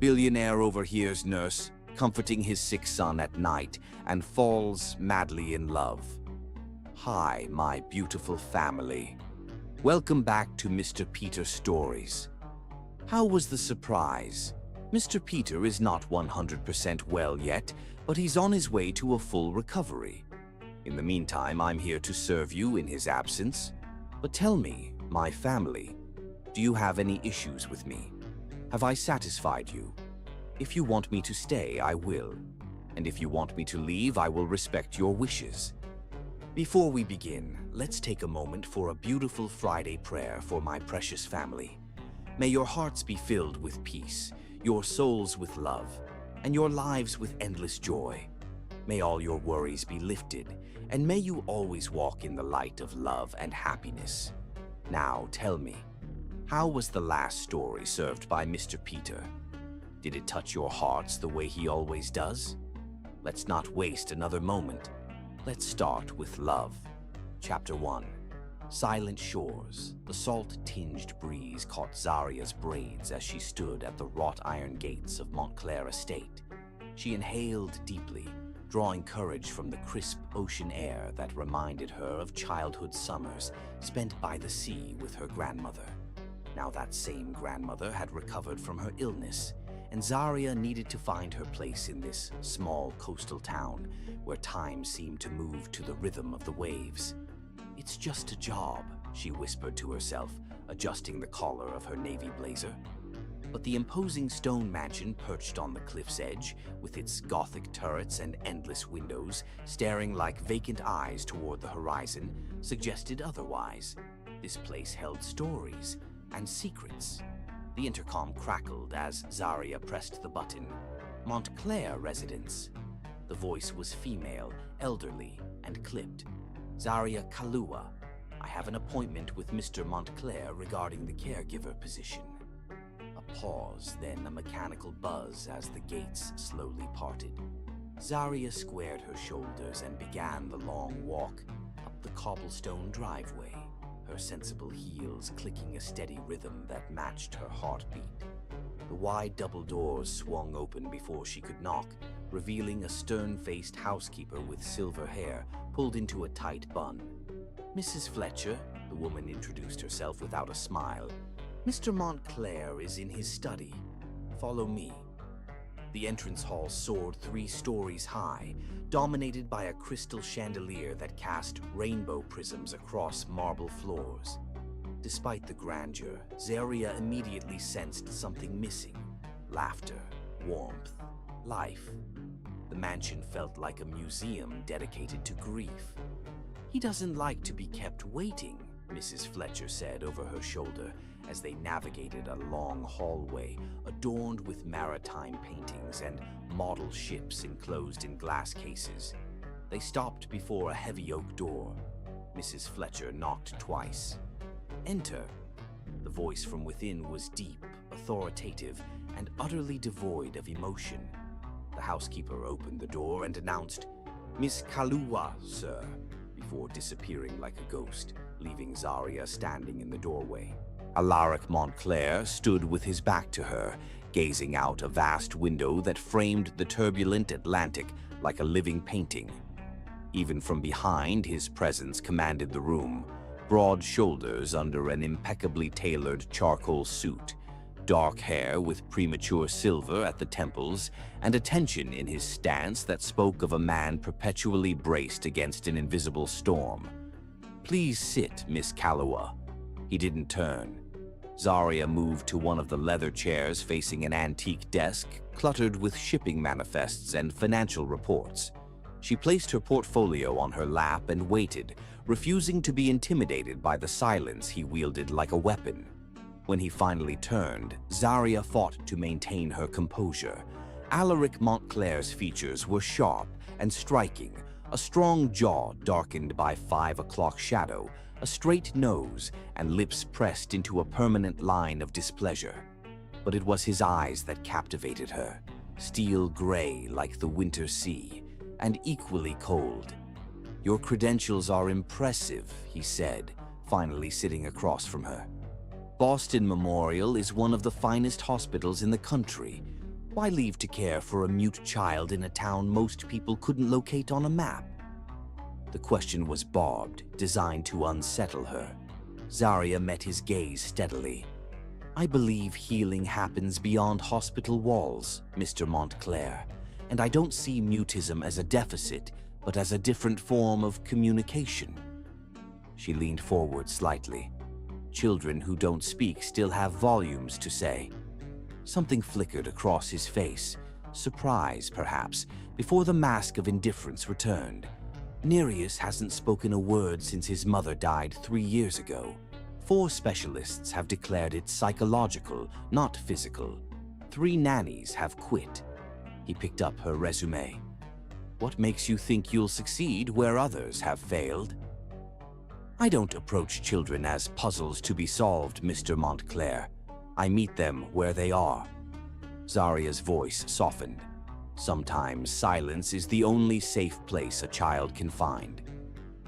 Billionaire overhears nurse comforting his sick son at night and falls madly in love. Hi, my beautiful family. Welcome back to Mr. Peter Stories. How was the surprise? Mr. Peter is not 100% well yet, but he's on his way to a full recovery. In the meantime, I'm here to serve you in his absence. But tell me, my family, do you have any issues with me? Have I satisfied you? If you want me to stay, I will. And if you want me to leave, I will respect your wishes. Before we begin, let's take a moment for a beautiful Friday prayer for my precious family. May your hearts be filled with peace, your souls with love, and your lives with endless joy. May all your worries be lifted, and may you always walk in the light of love and happiness. Now tell me, how was the last story served by Mr. Peter? Did it touch your hearts the way he always does? Let's not waste another moment. Let's start with love. Chapter 1. Silent shores. The salt-tinged breeze caught Zaria's braids as she stood at the wrought iron gates of Montclair estate. She inhaled deeply, drawing courage from the crisp ocean air that reminded her of childhood summers spent by the sea with her grandmother. Now that same grandmother had recovered from her illness, and Zaria needed to find her place in this small coastal town where time seemed to move to the rhythm of the waves. "It's just a job," she whispered to herself, adjusting the collar of her navy blazer. But the imposing stone mansion perched on the cliff's edge, with its Gothic turrets and endless windows staring like vacant eyes toward the horizon, suggested otherwise. This place held stories and secrets. The intercom crackled as Zaria pressed the button. "Montclair residence." The voice was female, elderly, and clipped. "Zaria Kalua. I have an appointment with Mr. Montclair regarding the caregiver position." A pause, then a mechanical buzz as the gates slowly parted. Zaria squared her shoulders and began the long walk up the cobblestone driveway, her sensible heels clicking a steady rhythm that matched her heartbeat. The wide double doors swung open before she could knock, revealing a stern-faced housekeeper with silver hair pulled into a tight bun. "Mrs. Fletcher," the woman introduced herself without a smile. "Mr. Montclair is in his study. Follow me." The entrance hall soared 3 stories high, dominated by a crystal chandelier that cast rainbow prisms across marble floors. Despite the grandeur, Zaria immediately sensed something missing: laughter, warmth, life. The mansion felt like a museum dedicated to grief. "He doesn't like to be kept waiting," Mrs. Fletcher said over her shoulder as they navigated a long hallway adorned with maritime paintings and model ships enclosed in glass cases. They stopped before a heavy oak door. Mrs. Fletcher knocked twice. "Enter." The voice from within was deep, authoritative, and utterly devoid of emotion. The housekeeper opened the door and announced, "Miss Kalua, sir," before disappearing like a ghost, leaving Zaria standing in the doorway. Alaric Montclair stood with his back to her, gazing out a vast window that framed the turbulent Atlantic like a living painting. Even from behind, his presence commanded the room, broad shoulders under an impeccably tailored charcoal suit, dark hair with premature silver at the temples, and a tension in his stance that spoke of a man perpetually braced against an invisible storm. "Please sit, Miss Kalua." He didn't turn. Zaria moved to one of the leather chairs facing an antique desk cluttered with shipping manifests and financial reports. She placed her portfolio on her lap and waited, refusing to be intimidated by the silence he wielded like a weapon. When he finally turned, Zaria fought to maintain her composure. Alaric Montclair's features were sharp and striking, a strong jaw darkened by 5 o'clock shadow, a straight nose, and lips pressed into a permanent line of displeasure. But it was his eyes that captivated her, steel gray like the winter sea, and equally cold. "Your credentials are impressive," he said, finally sitting across from her. "Boston Memorial is one of the finest hospitals in the country. Why leave to care for a mute child in a town most people couldn't locate on a map? The question was barbed, designed to unsettle her. Zarya met his gaze steadily. I believe healing happens beyond hospital walls, Mr. Montclair, and I don't see mutism as a deficit, but as a different form of communication. She leaned forward slightly. Children who don't speak still have volumes to say. Something flickered across his face, surprise perhaps, before the mask of indifference returned. Nereus hasn't spoken a word since his mother died 3 years ago. 4 specialists have declared it psychological, not physical. 3 nannies have quit. He picked up her resume. What makes you think you'll succeed where others have failed? I don't approach children as puzzles to be solved, Mr. Montclair. I meet them where they are. Zarya's voice softened. Sometimes silence is the only safe place a child can find.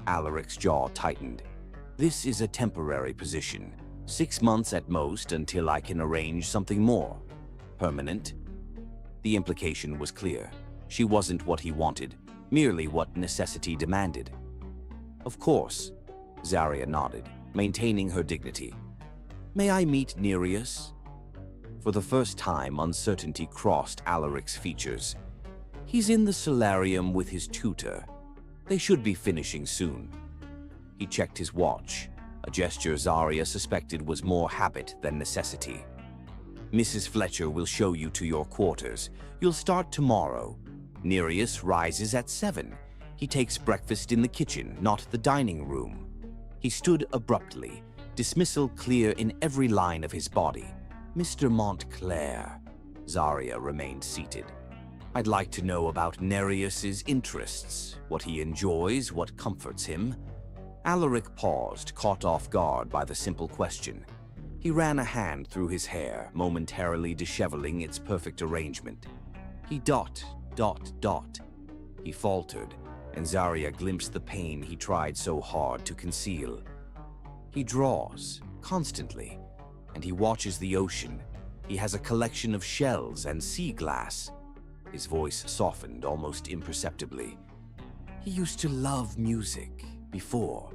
Alaric's jaw tightened. This is a temporary position, 6 months at most until I can arrange something more. Permanent? The implication was clear. She wasn't what he wanted, merely what necessity demanded. Of course, Zarya nodded, maintaining her dignity. May I meet Nereus? For the first time, uncertainty crossed Alaric's features. He's in the solarium with his tutor. They should be finishing soon. He checked his watch, a gesture Zarya suspected was more habit than necessity. Mrs. Fletcher will show you to your quarters. You'll start tomorrow. Nereus rises at 7. He takes breakfast in the kitchen, not the dining room. He stood abruptly, dismissal clear in every line of his body. Mr. Montclair. Zarya remained seated. I'd like to know about Nereus's interests, what he enjoys, what comforts him. Alaric paused, caught off guard by the simple question. He ran a hand through his hair, momentarily disheveling its perfect arrangement. He ... He faltered, and Zarya glimpsed the pain he tried so hard to conceal. He draws, constantly, and he watches the ocean. He has a collection of shells and sea glass. His voice softened almost imperceptibly. He used to love music, before.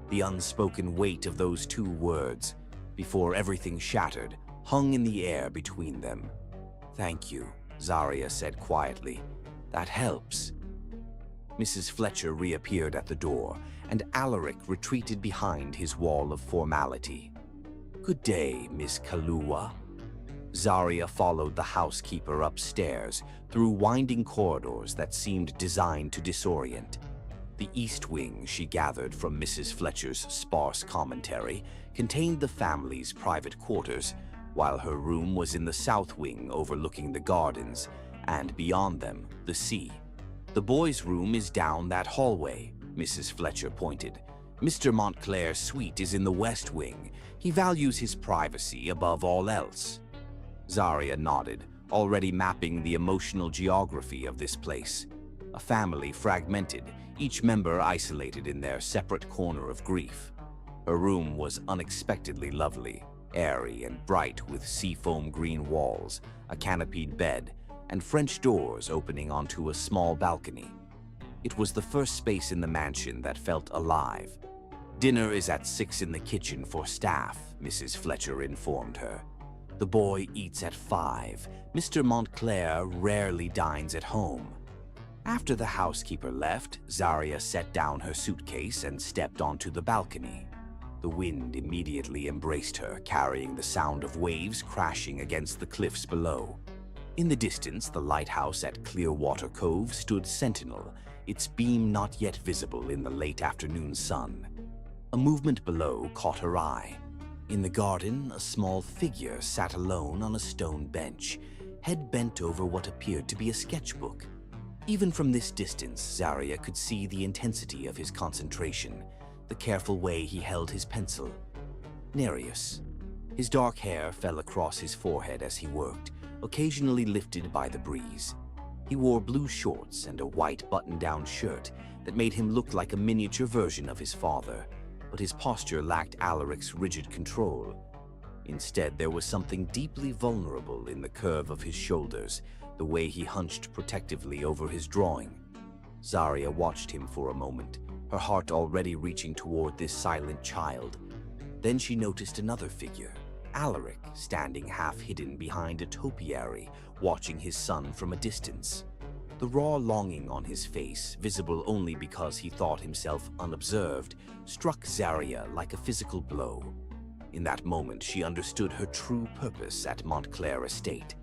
The unspoken weight of those 2 words, before everything shattered, hung in the air between them. Thank you, Zarya said quietly. That helps. Mrs. Fletcher reappeared at the door, and Alaric retreated behind his wall of formality. Good day, Miss Kahlua. Zarya followed the housekeeper upstairs, through winding corridors that seemed designed to disorient. The East Wing, she gathered from Mrs. Fletcher's sparse commentary, contained the family's private quarters, while her room was in the South Wing overlooking the gardens, and beyond them, the sea. The boys' room is down that hallway, Mrs. Fletcher pointed. Mr. Montclair's suite is in the West Wing. He values his privacy above all else. Zarya nodded, already mapping the emotional geography of this place. A family fragmented, each member isolated in their separate corner of grief. Her room was unexpectedly lovely, airy and bright with seafoam green walls, a canopied bed, and French doors opening onto a small balcony. It was the first space in the mansion that felt alive. Dinner is at 6 in the kitchen for staff, Mrs. Fletcher informed her. The boy eats at 5. Mr. Montclair rarely dines at home. After the housekeeper left, Zarya set down her suitcase and stepped onto the balcony. The wind immediately embraced her, carrying the sound of waves crashing against the cliffs below. In the distance, the lighthouse at Clearwater Cove stood sentinel, its beam not yet visible in the late afternoon sun. A movement below caught her eye. In the garden, a small figure sat alone on a stone bench, head bent over what appeared to be a sketchbook. Even from this distance, Zarya could see the intensity of his concentration, the careful way he held his pencil. Nereus. His dark hair fell across his forehead as he worked, occasionally lifted by the breeze. He wore blue shorts and a white button-down shirt that made him look like a miniature version of his father, but his posture lacked Alaric's rigid control. Instead, there was something deeply vulnerable in the curve of his shoulders, the way he hunched protectively over his drawing. Zarya watched him for a moment, her heart already reaching toward this silent child. Then she noticed another figure, Alaric, standing half-hidden behind a topiary, watching his son from a distance. The raw longing on his face, visible only because he thought himself unobserved, struck Zarya like a physical blow. In that moment, she understood her true purpose at Montclair Estate.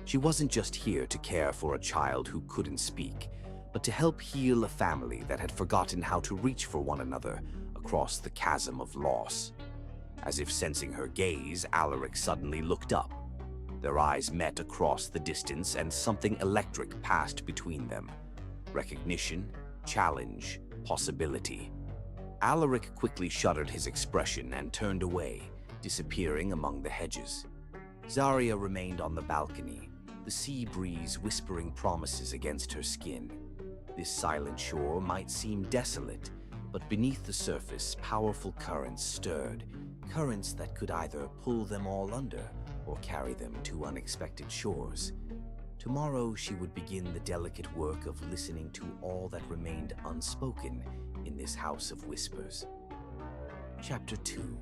She wasn't just here to care for a child who couldn't speak, but to help heal a family that had forgotten how to reach for one another across the chasm of loss. As if sensing her gaze, Alaric suddenly looked up. Their eyes met across the distance, and something electric passed between them. Recognition, challenge, possibility. Alaric quickly shuttered his expression and turned away, disappearing among the hedges. Zarya remained on the balcony, the sea breeze whispering promises against her skin. This silent shore might seem desolate, but beneath the surface, powerful currents stirred, currents that could either pull them all under or carry them to unexpected shores. Tomorrow she would begin the delicate work of listening to all that remained unspoken in this house of whispers. Chapter 2.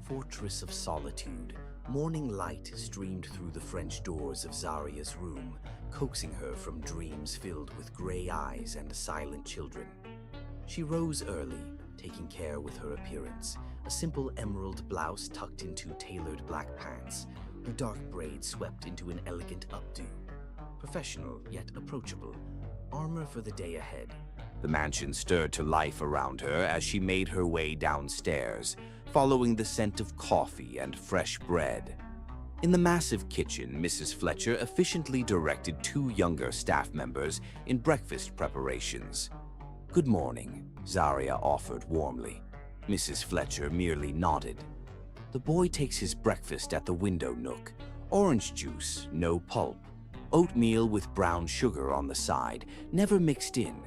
Fortress of Solitude. Morning light streamed through the French doors of Zarya's room, coaxing her from dreams filled with gray eyes and silent children. She rose early, taking care with her appearance, a simple emerald blouse tucked into tailored black pants, her dark braids swept into an elegant updo. Professional yet approachable, armor for the day ahead. The mansion stirred to life around her as she made her way downstairs, following the scent of coffee and fresh bread. In the massive kitchen, Mrs. Fletcher efficiently directed two younger staff members in breakfast preparations. "Good morning," Zarya offered warmly. Mrs. Fletcher merely nodded. The boy takes his breakfast at the window nook. Orange juice, no pulp. Oatmeal with brown sugar on the side, never mixed in.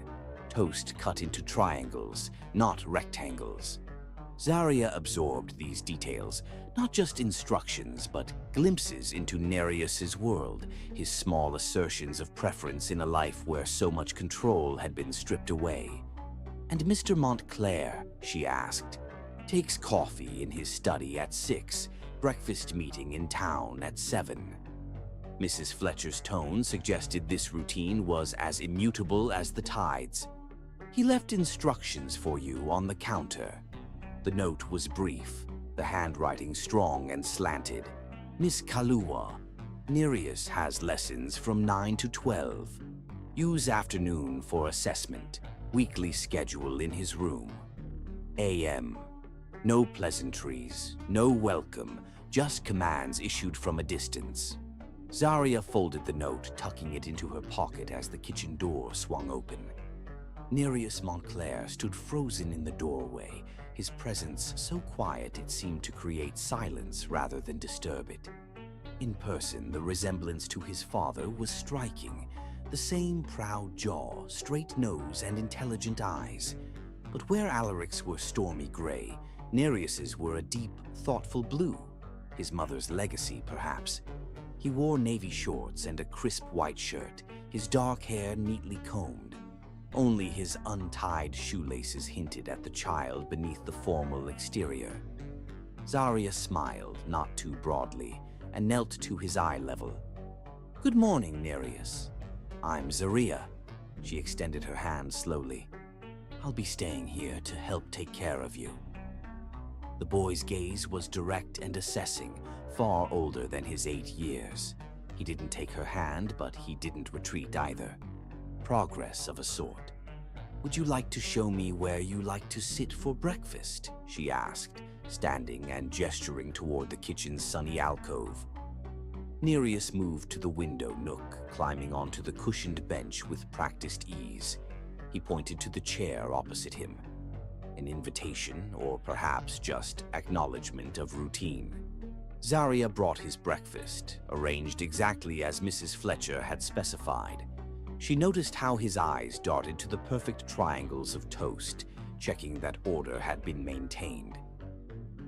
Toast cut into triangles, not rectangles. Zarya absorbed these details, not just instructions, but glimpses into Nereus's world, his small assertions of preference in a life where so much control had been stripped away. "And Mr. Montclair," she asked, "takes coffee in his study at 6, breakfast meeting in town at 7. Mrs. Fletcher's tone suggested this routine was as immutable as the tides. "He left instructions for you on the counter." The note was brief, the handwriting strong and slanted. "Miss Kahlua, Nereus has lessons from 9 to 12. Use afternoon for assessment. Weekly schedule in his room. AM. No pleasantries, no welcome, just commands issued from a distance." Zarya folded the note, tucking it into her pocket as the kitchen door swung open. Nereus Montclair stood frozen in the doorway, his presence so quiet it seemed to create silence rather than disturb it. In person, the resemblance to his father was striking. The same proud jaw, straight nose, and intelligent eyes. But where Alaric's were stormy gray, Nereus's were a deep, thoughtful blue. His mother's legacy, perhaps. He wore navy shorts and a crisp white shirt, his dark hair neatly combed. Only his untied shoelaces hinted at the child beneath the formal exterior. Zarya smiled, not too broadly, and knelt to his eye level. "Good morning, Nereus. I'm Zarya." She extended her hand slowly. "I'll be staying here to help take care of you." The boy's gaze was direct and assessing, far older than his 8 years. He didn't take her hand, but he didn't retreat either. Progress of a sort. "Would you like to show me where you like to sit for breakfast?" she asked, standing and gesturing toward the kitchen's sunny alcove. Nereus moved to the window nook, climbing onto the cushioned bench with practiced ease. He pointed to the chair opposite him. An invitation, or perhaps just acknowledgement of routine. Zarya brought his breakfast, arranged exactly as Mrs. Fletcher had specified. She noticed how his eyes darted to the perfect triangles of toast, checking that order had been maintained.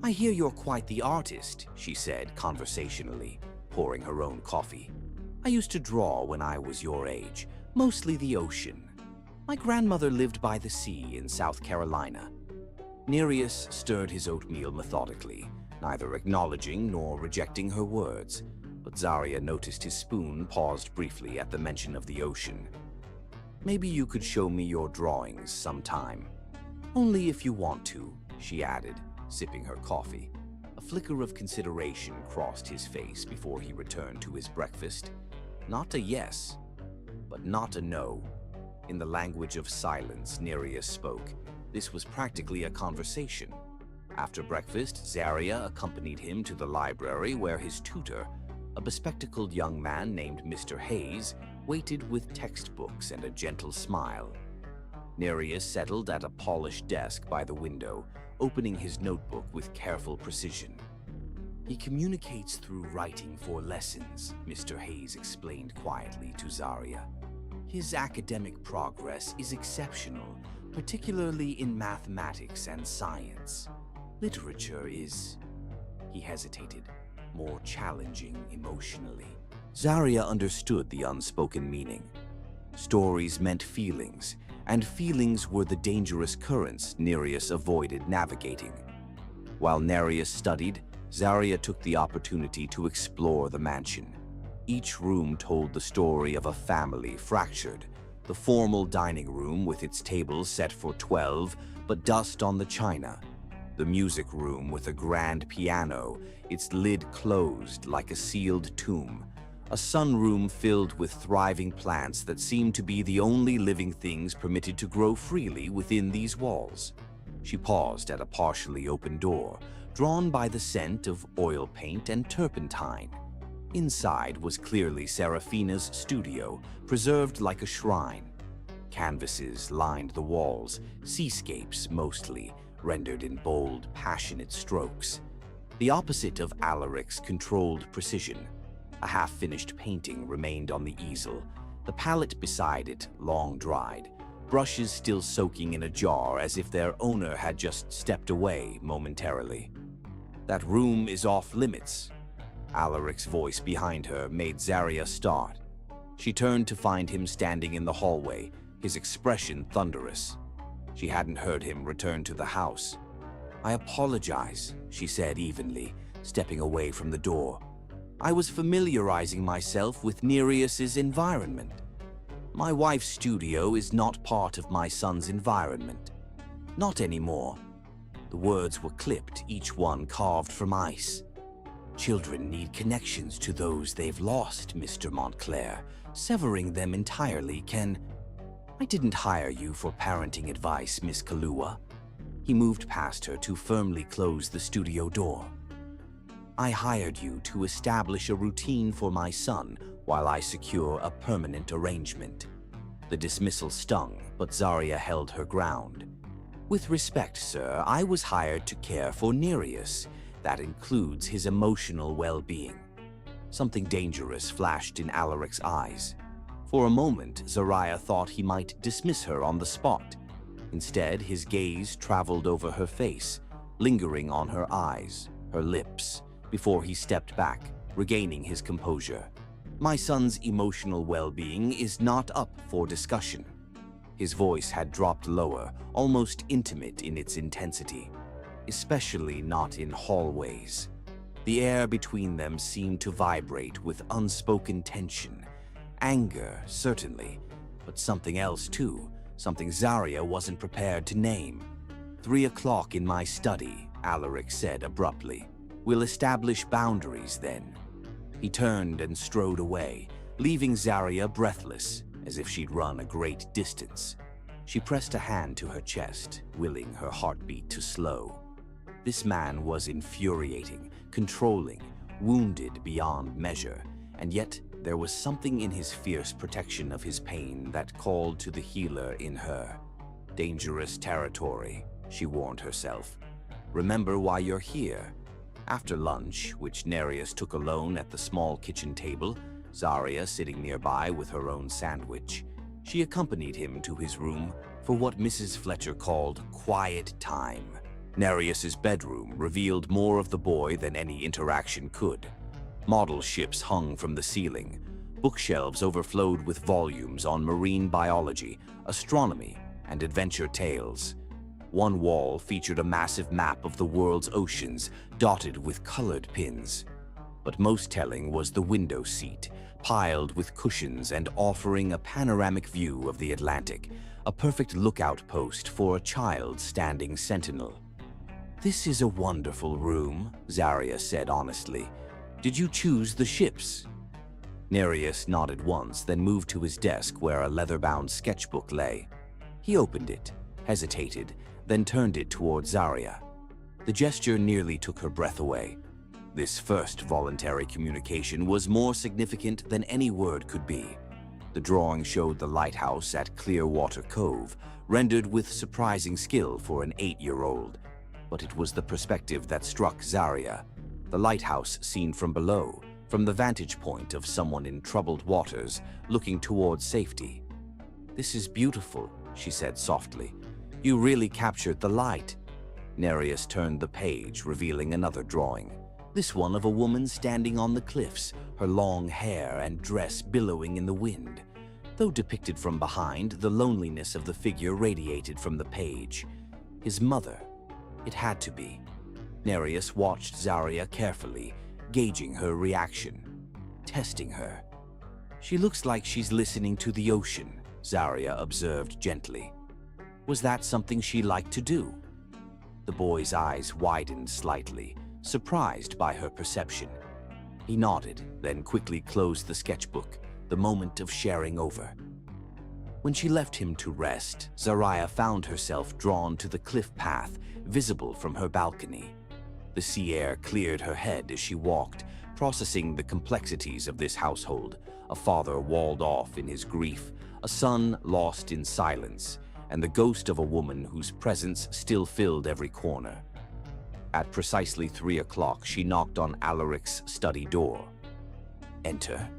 "I hear you're quite the artist," she said conversationally, pouring her own coffee. "I used to draw when I was your age, mostly the ocean. My grandmother lived by the sea in South Carolina." Nereus stirred his oatmeal methodically, neither acknowledging nor rejecting her words, but Zarya noticed his spoon paused briefly at the mention of the ocean. "Maybe you could show me your drawings sometime." "Only if you want to," she added, sipping her coffee. A flicker of consideration crossed his face before he returned to his breakfast. Not a yes, but not a no. In the language of silence, Nereus spoke. This was practically a conversation. After breakfast, Zarya accompanied him to the library where his tutor, a bespectacled young man named Mr. Hayes, waited with textbooks and a gentle smile. Nereus settled at a polished desk by the window, opening his notebook with careful precision. "He communicates through writing for lessons," Mr. Hayes explained quietly to Zarya. "His academic progress is exceptional, particularly in mathematics and science. Literature is," he hesitated, "more challenging emotionally." Zarya understood the unspoken meaning. Stories meant feelings, and feelings were the dangerous currents Nereus avoided navigating. While Nereus studied, Zarya took the opportunity to explore the mansion. Each room told the story of a family fractured. The formal dining room with its tables set for 12, but dust on the china. The music room with a grand piano, its lid closed like a sealed tomb. A sunroom filled with thriving plants that seemed to be the only living things permitted to grow freely within these walls. She paused at a partially open door, drawn by the scent of oil paint and turpentine. Inside was clearly Serafina's studio, preserved like a shrine. Canvases lined the walls, seascapes mostly, rendered in bold, passionate strokes. The opposite of Alaric's controlled precision. A half-finished painting remained on the easel, the palette beside it long dried, brushes still soaking in a jar as if their owner had just stepped away momentarily. "That room is off limits." Alaric's voice behind her made Zarya start. She turned to find him standing in the hallway, his expression thunderous. She hadn't heard him return to the house. "I apologize," she said evenly, stepping away from the door. "I was familiarizing myself with Nereus's environment. My wife's studio is not part of my son's environment. Not anymore." The words were clipped, each one carved from ice. "Children need connections to those they've lost, Mr. Montclair. Severing them entirely can—" "I didn't hire you for parenting advice, Miss Kahlua." He moved past her to firmly close the studio door. "I hired you to establish a routine for my son while I secure a permanent arrangement." The dismissal stung, but Zarya held her ground. "With respect, sir, I was hired to care for Nereus. That includes his emotional well-being." Something dangerous flashed in Alaric's eyes. For a moment, Zarya thought he might dismiss her on the spot. Instead, his gaze traveled over her face, lingering on her eyes, her lips, before he stepped back, regaining his composure. "My son's emotional well-being is not up for discussion." His voice had dropped lower, almost intimate in its intensity, especially not in hallways. The air between them seemed to vibrate with unspoken tension. Anger, certainly, but something else too, something Zarya wasn't prepared to name. "3 o'clock in my study," Alaric said abruptly. "We'll establish boundaries then." He turned and strode away, leaving Zarya breathless, as if she'd run a great distance. She pressed a hand to her chest, willing her heartbeat to slow. This man was infuriating, controlling, wounded beyond measure, and yet there was something in his fierce protection of his pain that called to the healer in her. Dangerous territory, she warned herself. Remember why you're here. After lunch, which Nereus took alone at the small kitchen table, Zarya sitting nearby with her own sandwich, she accompanied him to his room for what Mrs. Fletcher called quiet time. Nereus's bedroom revealed more of the boy than any interaction could. Model ships hung from the ceiling. Bookshelves overflowed with volumes on marine biology, astronomy, and adventure tales. One wall featured a massive map of the world's oceans, dotted with colored pins. But most telling was the window seat, piled with cushions and offering a panoramic view of the Atlantic, a perfect lookout post for a child standing sentinel. "This is a wonderful room," Zarya said honestly. "Did you choose the ships?" Nereus nodded once, then moved to his desk where a leather-bound sketchbook lay. He opened it, hesitated, then turned it toward Zarya. The gesture nearly took her breath away. This first voluntary communication was more significant than any word could be. The drawing showed the lighthouse at Clearwater Cove, rendered with surprising skill for an 8-year-old. But it was the perspective that struck Zarya. The lighthouse seen from below, from the vantage point of someone in troubled waters, looking towards safety. "This is beautiful," she said softly. "You really captured the light." Nereus turned the page, revealing another drawing. This one of a woman standing on the cliffs, her long hair and dress billowing in the wind. Though depicted from behind, the loneliness of the figure radiated from the page. His mother. It had to be. Nereus watched Zarya carefully, gauging her reaction, testing her. "She looks like she's listening to the ocean," Zarya observed gently. Was that something she liked to do? The boy's eyes widened slightly, surprised by her perception. He nodded, then quickly closed the sketchbook, the moment of sharing over. When she left him to rest, Zarya found herself drawn to the cliff path, visible from her balcony. The sea air cleared her head as she walked, processing the complexities of this household. A father walled off in his grief, a son lost in silence, and the ghost of a woman whose presence still filled every corner. At precisely 3 o'clock, she knocked on Alaric's study door. "Enter."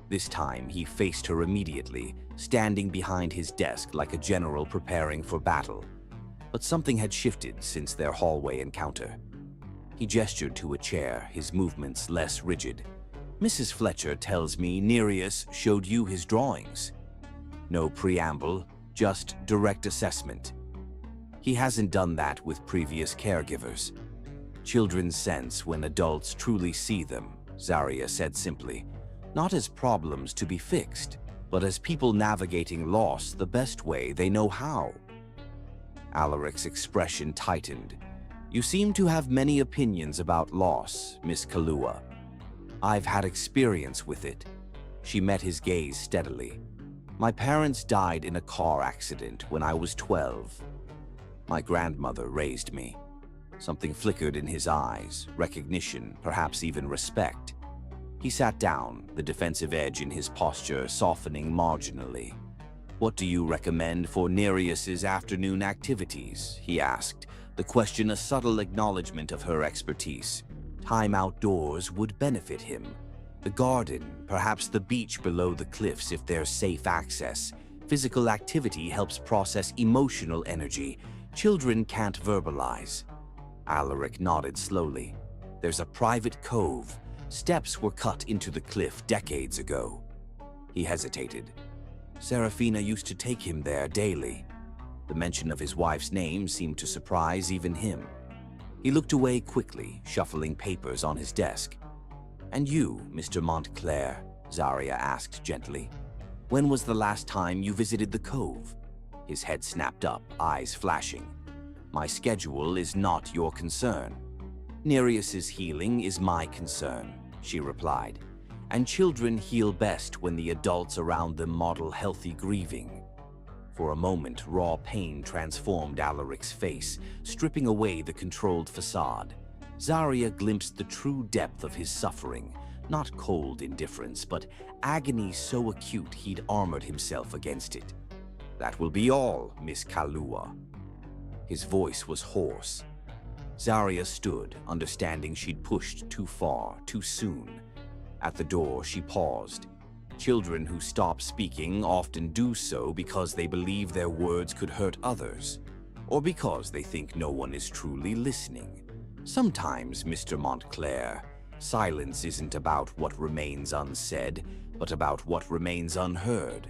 This time, he faced her immediately, standing behind his desk like a general preparing for battle. But something had shifted since their hallway encounter. He gestured to a chair, his movements less rigid. "Mrs. Fletcher tells me Nereus showed you his drawings." No preamble, just direct assessment. He hasn't done that with previous caregivers. Children sense when adults truly see them, Zarya said simply. Not as problems to be fixed, but as people navigating loss the best way they know how. Alaric's expression tightened. "You seem to have many opinions about loss, Miss Kalua." "I've had experience with it." She met his gaze steadily. "My parents died in a car accident when I was 12. My grandmother raised me." Something flickered in his eyes, recognition, perhaps even respect. He sat down, the defensive edge in his posture softening marginally. "What do you recommend for Nereus's afternoon activities?" he asked, the question a subtle acknowledgement of her expertise. Time outdoors would benefit him. The garden, perhaps the beach below the cliffs if there's safe access. Physical activity helps process emotional energy. Children can't verbalize. Alaric nodded slowly. "There's a private cove. Steps were cut into the cliff decades ago." He hesitated. Serafina used to take him there daily. The mention of his wife's name seemed to surprise even him. He looked away quickly, shuffling papers on his desk. "And you, Mr. Montclair?" Zarya asked gently. "When was the last time you visited the cove?" His head snapped up, eyes flashing. "My schedule is not your concern." "Nereus's healing is my concern," she replied. "And children heal best when the adults around them model healthy grieving." For a moment, raw pain transformed Alaric's face, stripping away the controlled facade. Zarya glimpsed the true depth of his suffering, not cold indifference, but agony so acute he'd armored himself against it. "That will be all, Miss Kalua." His voice was hoarse. Zarya stood, understanding she'd pushed too far, too soon. At the door, she paused. Children who stop speaking often do so because they believe their words could hurt others. or because they think no one is truly listening. Sometimes, Mr. Montclair, silence isn't about what remains unsaid, but about what remains unheard.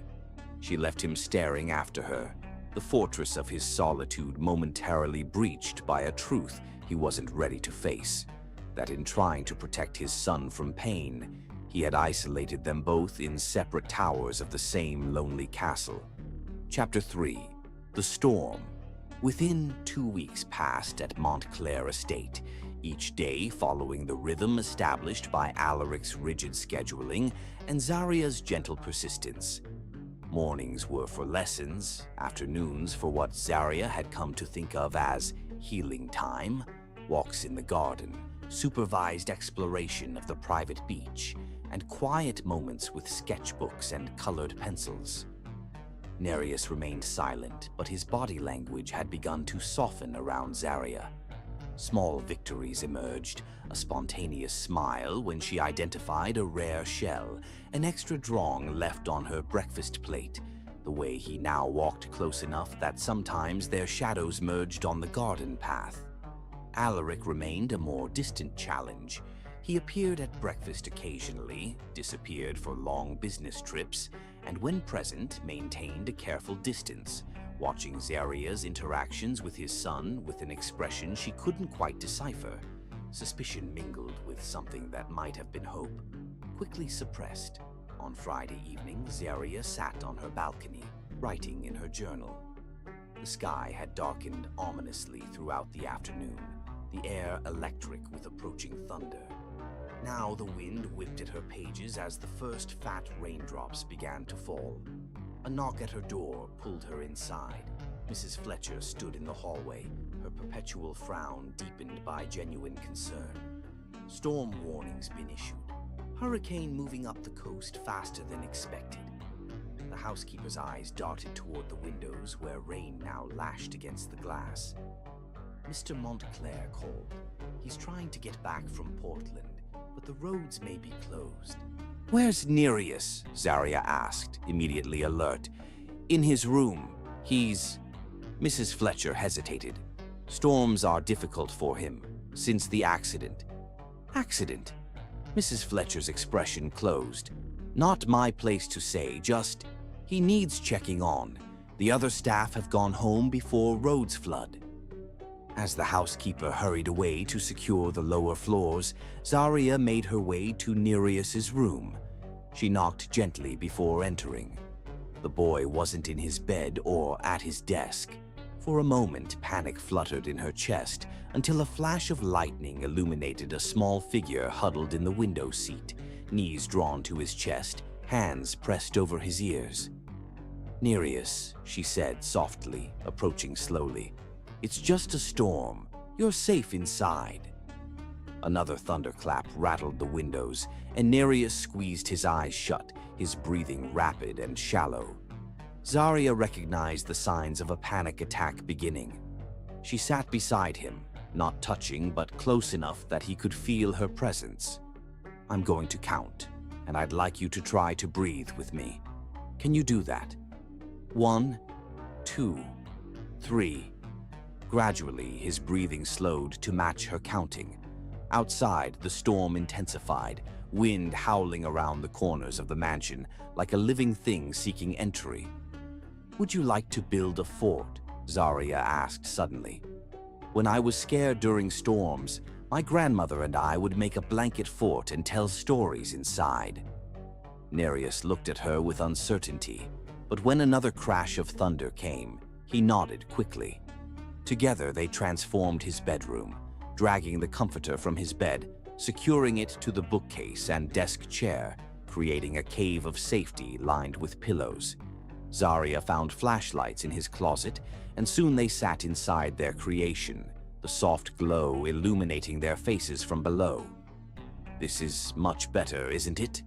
She left him staring after her, the fortress of his solitude momentarily breached by a truth he wasn't ready to face, that in trying to protect his son from pain, he had isolated them both in separate towers of the same lonely castle. Chapter 3. The Storm. Within 2 weeks passed at Montclair Estate, each day following the rhythm established by Alaric's rigid scheduling and Zaria's gentle persistence. Mornings were for lessons, afternoons for what Zaria had come to think of as healing time, walks in the garden, supervised exploration of the private beach, and quiet moments with sketchbooks and colored pencils. Nereus remained silent, but his body language had begun to soften around Zaria. Small victories emerged, a spontaneous smile when she identified a rare shell, an extra drong left on her breakfast plate, the way he now walked close enough that sometimes their shadows merged on the garden path. Alaric remained a more distant challenge. He appeared at breakfast occasionally, disappeared for long business trips, and when present, maintained a careful distance, watching Zaria's interactions with his son with an expression she couldn't quite decipher. Suspicion mingled with something that might have been hope, quickly suppressed. On Friday evening, Zaria sat on her balcony, writing in her journal. The sky had darkened ominously throughout the afternoon, the air electric with approaching thunder. Now the wind whipped at her pages as the first fat raindrops began to fall. A knock at her door pulled her inside. Mrs. Fletcher stood in the hallway, her perpetual frown deepened by genuine concern. Storm warnings been issued. Hurricane moving up the coast faster than expected. The housekeeper's eyes darted toward the windows where rain now lashed against the glass. Mr. Montclair called. He's trying to get back from Portland, but the roads may be closed. "Where's Nereus?" Zaria asked, immediately alert. "In his room. He's..." Mrs. Fletcher hesitated. "Storms are difficult for him, since the accident." "Accident?" Mrs. Fletcher's expression closed. "Not my place to say, just, he needs checking on. The other staff have gone home before roads flood." As the housekeeper hurried away to secure the lower floors, Zaria made her way to Nereus's room. She knocked gently before entering. The boy wasn't in his bed or at his desk. For a moment, panic fluttered in her chest until a flash of lightning illuminated a small figure huddled in the window seat, knees drawn to his chest, hands pressed over his ears. "Nereus," she said softly, approaching slowly. "It's just a storm. You're safe inside." Another thunderclap rattled the windows, and Nereus squeezed his eyes shut, his breathing rapid and shallow. Zaria recognized the signs of a panic attack beginning. She sat beside him, not touching but close enough that he could feel her presence. "I'm going to count, and I'd like you to try to breathe with me. Can you do that? 1, 2, 3. Gradually, his breathing slowed to match her counting. Outside, the storm intensified, wind howling around the corners of the mansion like a living thing seeking entry. "Would you like to build a fort?" Zaria asked suddenly. "When I was scared during storms, my grandmother and I would make a blanket fort and tell stories inside." Nereus looked at her with uncertainty, but when another crash of thunder came, he nodded quickly. Together, they transformed his bedroom, dragging the comforter from his bed, securing it to the bookcase and desk chair, creating a cave of safety lined with pillows. Zaria found flashlights in his closet, and soon they sat inside their creation, the soft glow illuminating their faces from below. "This is much better, isn't it?"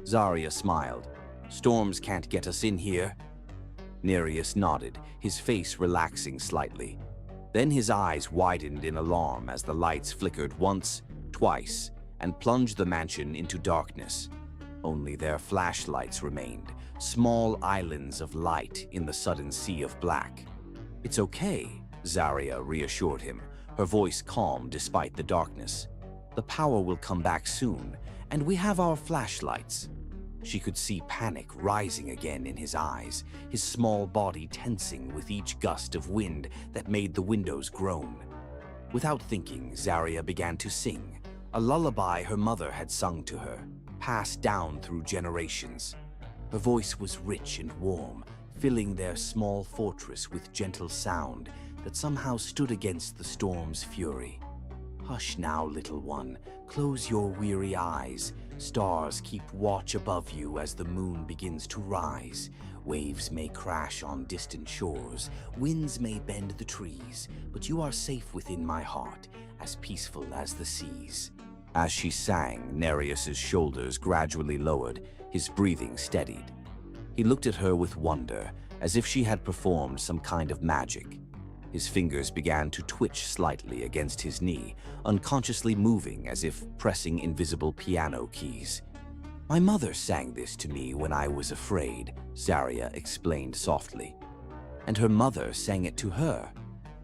Zaria smiled. "Storms can't get us in here." Nereus nodded, his face relaxing slightly. Then his eyes widened in alarm as the lights flickered once, twice, and plunged the mansion into darkness. Only their flashlights remained, small islands of light in the sudden sea of black. "It's okay," Zarya reassured him, her voice calm despite the darkness. "The power will come back soon, and we have our flashlights." She could see panic rising again in his eyes, his small body tensing with each gust of wind that made the windows groan. Without thinking, Zarya began to sing, a lullaby her mother had sung to her, passed down through generations. Her voice was rich and warm, filling their small fortress with gentle sound that somehow stood against the storm's fury. "Hush now, little one, close your weary eyes. Stars keep watch above you as the moon begins to rise. Waves may crash on distant shores, winds may bend the trees, but you are safe within my heart, as peaceful as the seas." As she sang, Nereus's shoulders gradually lowered, his breathing steadied. He looked at her with wonder, as if she had performed some kind of magic. His fingers began to twitch slightly against his knee, unconsciously moving as if pressing invisible piano keys. "My mother sang this to me when I was afraid," Zarya explained softly. "And her mother sang it to her.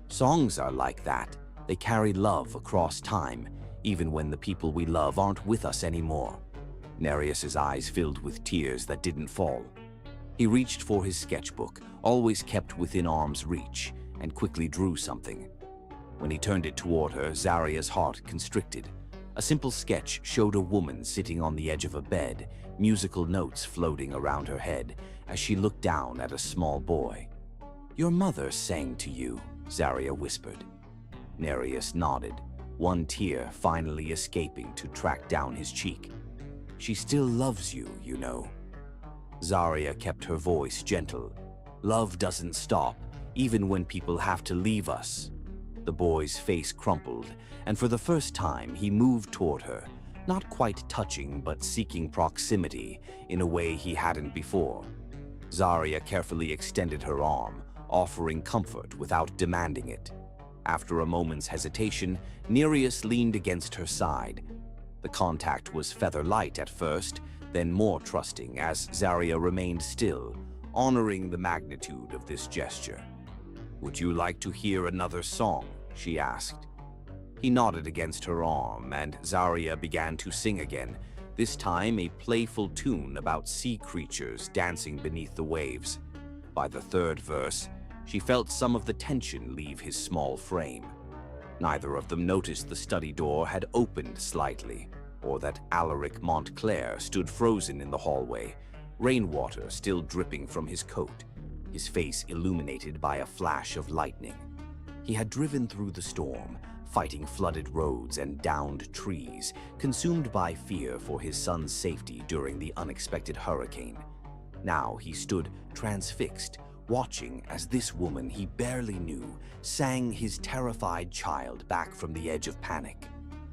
Songs are like that. They carry love across time, even when the people we love aren't with us anymore." Nereus's eyes filled with tears that didn't fall. He reached for his sketchbook, always kept within arm's reach, and quickly drew something. When he turned it toward her, Zarya's heart constricted. A simple sketch showed a woman sitting on the edge of a bed, musical notes floating around her head as she looked down at a small boy. "Your mother sang to you," Zarya whispered. Nereus nodded, one tear finally escaping to track down his cheek. "She still loves you, you know." Zarya kept her voice gentle. "Love doesn't stop, even when people have to leave us." The boy's face crumpled, and for the first time he moved toward her, not quite touching but seeking proximity in a way he hadn't before. Zarya carefully extended her arm, offering comfort without demanding it. After a moment's hesitation, Nereus leaned against her side. The contact was feather-light at first, then more trusting as Zarya remained still, honoring the magnitude of this gesture. "Would you like to hear another song?" she asked. He nodded against her arm, and Zarya began to sing again, this time a playful tune about sea creatures dancing beneath the waves. By the third verse, she felt some of the tension leave his small frame. Neither of them noticed the study door had opened slightly, or that Alaric Montclair stood frozen in the hallway, rainwater still dripping from his coat, his face illuminated by a flash of lightning. He had driven through the storm, fighting flooded roads and downed trees, consumed by fear for his son's safety during the unexpected hurricane. Now he stood transfixed, watching as this woman he barely knew sang his terrified child back from the edge of panic.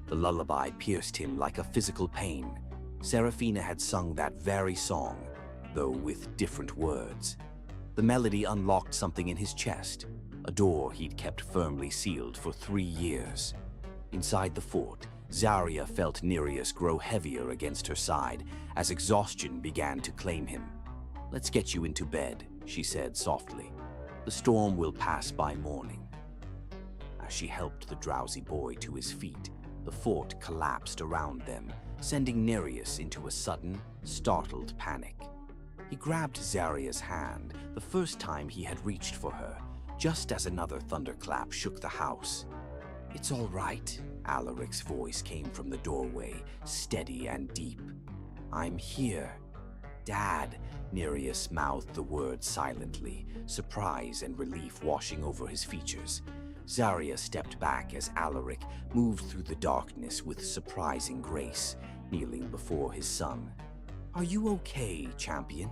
The lullaby pierced him like a physical pain. Serafina had sung that very song, though with different words. The melody unlocked something in his chest, a door he'd kept firmly sealed for 3 years. Inside the fort, Zarya felt Nereus grow heavier against her side as exhaustion began to claim him. "Let's get you into bed," she said softly. "The storm will pass by morning." As she helped the drowsy boy to his feet, the fort collapsed around them, sending Nereus into a sudden, startled panic. He grabbed Zarya's hand, the first time he had reached for her, just as another thunderclap shook the house. "It's all right," Alaric's voice came from the doorway, steady and deep. "I'm here." "Dad," Nereus mouthed the word silently, surprise and relief washing over his features. Zarya stepped back as Alaric moved through the darkness with surprising grace, kneeling before his son. "Are you okay, champion?"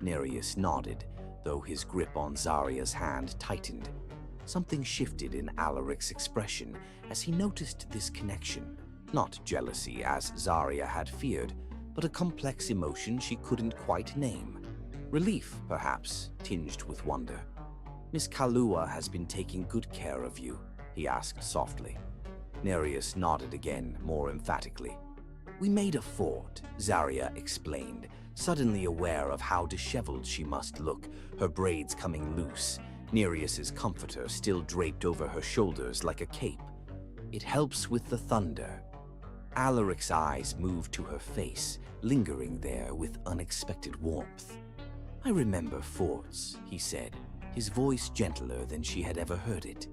Nereus nodded, though his grip on Zarya's hand tightened. Something shifted in Alaric's expression as he noticed this connection. Not jealousy, as Zarya had feared, but a complex emotion she couldn't quite name. Relief, perhaps, tinged with wonder. "Miss Kalua has been taking good care of you," he asked softly. Nereus nodded again, more emphatically. "We made a fort," Zarya explained, suddenly aware of how disheveled she must look, her braids coming loose, Nereus's comforter still draped over her shoulders like a cape. "It helps with the thunder." Alaric's eyes moved to her face, lingering there with unexpected warmth. "I remember forts," he said, his voice gentler than she had ever heard it.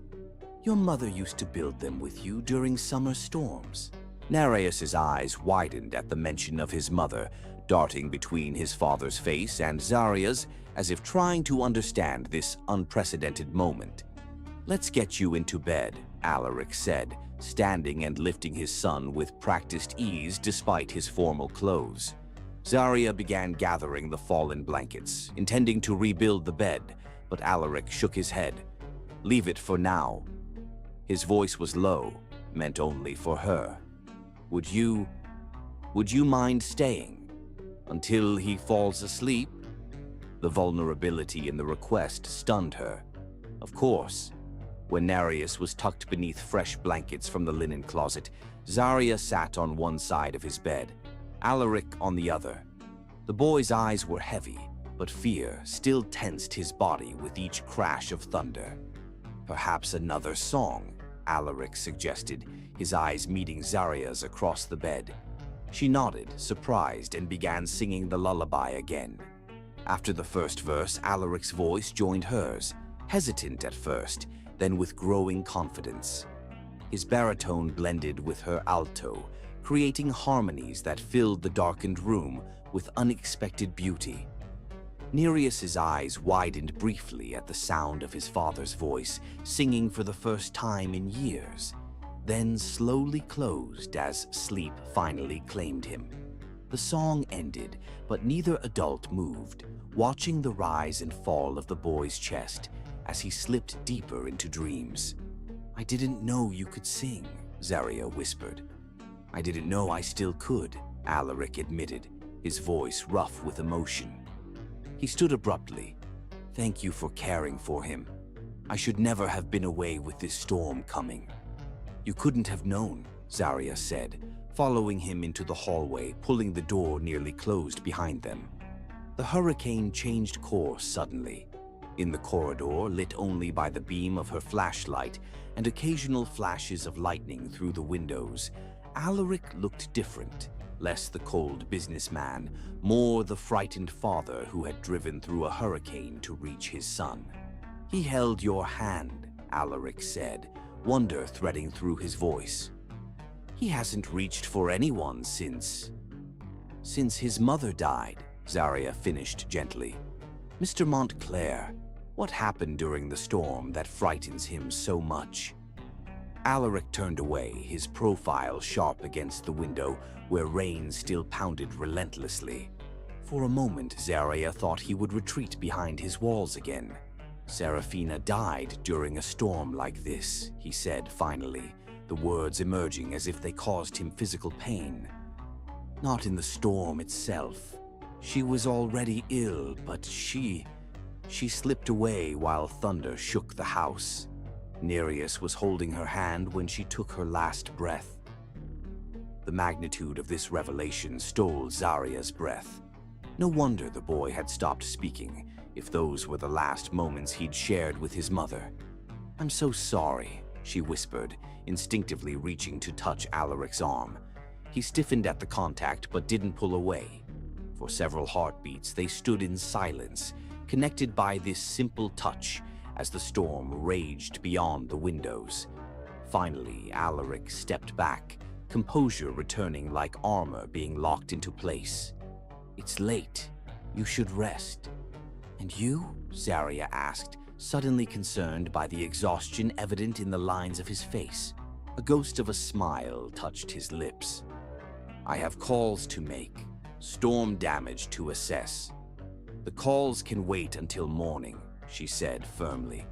"Your mother used to build them with you during summer storms." Nereus's eyes widened at the mention of his mother, darting between his father's face and Zaria's, as if trying to understand this unprecedented moment. "Let's get you into bed," Alaric said, standing and lifting his son with practiced ease despite his formal clothes. Zaria began gathering the fallen blankets, intending to rebuild the bed, but Alaric shook his head. "Leave it for now." His voice was low, meant only for her. Would you mind staying until he falls asleep?" The vulnerability in the request stunned her. Of course. When Nereus was tucked beneath fresh blankets from the linen closet, Zaria sat on one side of his bed, Alaric on the other. The boy's eyes were heavy, but fear still tensed his body with each crash of thunder. "Perhaps another song," Alaric suggested, his eyes meeting Zaria's across the bed. She nodded, surprised, and began singing the lullaby again. After the first verse, Alaric's voice joined hers, hesitant at first, then with growing confidence. His baritone blended with her alto, creating harmonies that filled the darkened room with unexpected beauty. Nereus's eyes widened briefly at the sound of his father's voice, singing for the first time in years, then slowly closed as sleep finally claimed him. The song ended, but neither adult moved, watching the rise and fall of the boy's chest as he slipped deeper into dreams. "I didn't know you could sing," Zaria whispered. "I didn't know I still could," Alaric admitted, his voice rough with emotion. He stood abruptly. "Thank you for caring for him. I should never have been away with this storm coming." "You couldn't have known," Zaria said, following him into the hallway, pulling the door nearly closed behind them. The hurricane changed course suddenly. In the corridor, lit only by the beam of her flashlight and occasional flashes of lightning through the windows, Alaric looked different, less the cold businessman, more the frightened father who had driven through a hurricane to reach his son. "He held your hand," Alaric said, wonder threading through his voice. "He hasn't reached for anyone since his mother died," Zaria finished gently. "Mr. Montclair, what happened during the storm that frightens him so much?" Alaric turned away, his profile sharp against the window where rain still pounded relentlessly. For a moment, Zaria thought he would retreat behind his walls again. "Serafina died during a storm like this," he said finally, the words emerging as if they caused him physical pain. "Not in the storm itself. She was already ill, but she slipped away while thunder shook the house. Nereus was holding her hand when she took her last breath." The magnitude of this revelation stole Zaria's breath. No wonder the boy had stopped speaking, if those were the last moments he'd shared with his mother. "I'm so sorry," she whispered, instinctively reaching to touch Alaric's arm. He stiffened at the contact but didn't pull away. For several heartbeats, they stood in silence, connected by this simple touch as the storm raged beyond the windows. Finally, Alaric stepped back, composure returning like armor being locked into place. "It's late. You should rest." "And you?" Zaria asked, suddenly concerned by the exhaustion evident in the lines of his face. A ghost of a smile touched his lips. "I have calls to make, storm damage to assess. The calls can wait until morning," she said firmly.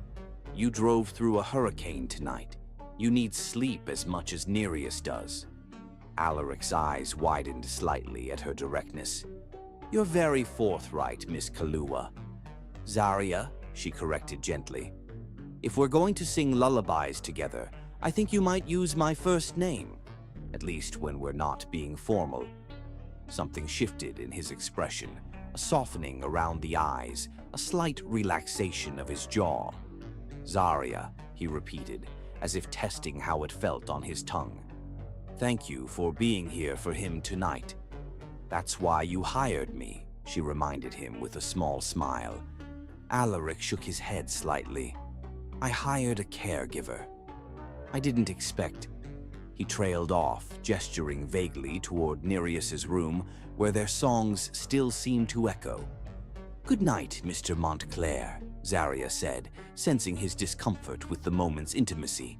"You drove through a hurricane tonight. You need sleep as much as Nereus does." Alaric's eyes widened slightly at her directness. "You're very forthright, Miss Kalua." "Zaria," she corrected gently. "If we're going to sing lullabies together, I think you might use my first name, at least when we're not being formal." Something shifted in his expression, a softening around the eyes, a slight relaxation of his jaw. Zarya, he repeated, as if testing how it felt on his tongue. Thank you for being here for him tonight. That's why you hired me, she reminded him with a small smile. Alaric shook his head slightly. I hired a caregiver. I didn't expect. He trailed off, gesturing vaguely toward Nereus's room, where their songs still seemed to echo. Good night, Mr. Montclair, Zarya said, sensing his discomfort with the moment's intimacy.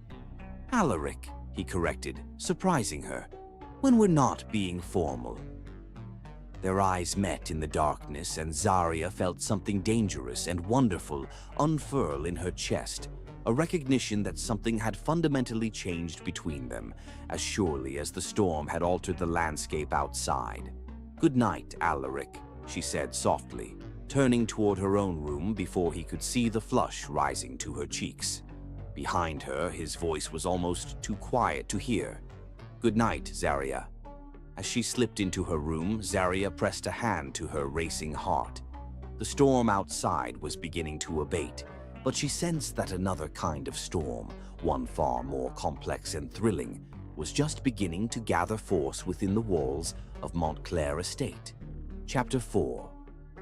Alaric, he corrected, surprising her, when we're not being formal. Their eyes met in the darkness, and Zarya felt something dangerous and wonderful unfurl in her chest, a recognition that something had fundamentally changed between them, as surely as the storm had altered the landscape outside. Good night, Alaric, she said softly, turning toward her own room before he could see the flush rising to her cheeks. Behind her, his voice was almost too quiet to hear. Good night, Zarya. As she slipped into her room, Zarya pressed a hand to her racing heart. The storm outside was beginning to abate, but she sensed that another kind of storm, one far more complex and thrilling, was just beginning to gather force within the walls of Montclair Estate. Chapter 4.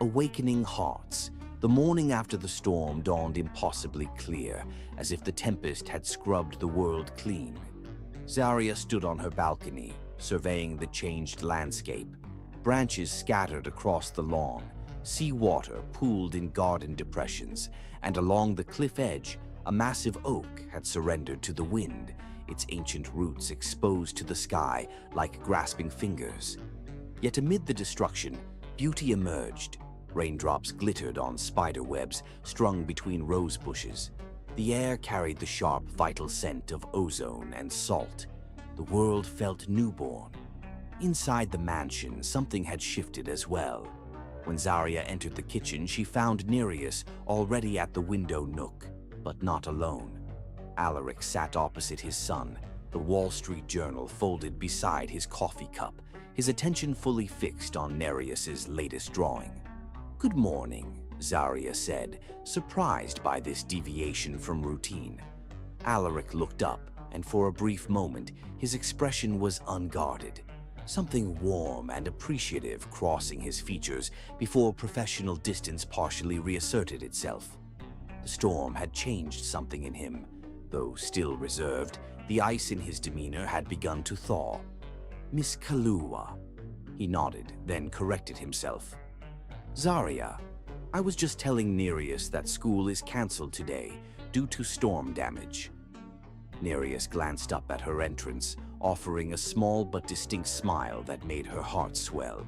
Awakening Hearts. The morning after the storm dawned impossibly clear, as if the tempest had scrubbed the world clean. Zarya stood on her balcony, surveying the changed landscape. Branches scattered across the lawn, sea water pooled in garden depressions, and along the cliff edge, a massive oak had surrendered to the wind, its ancient roots exposed to the sky like grasping fingers. Yet amid the destruction, beauty emerged. Raindrops glittered on spider webs strung between rose bushes. The air carried the sharp, vital scent of ozone and salt. The world felt newborn. Inside the mansion, something had shifted as well. When Zarya entered the kitchen, she found Nereus already at the window nook, but not alone. Alaric sat opposite his son, the Wall Street Journal folded beside his coffee cup, his attention fully fixed on Nereus's latest drawing. Good morning, Zarya said, surprised by this deviation from routine. Alaric looked up, and for a brief moment, his expression was unguarded. Something warm and appreciative crossing his features before professional distance partially reasserted itself. The storm had changed something in him. Though still reserved, the ice in his demeanor had begun to thaw. Miss Kahlua. He nodded, then corrected himself. Zarya, I was just telling Nereus that school is cancelled today due to storm damage. Nereus glanced up at her entrance, offering a small but distinct smile that made her heart swell.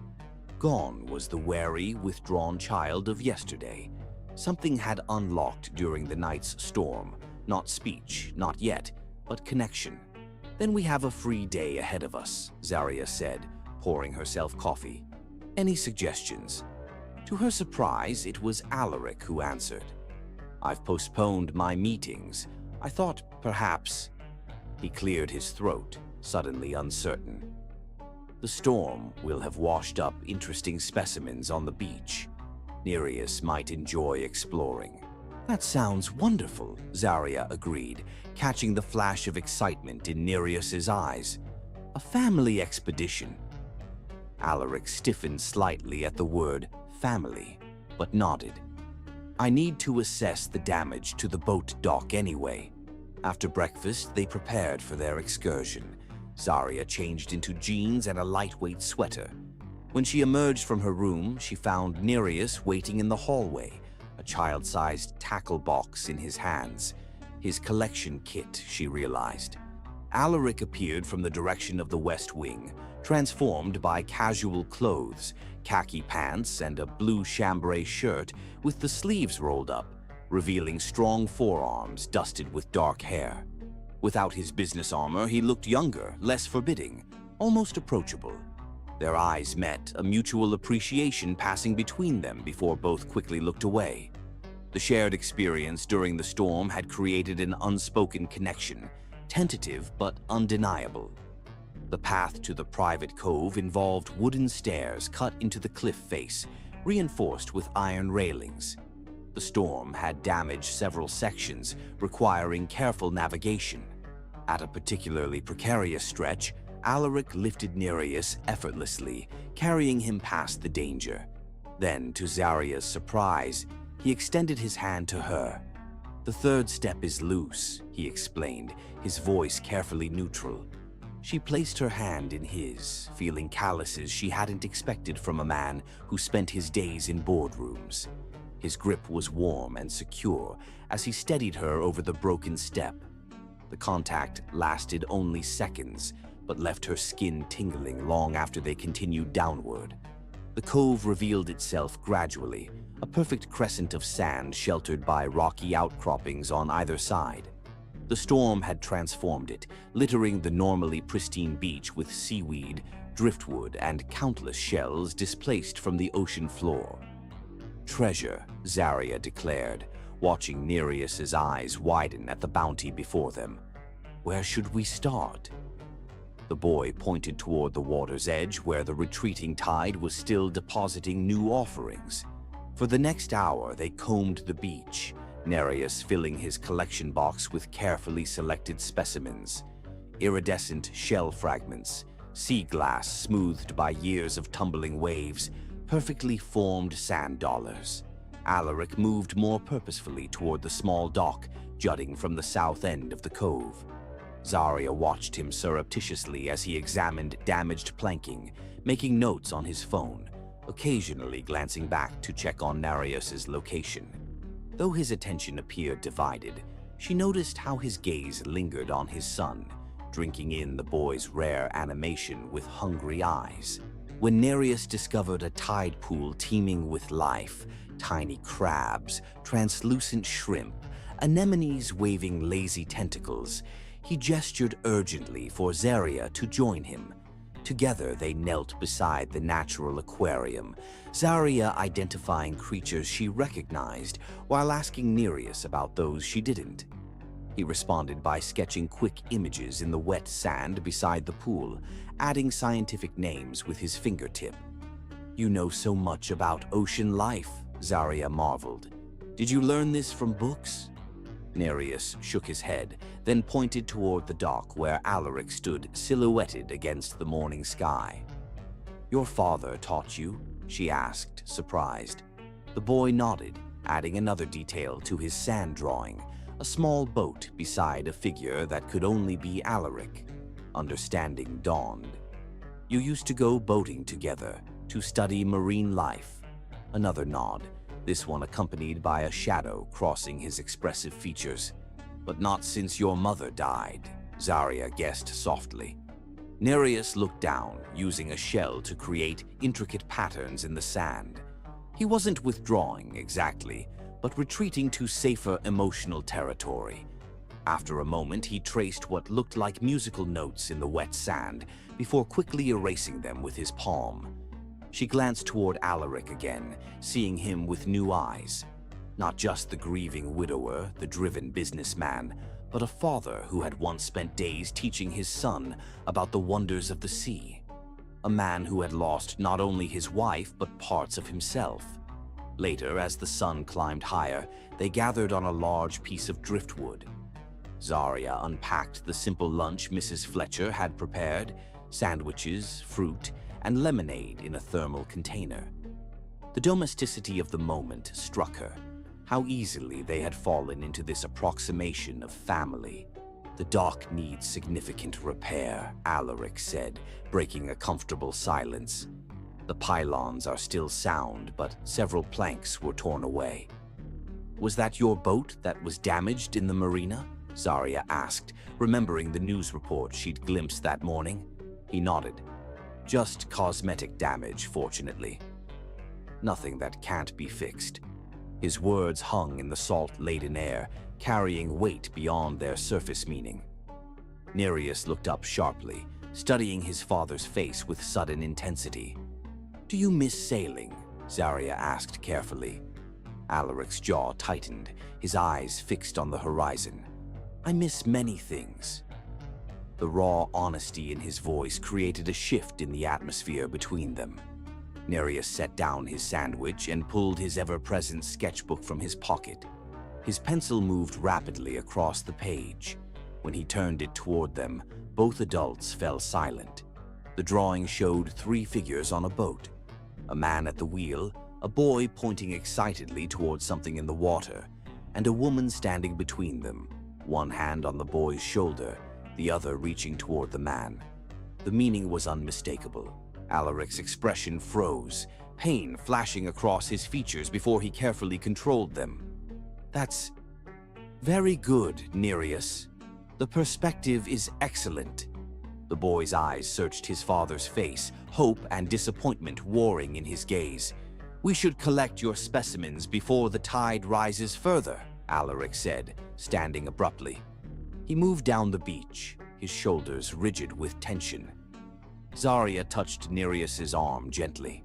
Gone was the wary, withdrawn child of yesterday. Something had unlocked during the night's storm. Not speech, not yet, but connection. Then we have a free day ahead of us, Zarya said, pouring herself coffee. Any suggestions? To her surprise, it was Alaric who answered. I've postponed my meetings. I thought perhaps... He cleared his throat, suddenly uncertain. The storm will have washed up interesting specimens on the beach. Nereus might enjoy exploring. That sounds wonderful, Zarya agreed, catching the flash of excitement in Nereus's eyes. A family expedition. Alaric stiffened slightly at the word family, but nodded. I need to assess the damage to the boat dock anyway. After breakfast, they prepared for their excursion. Zarya changed into jeans and a lightweight sweater. When she emerged from her room, she found Nereus waiting in the hallway, a child-sized tackle box in his hands. His collection kit, she realized. Alaric appeared from the direction of the West Wing, transformed by casual clothes, khaki pants and a blue chambray shirt with the sleeves rolled up, revealing strong forearms dusted with dark hair. Without his business armor, he looked younger, less forbidding, almost approachable. Their eyes met, a mutual appreciation passing between them before both quickly looked away. The shared experience during the storm had created an unspoken connection, tentative but undeniable. The path to the private cove involved wooden stairs cut into the cliff face, reinforced with iron railings. The storm had damaged several sections, requiring careful navigation. At a particularly precarious stretch, Alaric lifted Nereus effortlessly, carrying him past the danger. Then, to Zaria's surprise, he extended his hand to her. "The third step is loose," he explained, his voice carefully neutral. She placed her hand in his, feeling calluses she hadn't expected from a man who spent his days in boardrooms. His grip was warm and secure as he steadied her over the broken step. The contact lasted only seconds, but left her skin tingling long after they continued downward. The cove revealed itself gradually, a perfect crescent of sand sheltered by rocky outcroppings on either side. The storm had transformed it, littering the normally pristine beach with seaweed, driftwood, and countless shells displaced from the ocean floor. "Treasure," Zaria declared, watching Nereus's eyes widen at the bounty before them. "Where should we start?" The boy pointed toward the water's edge where the retreating tide was still depositing new offerings. For the next hour, they combed the beach, Nereus filling his collection box with carefully selected specimens. Iridescent shell fragments, sea glass smoothed by years of tumbling waves, perfectly formed sand dollars. Alaric moved more purposefully toward the small dock jutting from the south end of the cove. Zaria watched him surreptitiously as he examined damaged planking, making notes on his phone, occasionally glancing back to check on Nereus's location. Though his attention appeared divided, she noticed how his gaze lingered on his son, drinking in the boy's rare animation with hungry eyes. When Nereus discovered a tide pool teeming with life, tiny crabs, translucent shrimp, anemones waving lazy tentacles, he gestured urgently for Zaria to join him. Together they knelt beside the natural aquarium, Zaria identifying creatures she recognized while asking Nereus about those she didn't. He responded by sketching quick images in the wet sand beside the pool, adding scientific names with his fingertip. "You know so much about ocean life," Zaria marveled. "Did you learn this from books?" Nereus shook his head, then pointed toward the dock where Alaric stood silhouetted against the morning sky. "Your father taught you?" she asked, surprised. The boy nodded, adding another detail to his sand drawing, a small boat beside a figure that could only be Alaric. Understanding dawned. "You used to go boating together, to study marine life." Another nod, this one accompanied by a shadow crossing his expressive features. "But not since your mother died," Zaria guessed softly. Nereus looked down, using a shell to create intricate patterns in the sand. He wasn't withdrawing exactly, but retreating to safer emotional territory. After a moment, he traced what looked like musical notes in the wet sand before quickly erasing them with his palm. She glanced toward Alaric again, seeing him with new eyes. Not just the grieving widower, the driven businessman, but a father who had once spent days teaching his son about the wonders of the sea. A man who had lost not only his wife, but parts of himself. Later, as the sun climbed higher, they gathered on a large piece of driftwood. Zaria unpacked the simple lunch Mrs. Fletcher had prepared, sandwiches, fruit, and lemonade in a thermal container. The domesticity of the moment struck her, how easily they had fallen into this approximation of family. "The dock needs significant repair," Alaric said, breaking a comfortable silence. "The pylons are still sound, but several planks were torn away." "Was that your boat that was damaged in the marina?" Zaria asked, remembering the news report she'd glimpsed that morning. He nodded. "Just cosmetic damage, fortunately. Nothing that can't be fixed." His words hung in the salt-laden air, carrying weight beyond their surface meaning. Nereus looked up sharply, studying his father's face with sudden intensity. "Do you miss sailing?" Zaria asked carefully. Alaric's jaw tightened, his eyes fixed on the horizon. "I miss many things." The raw honesty in his voice created a shift in the atmosphere between them. Nereus set down his sandwich and pulled his ever-present sketchbook from his pocket. His pencil moved rapidly across the page. When he turned it toward them, both adults fell silent. The drawing showed 3 figures on a boat. A man at the wheel, a boy pointing excitedly toward something in the water, and a woman standing between them, one hand on the boy's shoulder, the other reaching toward the man. The meaning was unmistakable. Alaric's expression froze, pain flashing across his features before he carefully controlled them. "That's very good, Nereus. The perspective is excellent." The boy's eyes searched his father's face, hope and disappointment warring in his gaze. "We should collect your specimens before the tide rises further," Alaric said, standing abruptly. He moved down the beach, his shoulders rigid with tension. Zarya touched Nereus's arm gently.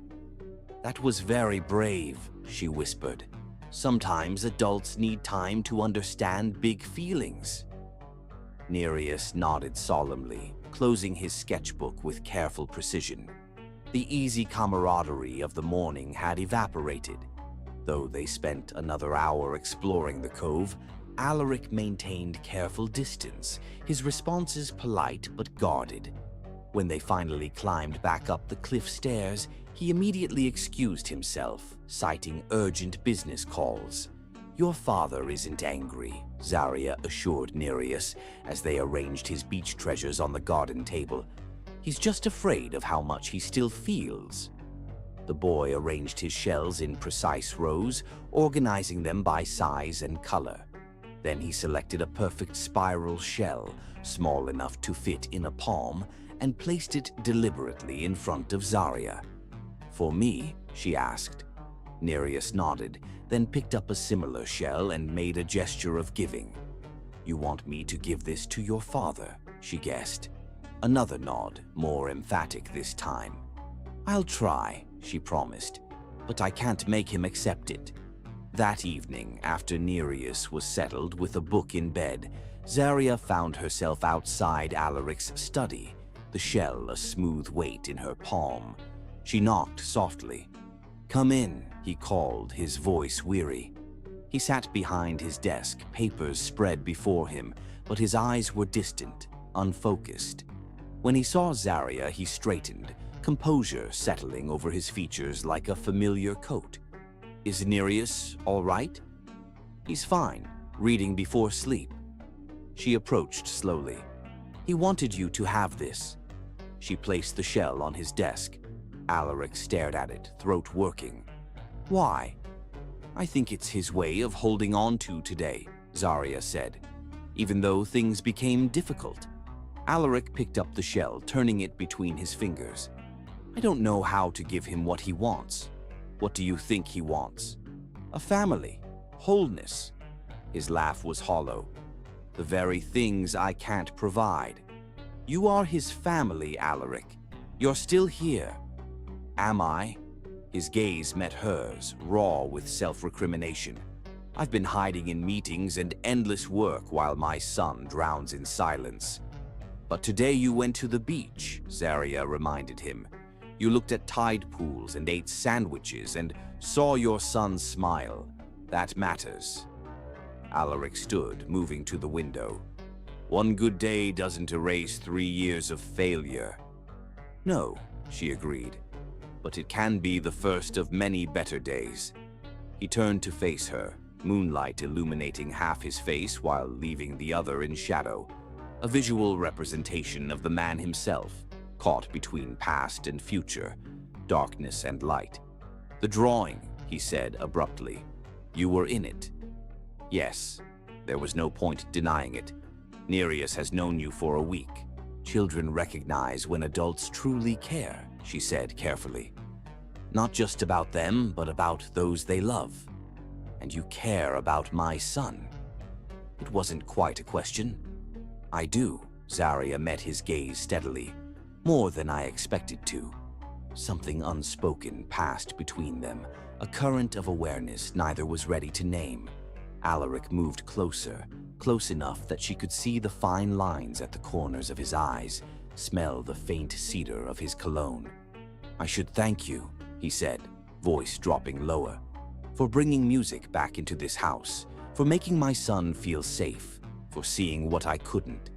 "That was very brave," she whispered. "Sometimes adults need time to understand big feelings." Nereus nodded solemnly, closing his sketchbook with careful precision. The easy camaraderie of the morning had evaporated. Though they spent another hour exploring the cove, Alaric maintained careful distance, his responses polite but guarded. When they finally climbed back up the cliff stairs, he immediately excused himself, citing urgent business calls. "Your father isn't angry," Zarya assured Nereus as they arranged his beach treasures on the garden table. "He's just afraid of how much he still feels." The boy arranged his shells in precise rows, organizing them by size and color. Then he selected a perfect spiral shell, small enough to fit in a palm, and placed it deliberately in front of Zarya. "For me?" she asked. Nereus nodded, then picked up a similar shell and made a gesture of giving. "You want me to give this to your father?" she guessed. Another nod, more emphatic this time. "I'll try," she promised, "but I can't make him accept it." That evening, after Nereus was settled with a book in bed, Zarya found herself outside Alaric's study, the shell a smooth weight in her palm. She knocked softly. "Come in," he called, his voice weary. He sat behind his desk, papers spread before him, but his eyes were distant, unfocused. When he saw Zarya, he straightened, composure settling over his features like a familiar coat. "Is Nereus all right?" "He's fine, reading before sleep." She approached slowly. "He wanted you to have this." She placed the shell on his desk. Alaric stared at it, throat working. "Why?" "I think it's his way of holding on to today," Zarya said, "even though things became difficult." Alaric picked up the shell, turning it between his fingers. "I don't know how to give him what he wants." "What do you think he wants?" "A family, wholeness." His laugh was hollow. "The very things I can't provide." "You are his family, Alaric. You're still here." "Am I?" His gaze met hers, raw with self-recrimination. "I've been hiding in meetings and endless work while my son drowns in silence." "But today you went to the beach," Zarya reminded him. "You looked at tide pools and ate sandwiches and saw your son smile. That matters." Alaric stood, moving to the window. "One good day doesn't erase 3 years of failure." "No," she agreed, "but it can be the first of many better days." He turned to face her, moonlight illuminating half his face while leaving the other in shadow, a visual representation of the man himself, caught between past and future, darkness and light. "The drawing," he said abruptly. "You were in it." "Yes." There was no point denying it. "Nereus has known you for a week. Children recognize when adults truly care," she said carefully. "Not just about them, but about those they love. And you care about my son." It wasn't quite a question. "I do." Zarya met his gaze steadily. "More than I expected to." Something unspoken passed between them, a current of awareness neither was ready to name. Alaric moved closer, close enough that she could see the fine lines at the corners of his eyes, smell the faint cedar of his cologne. "I should thank you," he he said, voice dropping lower. For bringing music back into this house, for making my son feel safe, for seeing what I couldn't.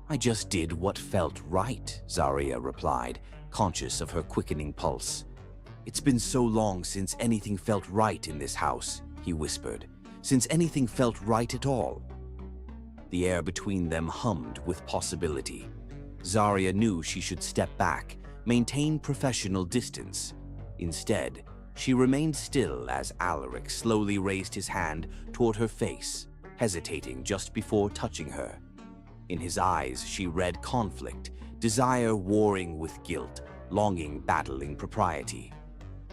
I just did what felt right, Zarya replied, conscious of her quickening pulse. It's been so long since anything felt right in this house, he whispered, since anything felt right at all. The air between them hummed with possibility. Zarya knew she should step back, maintain professional distance. Instead, she remained still as Alaric slowly raised his hand toward her face, hesitating just before touching her. In his eyes, she read conflict, desire warring with guilt, longing battling propriety.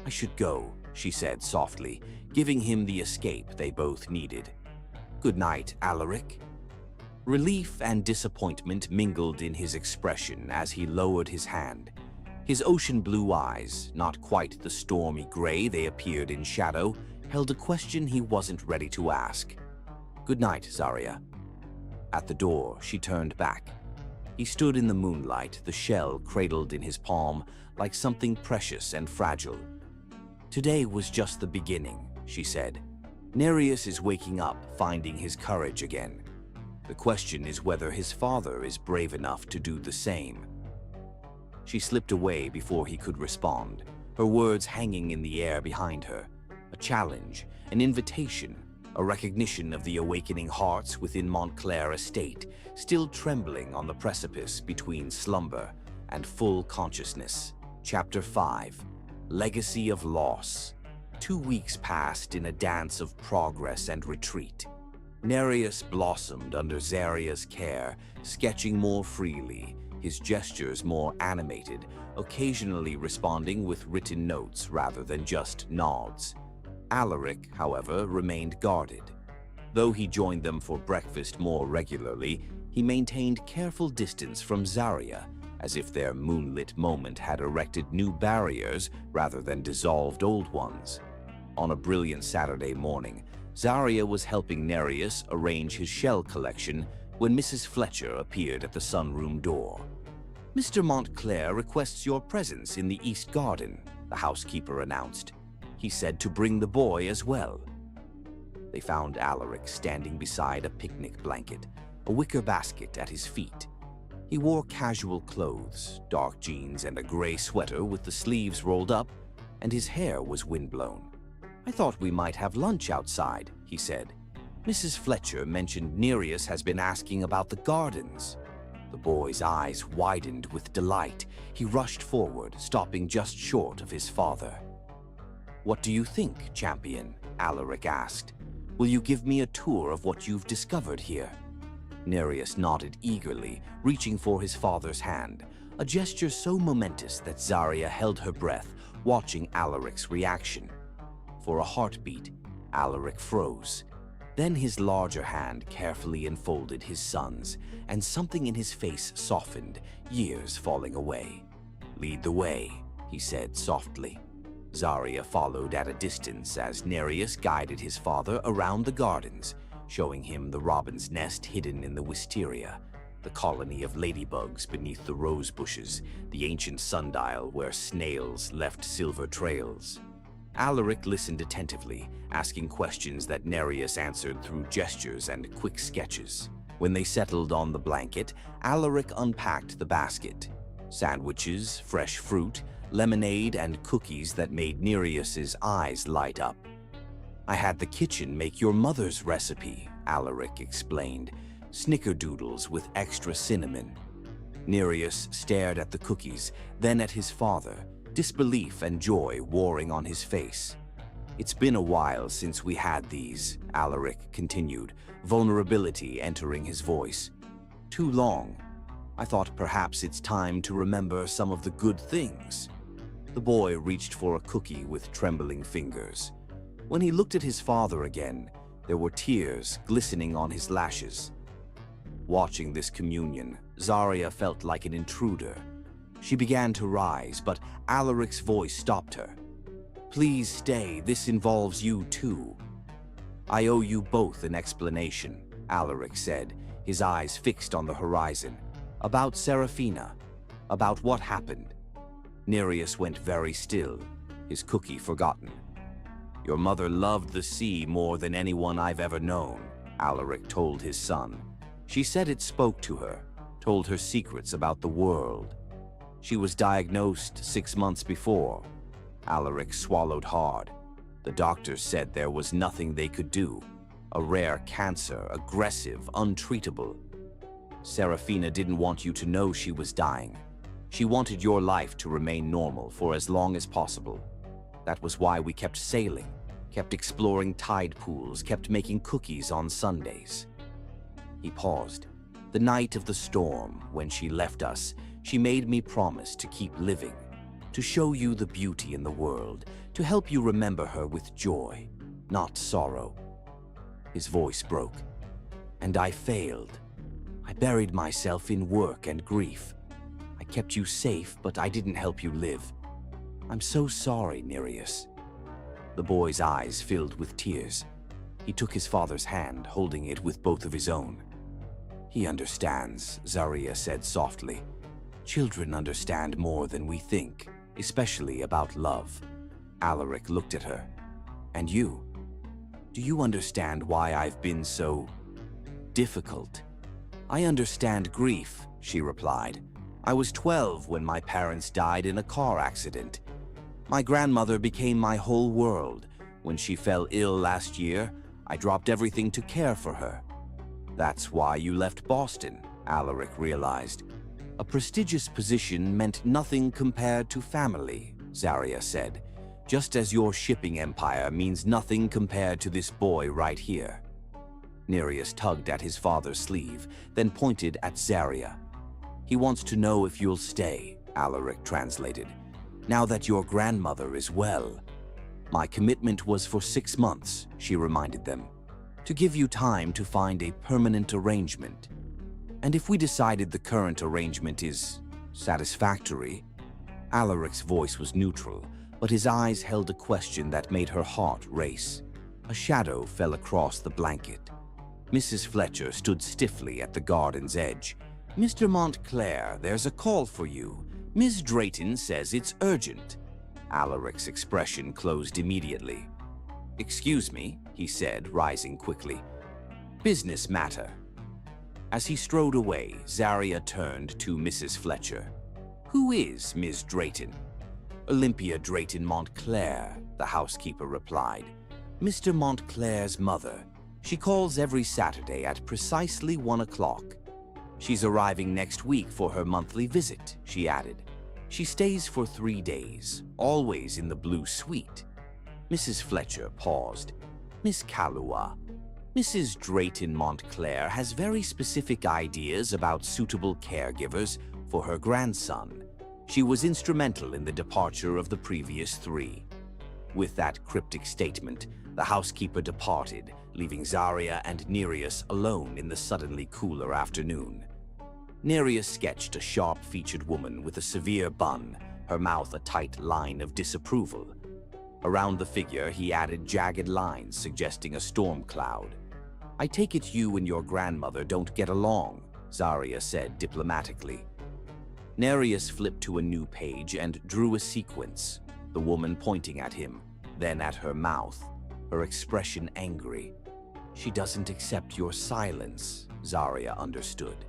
I should go, she said softly, giving him the escape they both needed. Good night, Alaric. Relief and disappointment mingled in his expression as he lowered his hand. His ocean blue eyes, not quite the stormy gray they appeared in shadow, held a question he wasn't ready to ask. Good night, Zarya. At the door, she turned back. He stood in the moonlight, the shell cradled in his palm like something precious and fragile. Today was just the beginning, she said. Nereus is waking up, finding his courage again. The question is whether his father is brave enough to do the same. She slipped away before he could respond, her words hanging in the air behind her. A challenge, an invitation, a recognition of the awakening hearts within Montclair estate, still trembling on the precipice between slumber and full consciousness. Chapter 5. Legacy of Loss. 2 weeks passed in a dance of progress and retreat. Nereus blossomed under Zarya's care, sketching more freely, his gestures more animated, occasionally responding with written notes rather than just nods. Alaric, however, remained guarded. Though he joined them for breakfast more regularly, he maintained careful distance from Zarya, as if their moonlit moment had erected new barriers rather than dissolved old ones. On a brilliant Saturday morning, Zarya was helping Nereus arrange his shell collection when Mrs. Fletcher appeared at the sunroom door. Mr. Montclair requests your presence in the East Garden, the housekeeper announced. He said to bring the boy as well. They found Alaric standing beside a picnic blanket, a wicker basket at his feet. He wore casual clothes, dark jeans and a gray sweater with the sleeves rolled up, and his hair was windblown. I thought we might have lunch outside, he said. Mrs. Fletcher mentioned Nereus has been asking about the gardens. The boy's eyes widened with delight. He rushed forward, stopping just short of his father. What do you think, champion? Alaric asked. Will you give me a tour of what you've discovered here? Nereus nodded eagerly, reaching for his father's hand, a gesture so momentous that Zarya held her breath, watching Alaric's reaction. For a heartbeat, Alaric froze. Then his larger hand carefully enfolded his son's, and something in his face softened, years falling away. Lead the way, he said softly. Zarya followed at a distance as Nereus guided his father around the gardens, showing him the robin's nest hidden in the wisteria, the colony of ladybugs beneath the rose bushes, the ancient sundial where snails left silver trails. Alaric listened attentively, asking questions that Nereus answered through gestures and quick sketches. When they settled on the blanket, Alaric unpacked the basket. Sandwiches, fresh fruit, lemonade, and cookies that made Nereus's eyes light up. I had the kitchen make your mother's recipe, Alaric explained. Snickerdoodles with extra cinnamon. Nereus stared at the cookies, then at his father, disbelief and joy warring on his face. It's been a while since we had these, Alaric continued, vulnerability entering his voice. Too long. I thought perhaps it's time to remember some of the good things. The boy reached for a cookie with trembling fingers. When he looked at his father again, there were tears glistening on his lashes. Watching this communion, Zarya felt like an intruder. She began to rise, but Alaric's voice stopped her. Please stay, this involves you too. I owe you both an explanation, Alaric said, his eyes fixed on the horizon. About Serafina, about what happened. Nereus went very still. his cookie forgotten. Your mother loved the sea more than anyone I've ever known, Alaric told his son. She said it spoke to her, told her secrets about the world. She was diagnosed 6 months before. Alaric swallowed hard. The doctors said there was nothing they could do. A rare cancer, aggressive, untreatable. Serafina didn't want you to know she was dying. She wanted your life to remain normal for as long as possible. That was why we kept sailing, kept exploring tide pools, kept making cookies on Sundays. He paused. The night of the storm, when she left us, she made me promise to keep living, to show you the beauty in the world, to help you remember her with joy, not sorrow. His voice broke. And I failed. I buried myself in work and grief. I kept you safe, but I didn't help you live. I'm so sorry, Nereus. The boy's eyes filled with tears. He took his father's hand, holding it with both of his own. He understands, Zaria said softly. Children understand more than we think, especially about love. Alaric looked at her. And you? Do you understand why I've been so difficult? I understand grief, she replied. I was 12 when my parents died in a car accident. My grandmother became my whole world. When she fell ill last year, I dropped everything to care for her. That's why you left Boston, Alaric realized. A prestigious position meant nothing compared to family, Zaria said, just as your shipping empire means nothing compared to this boy right here. Nereus tugged at his father's sleeve, then pointed at Zaria. He wants to know if you'll stay, Alaric translated. Now that your grandmother is well. My commitment was for 6 months, she reminded them, to give you time to find a permanent arrangement. And if we decided the current arrangement is satisfactory, Alaric's voice was neutral, but his eyes held a question that made her heart race. A shadow fell across the blanket. Mrs. Fletcher stood stiffly at the garden's edge. Mr. Montclair, there's a call for you. Ms. Drayton says it's urgent. Alaric's expression closed immediately. Excuse me, he said, rising quickly. Business matter. As he strode away, Zaria turned to Mrs. Fletcher. Who is Ms. Drayton? Olympia Drayton Montclair, the housekeeper replied. Mr. Montclair's mother. She calls every Saturday at precisely 1 o'clock. She's arriving next week for her monthly visit, she added. She stays for 3 days, always in the blue suite. Mrs. Fletcher paused. Miss Kalua, Mrs. Drayton Montclair has very specific ideas about suitable caregivers for her grandson. She was instrumental in the departure of the previous 3. With that cryptic statement, the housekeeper departed, leaving Zaria and Nereus alone in the suddenly cooler afternoon. Nereus sketched a sharp-featured woman with a severe bun, her mouth a tight line of disapproval. Around the figure, he added jagged lines suggesting a storm cloud. I take it you and your grandmother don't get along, Zaria said diplomatically. Nereus flipped to a new page and drew a sequence, the woman pointing at him, then at her mouth, her expression angry. She doesn't accept your silence, Zaria understood.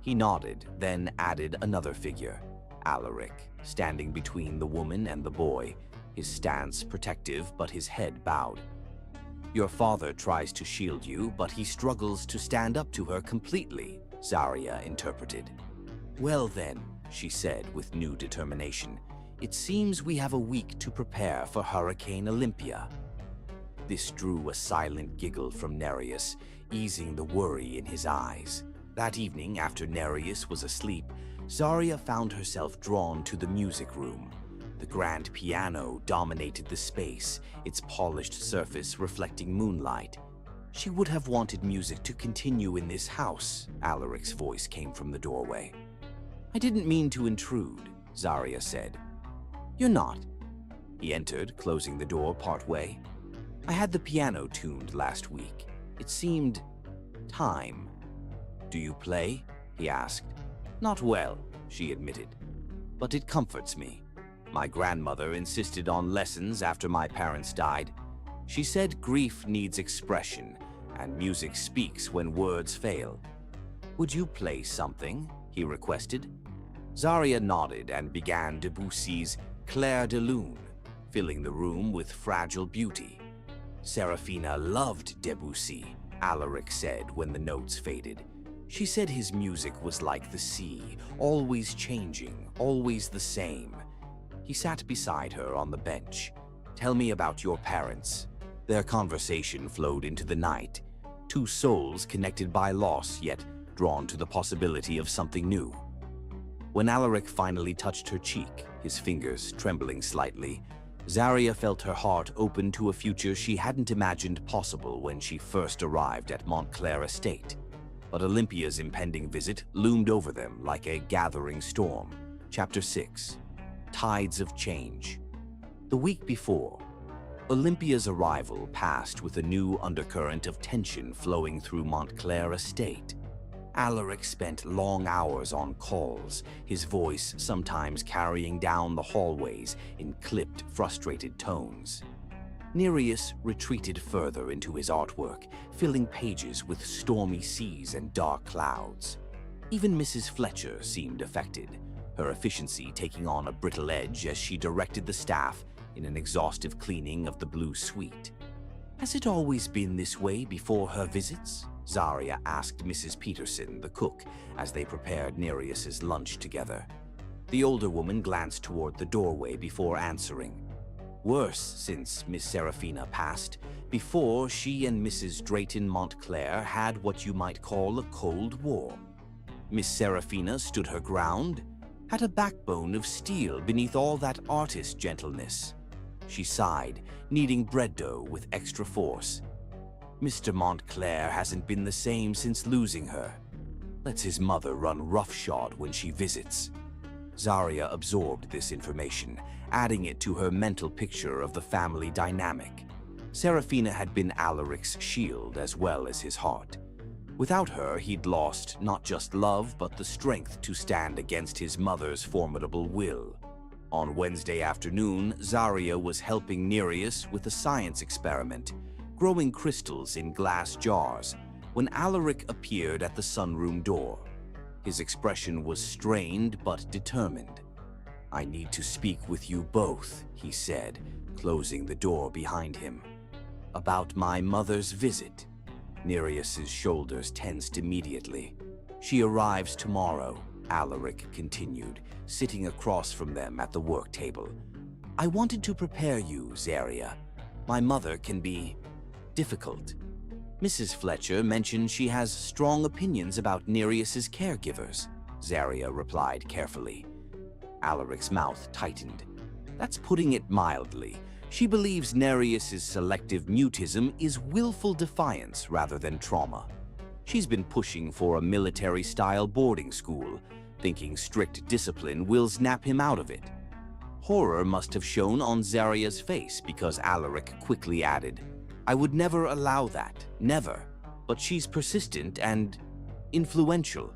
He nodded, then added another figure, Alaric, standing between the woman and the boy, his stance protective but his head bowed. Your father tries to shield you, but he struggles to stand up to her completely, Zaria interpreted. Well then, she said with new determination, it seems we have a week to prepare for Hurricane Olympia. This drew a silent giggle from Nereus, easing the worry in his eyes. That evening, after Nereus was asleep, Zaria found herself drawn to the music room. The grand piano dominated the space, its polished surface reflecting moonlight. She would have wanted music to continue in this house, Alaric's voice came from the doorway. I didn't mean to intrude, Zaria said. You're not. He entered, closing the door partway. I had the piano tuned last week. It seemed time. Do you play? He asked. Not well, she admitted. But it comforts me. My grandmother insisted on lessons after my parents died. She said grief needs expression, and music speaks when words fail. "Would you play something?" he requested. Zaria nodded and began Debussy's Clair de Lune, filling the room with fragile beauty. "Serafina loved Debussy," Alaric said when the notes faded. "She said his music was like the sea, always changing, always the same." He sat beside her on the bench. "Tell me about your parents." Their conversation flowed into the night, two souls connected by loss, yet drawn to the possibility of something new. When Alaric finally touched her cheek, his fingers trembling slightly, Zaria felt her heart open to a future she hadn't imagined possible when she first arrived at Montclair Estate. But Olympia's impending visit loomed over them like a gathering storm. Chapter 6. Tides of Change. The week before, Olympia's arrival passed with a new undercurrent of tension flowing through Montclair Estate. Alaric spent long hours on calls, his voice sometimes carrying down the hallways in clipped, frustrated tones. Nereus retreated further into his artwork, filling pages with stormy seas and dark clouds. Even Mrs. Fletcher seemed affected, her efficiency taking on a brittle edge as she directed the staff in an exhaustive cleaning of the blue suite. "Has it always been this way before her visits?" Zaria asked Mrs. Peterson, the cook, as they prepared Nereus's lunch together. The older woman glanced toward the doorway before answering. "Worse since Miss Serafina passed. Before, she and Mrs. Drayton Montclair had what you might call a Cold War. Miss Serafina stood her ground, had a backbone of steel beneath all that artist gentleness." She sighed, kneading bread dough with extra force. "Mr. Montclair hasn't been the same since losing her. Lets his mother run roughshod when she visits." Zaria absorbed this information, adding it to her mental picture of the family dynamic. Serafina had been Alaric's shield as well as his heart. Without her, he'd lost not just love, but the strength to stand against his mother's formidable will. On Wednesday afternoon, Zaria was helping Nereus with a science experiment, growing crystals in glass jars, when Alaric appeared at the sunroom door. His expression was strained but determined. "I need to speak with you both," he said, closing the door behind him. "About my mother's visit." Nereus's shoulders tensed immediately. "She arrives tomorrow," Alaric continued, sitting across from them at the work table. "I wanted to prepare you, Zaria. My mother can be difficult. Mrs. Fletcher mentioned she has strong opinions about Nereus's caregivers," Zaria replied carefully. Alaric's mouth tightened. "That's putting it mildly. She believes Nereus's selective mutism is willful defiance rather than trauma. She's been pushing for a military-style boarding school, thinking strict discipline will snap him out of it." Horror must have shown on Zaria's face because Alaric quickly added, "I would never allow that, never. But she's persistent and influential."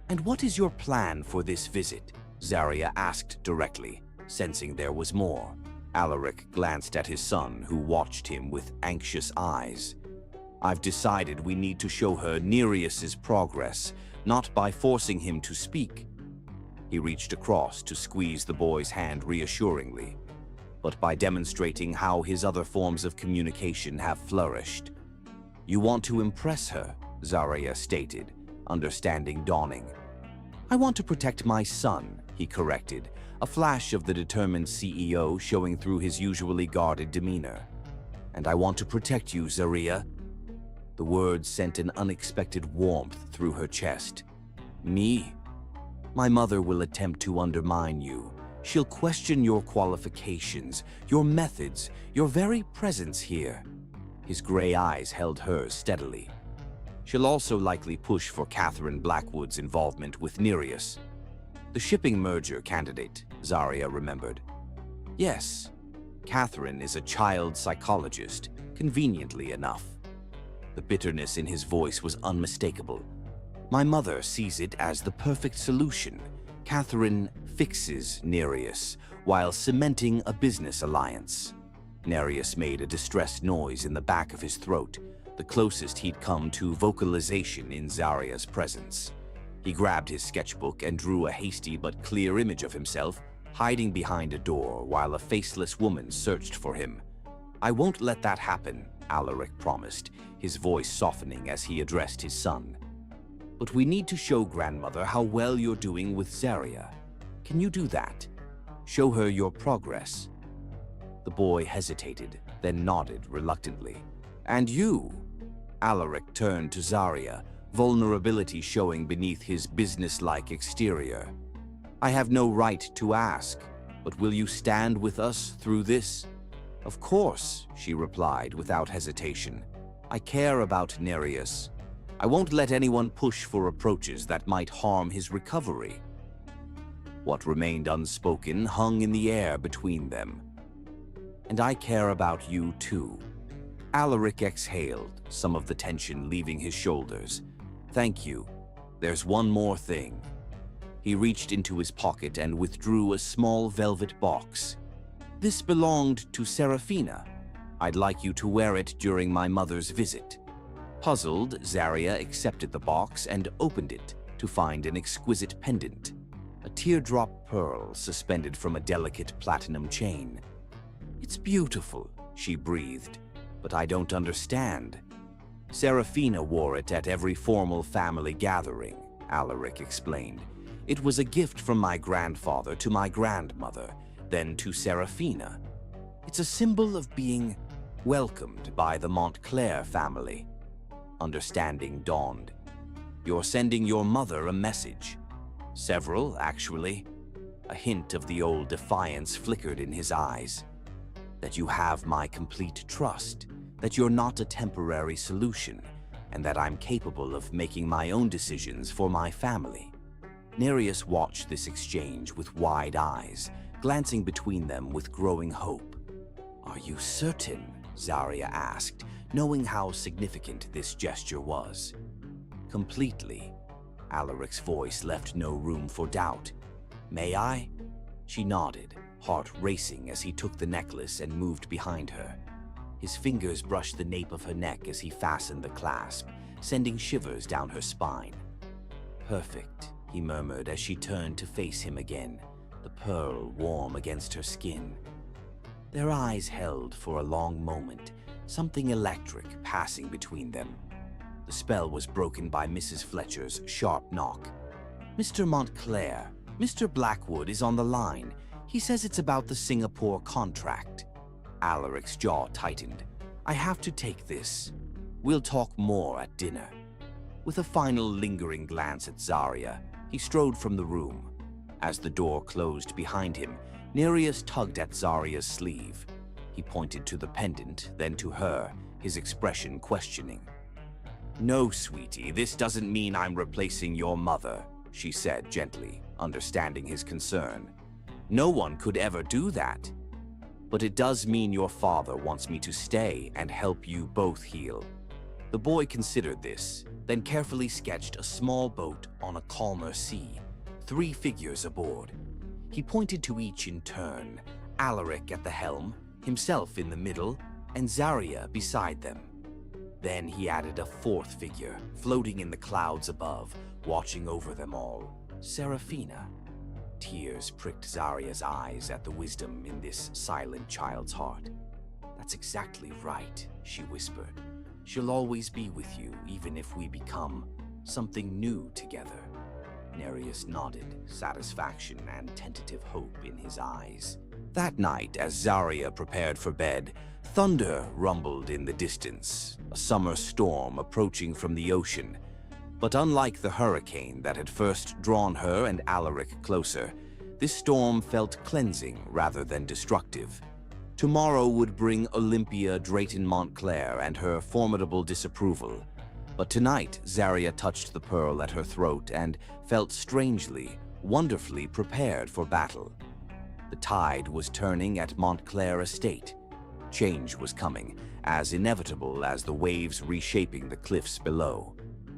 "And what is your plan for this visit?" Zaria asked directly, sensing there was more. Alaric glanced at his son, who watched him with anxious eyes. "I've decided we need to show her Nereus's progress, not by forcing him to speak." He reached across to squeeze the boy's hand reassuringly, but by demonstrating how his other forms of communication have flourished. "You want to impress her," Zaria stated, understanding dawning. "I want to protect my son," he corrected, a flash of the determined CEO showing through his usually guarded demeanor. "And I want to protect you, Zaria." The words sent an unexpected warmth through her chest. "Me? My mother will attempt to undermine you. She'll question your qualifications, your methods, your very presence here." His gray eyes held hers steadily. "She'll also likely push for Catherine Blackwood's involvement with Nereus." The shipping merger candidate, Zaria remembered. "Yes, Catherine is a child psychologist, conveniently enough." The bitterness in his voice was unmistakable. "My mother sees it as the perfect solution. Catherine fixes Nereus while cementing a business alliance. Nereus made a distressed noise in the back of his throat, the closest he'd come to vocalization in Zaria's presence. He grabbed his sketchbook and drew a hasty but clear image of himself, hiding behind a door while a faceless woman searched for him. "I won't let that happen," Alaric promised, his voice softening as he addressed his son. "But we need to show grandmother how well you're doing with Zaria. Can you do that? Show her your progress." The boy hesitated, then nodded reluctantly. "And you?" Alaric turned to Zaria, vulnerability showing beneath his businesslike exterior. "I have no right to ask, but will you stand with us through this?" "Of course," she replied without hesitation. "I care about Nereus. I won't let anyone push for approaches that might harm his recovery." What remained unspoken hung in the air between them. "And I care about you too." Alaric exhaled, some of the tension leaving his shoulders. "Thank you. There's one more thing." He reached into his pocket and withdrew a small velvet box. "This belonged to Serafina. I'd like you to wear it during my mother's visit." Puzzled, Zaria accepted the box and opened it to find an exquisite pendant, a teardrop pearl suspended from a delicate platinum chain. "It's beautiful," she breathed, "but I don't understand." "Serafina wore it at every formal family gathering," Alaric explained. "It was a gift from my grandfather to my grandmother, then to Serafina. It's a symbol of being welcomed by the Montclair family." Understanding dawned. "You're sending your mother a message." "Several, actually." A hint of the old defiance flickered in his eyes. "That you have my complete trust, that you're not a temporary solution, and that I'm capable of making my own decisions for my family." Nereus watched this exchange with wide eyes, glancing between them with growing hope. "Are you certain?" Zaria asked, knowing how significant this gesture was. "Completely." Alaric's voice left no room for doubt. "May I?" She nodded, heart racing as he took the necklace and moved behind her. His fingers brushed the nape of her neck as he fastened the clasp, sending shivers down her spine. "Perfect," he murmured as she turned to face him again, the pearl warm against her skin. Their eyes held for a long moment, something electric passing between them. The spell was broken by Mrs. Fletcher's sharp knock. "Mr. Montclair, Mr. Blackwood is on the line. He says it's about the Singapore contract." Alaric's jaw tightened. "I have to take this. We'll talk more at dinner." With a final lingering glance at Zaria, he strode from the room. As the door closed behind him, Nereus tugged at Zaria's sleeve. He pointed to the pendant, then to her, his expression questioning. "No, sweetie, this doesn't mean I'm replacing your mother," she said gently, understanding his concern. "No one could ever do that. But it does mean your father wants me to stay and help you both heal." The boy considered this, then carefully sketched a small boat on a calmer sea, 3 figures aboard. He pointed to each in turn, Alaric at the helm, himself in the middle, and Zaria beside them. Then he added a 4th figure, floating in the clouds above, watching over them all, Serafina. Tears pricked Zaria's eyes at the wisdom in this silent child's heart. "That's exactly right," she whispered. "She'll always be with you, even if we become something new together." Nereus nodded, satisfaction and tentative hope in his eyes. That night, as Zaria prepared for bed, thunder rumbled in the distance, a summer storm approaching from the ocean. But unlike the hurricane that had first drawn her and Alaric closer, this storm felt cleansing rather than destructive. Tomorrow would bring Olympia Drayton Montclair and her formidable disapproval. But tonight, Zaria touched the pearl at her throat and felt strangely, wonderfully prepared for battle. The tide was turning at Montclair Estate. Change was coming, as inevitable as the waves reshaping the cliffs below.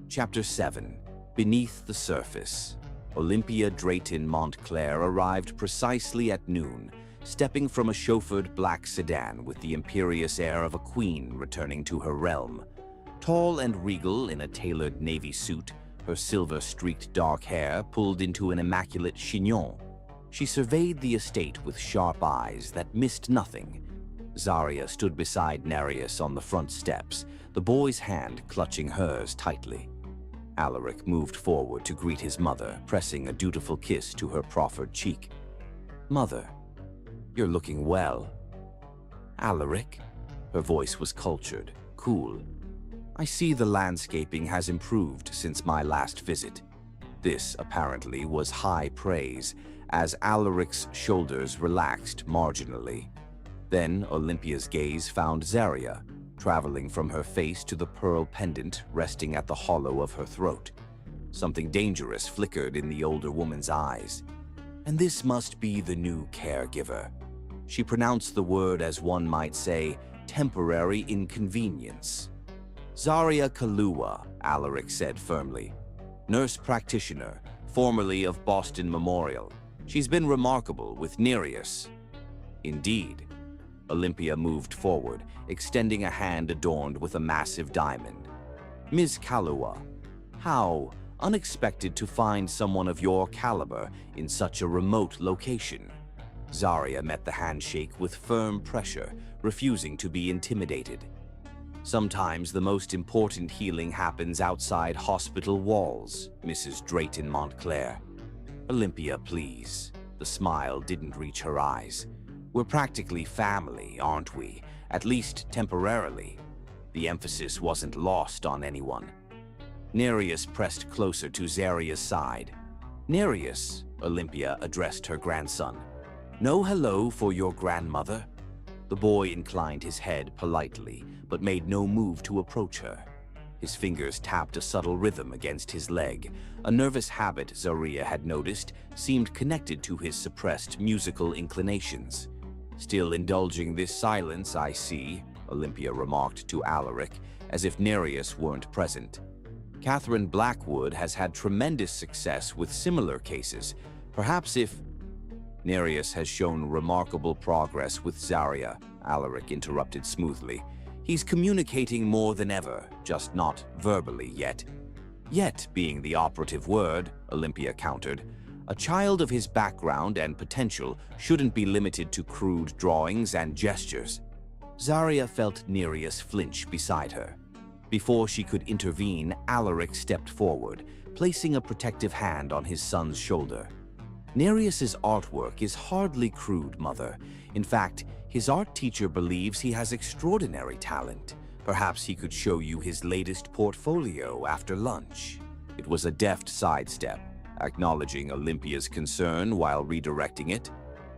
Chapter 7. Beneath the Surface. Olympia Drayton Montclair arrived precisely at noon, stepping from a chauffeured black sedan with the imperious air of a queen returning to her realm. Tall and regal in a tailored navy suit, her silver-streaked dark hair pulled into an immaculate chignon, she surveyed the estate with sharp eyes that missed nothing. Zarya stood beside Nereus on the front steps, the boy's hand clutching hers tightly. Alaric moved forward to greet his mother, pressing a dutiful kiss to her proffered cheek. "Mother, you're looking well." "Alaric?" Her voice was cultured, cool. "I see the landscaping has improved since my last visit." This, apparently, was high praise, as Alaric's shoulders relaxed marginally. Then Olympia's gaze found Zarya, traveling from her face to the pearl pendant resting at the hollow of her throat. Something dangerous flickered in the older woman's eyes. "And this must be the new caregiver." She pronounced the word as one might say, temporary inconvenience. "Zarya Kahlua," Alaric said firmly. "Nurse practitioner, formerly of Boston Memorial. She's been remarkable with Nereus." "Indeed." Olympia moved forward, extending a hand adorned with a massive diamond. "Ms. Kahlua, how unexpected to find someone of your caliber in such a remote location." Zarya met the handshake with firm pressure, refusing to be intimidated. "Sometimes the most important healing happens outside hospital walls, Mrs. Drayton Montclair." "Olympia, please." The smile didn't reach her eyes. "We're practically family, aren't we? At least temporarily." The emphasis wasn't lost on anyone. Nereus pressed closer to Zarya's side. "Nereus," Olympia addressed her grandson. "No hello for your grandmother?" The boy inclined his head politely, but made no move to approach her. His fingers tapped a subtle rhythm against his leg. A nervous habit Zarya had noticed seemed connected to his suppressed musical inclinations. "Still indulging this silence, I see," Olympia remarked to Alaric, as if Nereus weren't present. "Catherine Blackwood has had tremendous success with similar cases. Perhaps if—" "Nereus has shown remarkable progress with Zarya," Alaric interrupted smoothly. "He's communicating more than ever, just not verbally yet." "Yet" being the operative word, Olympia countered. "A child of his background and potential shouldn't be limited to crude drawings and gestures." Zarya felt Nereus flinch beside her. Before she could intervene, Alaric stepped forward, placing a protective hand on his son's shoulder. "Nereus's artwork is hardly crude, Mother. In fact, his art teacher believes he has extraordinary talent. Perhaps he could show you his latest portfolio after lunch." It was a deft sidestep, acknowledging Olympia's concern while redirecting it.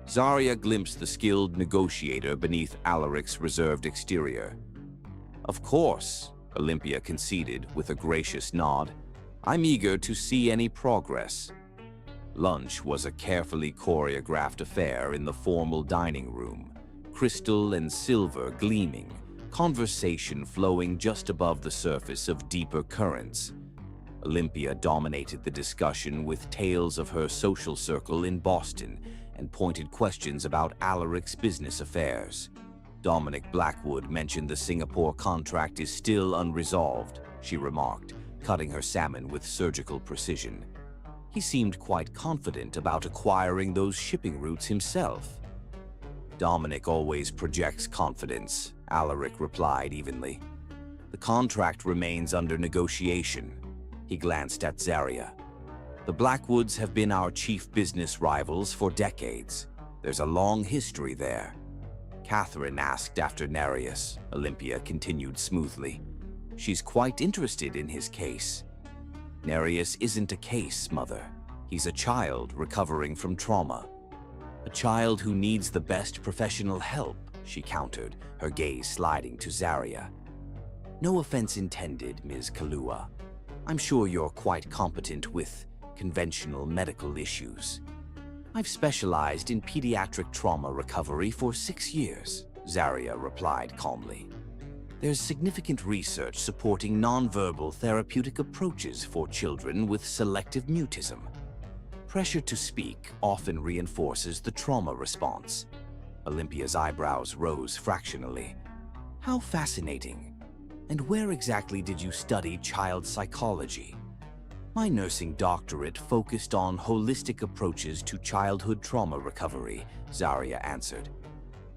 Zarya glimpsed the skilled negotiator beneath Alaric's reserved exterior. "Of course," Olympia conceded with a gracious nod. "I'm eager to see any progress." Lunch was a carefully choreographed affair in the formal dining room, crystal and silver gleaming, conversation flowing just above the surface of deeper currents. Olympia dominated the discussion with tales of her social circle in Boston and pointed questions about Alaric's business affairs. Dominic Blackwood mentioned the Singapore contract is still unresolved, she remarked, cutting her salmon with surgical precision. He seemed quite confident about acquiring those shipping routes himself. "Dominic always projects confidence," Alaric replied evenly. "The contract remains under negotiation." He glanced at Zarya. "The Blackwoods have been our chief business rivals for decades. There's a long history there." Catherine asked after Nereus, Olympia continued smoothly. "She's quite interested in his case." "Nereus isn't a case, Mother. He's a child recovering from trauma." "A child who needs the best professional help," she countered, her gaze sliding to Zarya. "No offense intended, Ms. Kahlua. I'm sure you're quite competent with conventional medical issues." "I've specialized in pediatric trauma recovery for 6 years," Zarya replied calmly. "There's significant research supporting nonverbal therapeutic approaches for children with selective mutism." Pressure to speak often reinforces the trauma response. Olympia's eyebrows rose fractionally. How fascinating. And where exactly did you study child psychology? My nursing doctorate focused on holistic approaches to childhood trauma recovery, Zaria answered.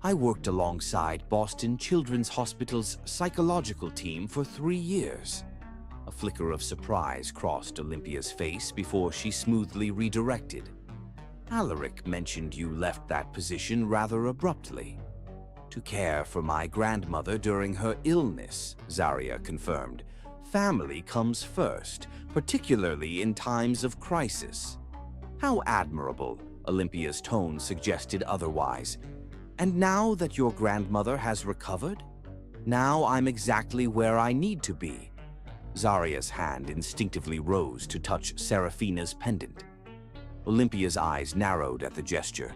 I worked alongside Boston Children's Hospital's psychological team for 3 years. A flicker of surprise crossed Olympia's face before she smoothly redirected. Alaric mentioned you left that position rather abruptly. To care for my grandmother during her illness, Zaria confirmed. Family comes first, particularly in times of crisis. How admirable, Olympia's tone suggested otherwise. And now that your grandmother has recovered? Now I'm exactly where I need to be. Zaria's hand instinctively rose to touch Serafina's pendant. Olympia's eyes narrowed at the gesture.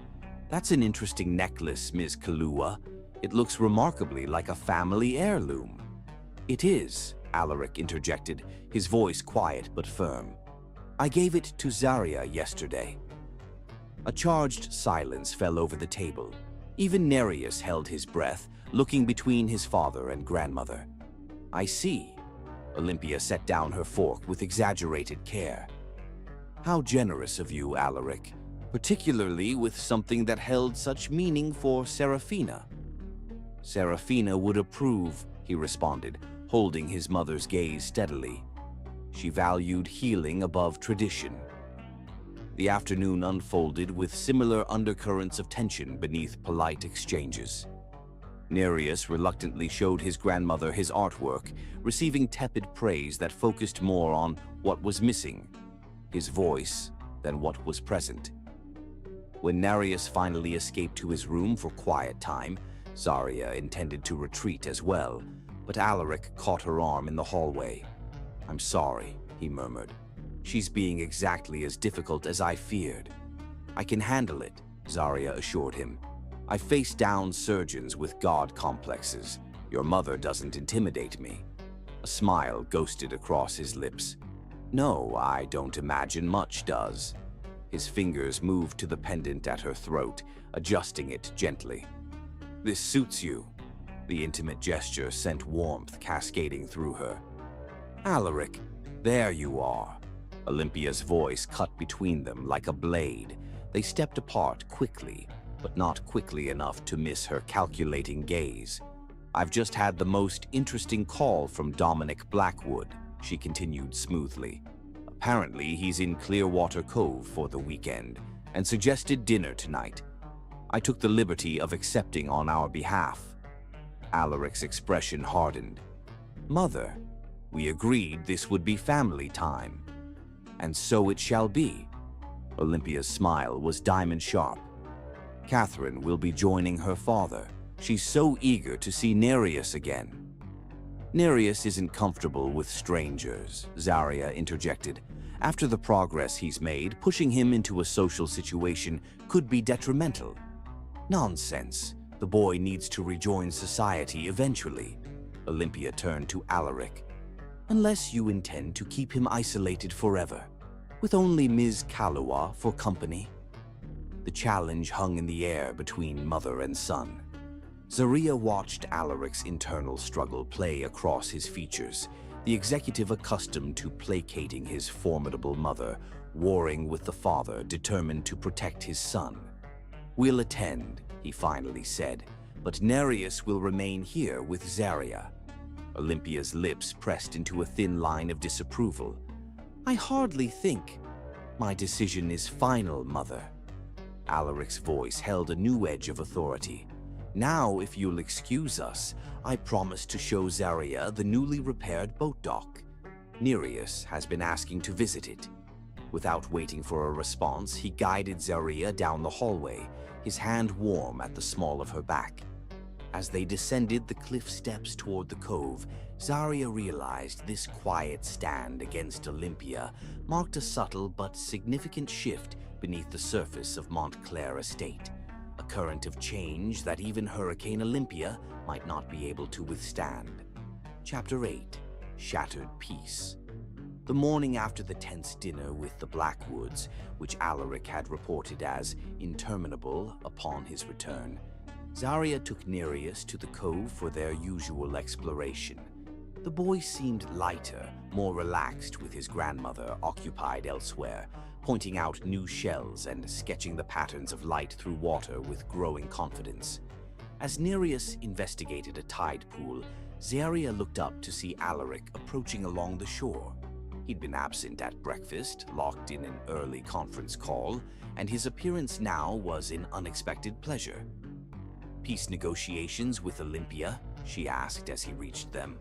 That's an interesting necklace, Ms. Kalua. It looks remarkably like a family heirloom. It is, Alaric interjected, his voice quiet but firm. I gave it to Zaria yesterday. A charged silence fell over the table. Even Nereus held his breath, looking between his father and grandmother. I see. Olympia set down her fork with exaggerated care. How generous of you, Alaric, particularly with something that held such meaning for Serafina. Serafina would approve, he responded, holding his mother's gaze steadily. She valued healing above tradition. The afternoon unfolded with similar undercurrents of tension beneath polite exchanges. Nereus reluctantly showed his grandmother his artwork, receiving tepid praise that focused more on what was missing, his voice, than what was present. When Nereus finally escaped to his room for quiet time, Zaria intended to retreat as well, but Alaric caught her arm in the hallway. I'm sorry, he murmured. She's being exactly as difficult as I feared. I can handle it, Zaria assured him. I face down surgeons with god complexes. Your mother doesn't intimidate me. A smile ghosted across his lips. No, I don't imagine much does. His fingers moved to the pendant at her throat, adjusting it gently. This suits you. The intimate gesture sent warmth cascading through her. Alaric, there you are. Olympia's voice cut between them like a blade. They stepped apart quickly, but not quickly enough to miss her calculating gaze. I've just had the most interesting call from Dominic Blackwood, she continued smoothly. Apparently, he's in Clearwater Cove for the weekend and suggested dinner tonight. I took the liberty of accepting on our behalf. Alaric's expression hardened. Mother, we agreed this would be family time. And so it shall be. Olympia's smile was diamond sharp. Catherine will be joining her father. She's so eager to see Nereus again. Nereus isn't comfortable with strangers, Zaria interjected. After the progress he's made, pushing him into a social situation could be detrimental. Nonsense. The boy needs to rejoin society eventually. Olympia turned to Alaric. Unless you intend to keep him isolated forever, with only Ms. Kalua for company. The challenge hung in the air between mother and son. Zaria watched Alaric's internal struggle play across his features, the executive accustomed to placating his formidable mother, warring with the father determined to protect his son. We'll attend, he finally said, but Nereus will remain here with Zaria. Olympia's lips pressed into a thin line of disapproval. I hardly think. My decision is final, mother. Alaric's voice held a new edge of authority. Now, if you'll excuse us, I promise to show Zaria the newly repaired boat dock. Nereus has been asking to visit it. Without waiting for a response, he guided Zaria down the hallway, his hand warm at the small of her back. As they descended the cliff steps toward the cove, Zaria realized this quiet stand against Olympia marked a subtle but significant shift beneath the surface of Montclair Estate, a current of change that even Hurricane Olympia might not be able to withstand. Chapter 8: Shattered Peace. The morning after the tense dinner with the Blackwoods, which Alaric had reported as interminable upon his return, Zarya took Nereus to the cove for their usual exploration. The boy seemed lighter, more relaxed with his grandmother occupied elsewhere, pointing out new shells and sketching the patterns of light through water with growing confidence. As Nereus investigated a tide pool, Zarya looked up to see Alaric approaching along the shore. He'd been absent at breakfast, locked in an early conference call, and his appearance now was an unexpected pleasure. "Peace negotiations with Olympia?" she asked as he reached them.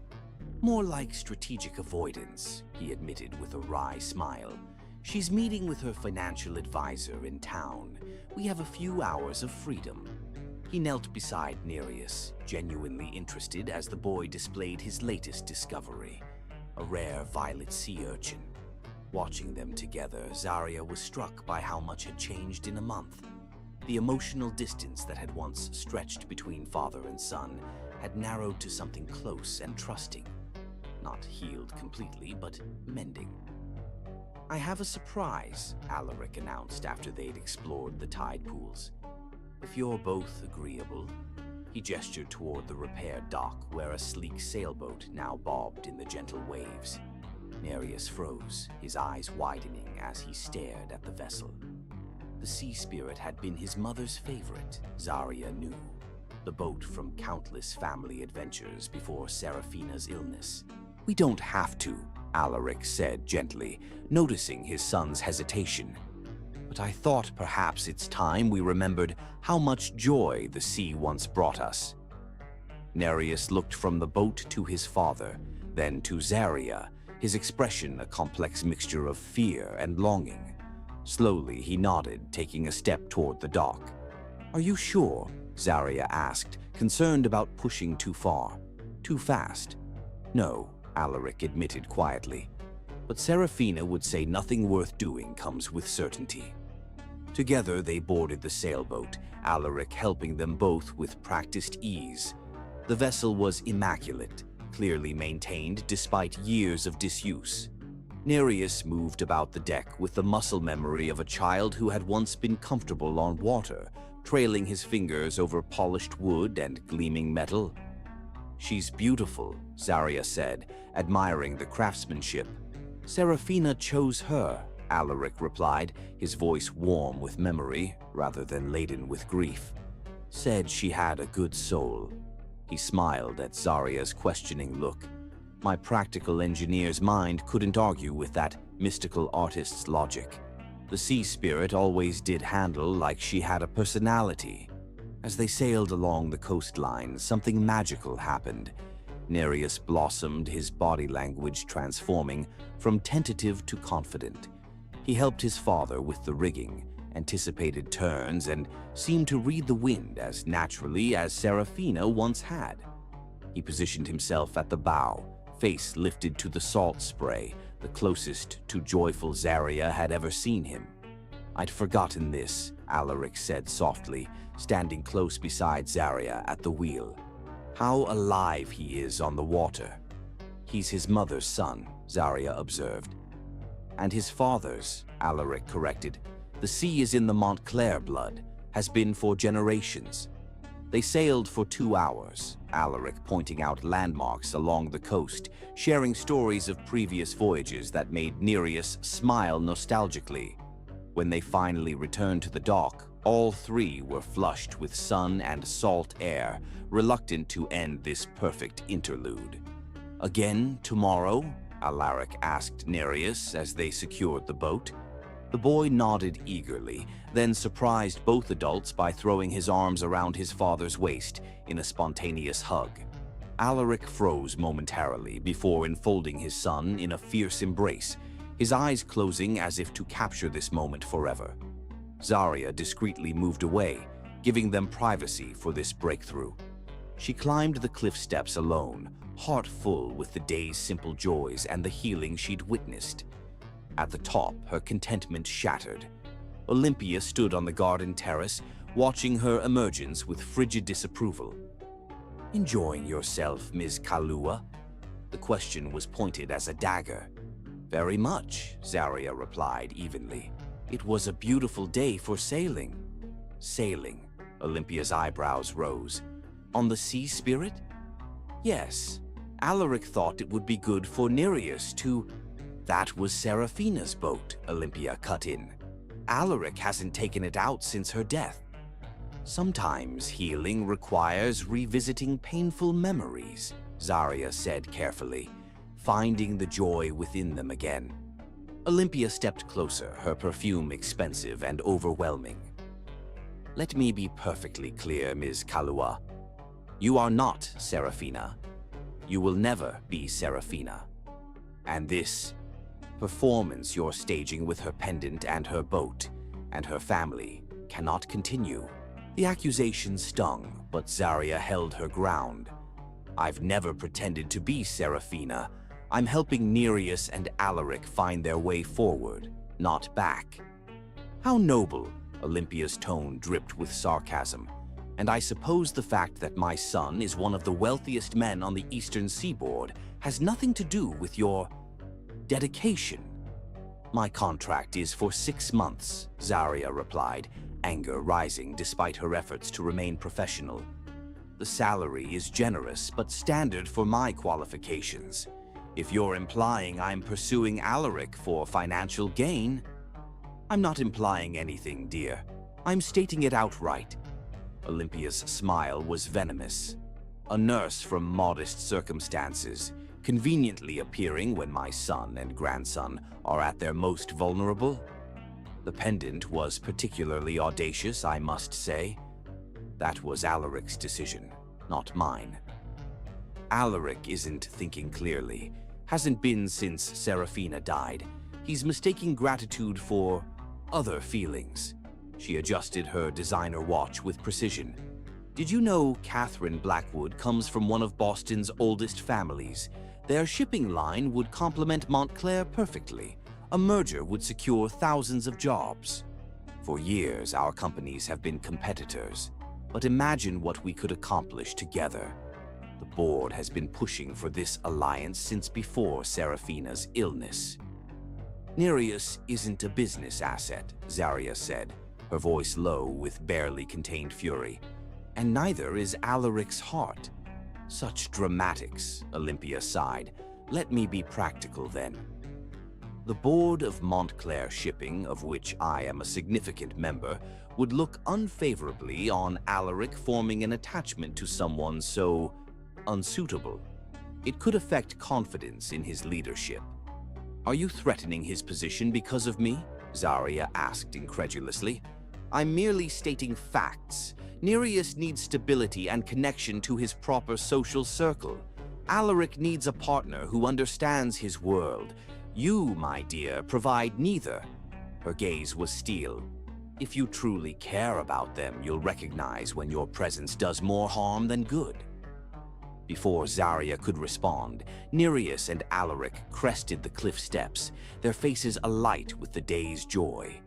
"More like strategic avoidance," he admitted with a wry smile. "She's meeting with her financial advisor in town. We have a few hours of freedom." He knelt beside Nereus, genuinely interested as the boy displayed his latest discovery, a rare violet sea urchin. Watching them together, Zarya was struck by how much had changed in a month. The emotional distance that had once stretched between father and son had narrowed to something close and trusting. Not healed completely, but mending. "I have a surprise," Alaric announced after they'd explored the tide pools. "If you're both agreeable." He gestured toward the repaired dock where a sleek sailboat now bobbed in the gentle waves. Nereus froze, his eyes widening as he stared at the vessel. The sea spirit had been his mother's favorite, Zarya knew. The boat from countless family adventures before Seraphina's illness. "We don't have to," Alaric said gently, noticing his son's hesitation. "But I thought perhaps it's time we remembered how much joy the sea once brought us." Nereus looked from the boat to his father, then to Zarya, his expression a complex mixture of fear and longing. Slowly he nodded, taking a step toward the dock. "Are you sure?" Zarya asked, concerned about pushing too far. "Too fast?" "No," Alaric admitted quietly. "But Seraphina would say nothing worth doing comes with certainty." Together they boarded the sailboat, Alaric helping them both with practiced ease. The vessel was immaculate, clearly maintained despite years of disuse. Nereus moved about the deck with the muscle memory of a child who had once been comfortable on water, trailing his fingers over polished wood and gleaming metal. "She's beautiful," Zarya said, admiring the craftsmanship. "Seraphina chose her," Alaric replied, his voice warm with memory rather than laden with grief. "Said she had a good soul." He smiled at Zarya's questioning look. My practical engineer's mind couldn't argue with that mystical artist's logic. The sea spirit always did handle like she had a personality. As they sailed along the coastline, something magical happened. Nereus blossomed, his body language transforming from tentative to confident. He helped his father with the rigging, anticipated turns, and seemed to read the wind as naturally as Seraphina once had. He positioned himself at the bow, face lifted to the salt spray, the closest to joyful Zarya had ever seen him. "I'd forgotten this," Alaric said softly, standing close beside Zarya at the wheel. "How alive he is on the water." "He's his mother's son," Zarya observed. "And his father's," Alaric corrected. "The sea is in the Montclair blood, has been for generations." They sailed for 2 hours, Alaric pointing out landmarks along the coast, sharing stories of previous voyages that made Nereus smile nostalgically. When they finally returned to the dock, all three were flushed with sun and salt air, reluctant to end this perfect interlude. "Again tomorrow?" Alaric asked Nereus as they secured the boat. The boy nodded eagerly, then surprised both adults by throwing his arms around his father's waist in a spontaneous hug. Alaric froze momentarily before enfolding his son in a fierce embrace, his eyes closing as if to capture this moment forever. Zarya discreetly moved away, giving them privacy for this breakthrough. She climbed the cliff steps alone, heart full with the day's simple joys and the healing she'd witnessed. At the top, her contentment shattered. Olympia stood on the garden terrace, watching her emergence with frigid disapproval. "Enjoying yourself, Ms. Kalua?" The question was pointed as a dagger. Very much, Zaria replied evenly. It was a beautiful day for sailing. Sailing, Olympia's eyebrows rose. On the sea spirit? Yes. Alaric thought it would be good for Nereus to... That was Seraphina's boat, Olympia cut in. Alaric hasn't taken it out since her death. Sometimes healing requires revisiting painful memories, Zaria said carefully, finding the joy within them again. Olympia stepped closer, her perfume expensive and overwhelming. Let me be perfectly clear, Ms. Kalua. You are not Seraphina. You will never be Seraphina. And this performance you're staging with her pendant and her boat and her family cannot continue. The accusation stung, but Zaria held her ground. I've never pretended to be Seraphina. I'm helping Nereus and Alaric find their way forward, not back. How noble, Olympia's tone dripped with sarcasm. And I suppose the fact that my son is one of the wealthiest men on the eastern seaboard has nothing to do with your dedication. My contract is for 6 months, Zaria replied, anger rising despite her efforts to remain professional. The salary is generous but standard for my qualifications. If you're implying I'm pursuing Alaric for financial gain, I'm not implying anything, dear. I'm stating it outright. Olympia's smile was venomous. A nurse from modest circumstances, conveniently appearing when my son and grandson are at their most vulnerable. The pendant was particularly audacious, I must say. That was Alaric's decision, not mine. Alaric isn't thinking clearly. Hasn't been since Seraphina died. He's mistaking gratitude for other feelings. She adjusted her designer watch with precision. Did you know Catherine Blackwood comes from one of Boston's oldest families? Their shipping line would complement Montclair perfectly. A merger would secure thousands of jobs. For years, our companies have been competitors. But imagine what we could accomplish together. The board has been pushing for this alliance since before Seraphina's illness. Nereus isn't a business asset, Zaria said, her voice low with barely contained fury. And neither is Alaric's heart. Such dramatics, Olympia sighed. Let me be practical then. The board of Montclair Shipping, of which I am a significant member, would look unfavorably on Alaric forming an attachment to someone so unsuitable. It could affect confidence in his leadership. Are you threatening his position because of me? Zaria asked incredulously. I'm merely stating facts. Nereus needs stability and connection to his proper social circle. Alaric needs a partner who understands his world. You, my dear, provide neither. Her gaze was steel. If you truly care about them, you'll recognize when your presence does more harm than good. Before Zaria could respond, Nereus and Alaric crested the cliff steps, their faces alight with the day's joy.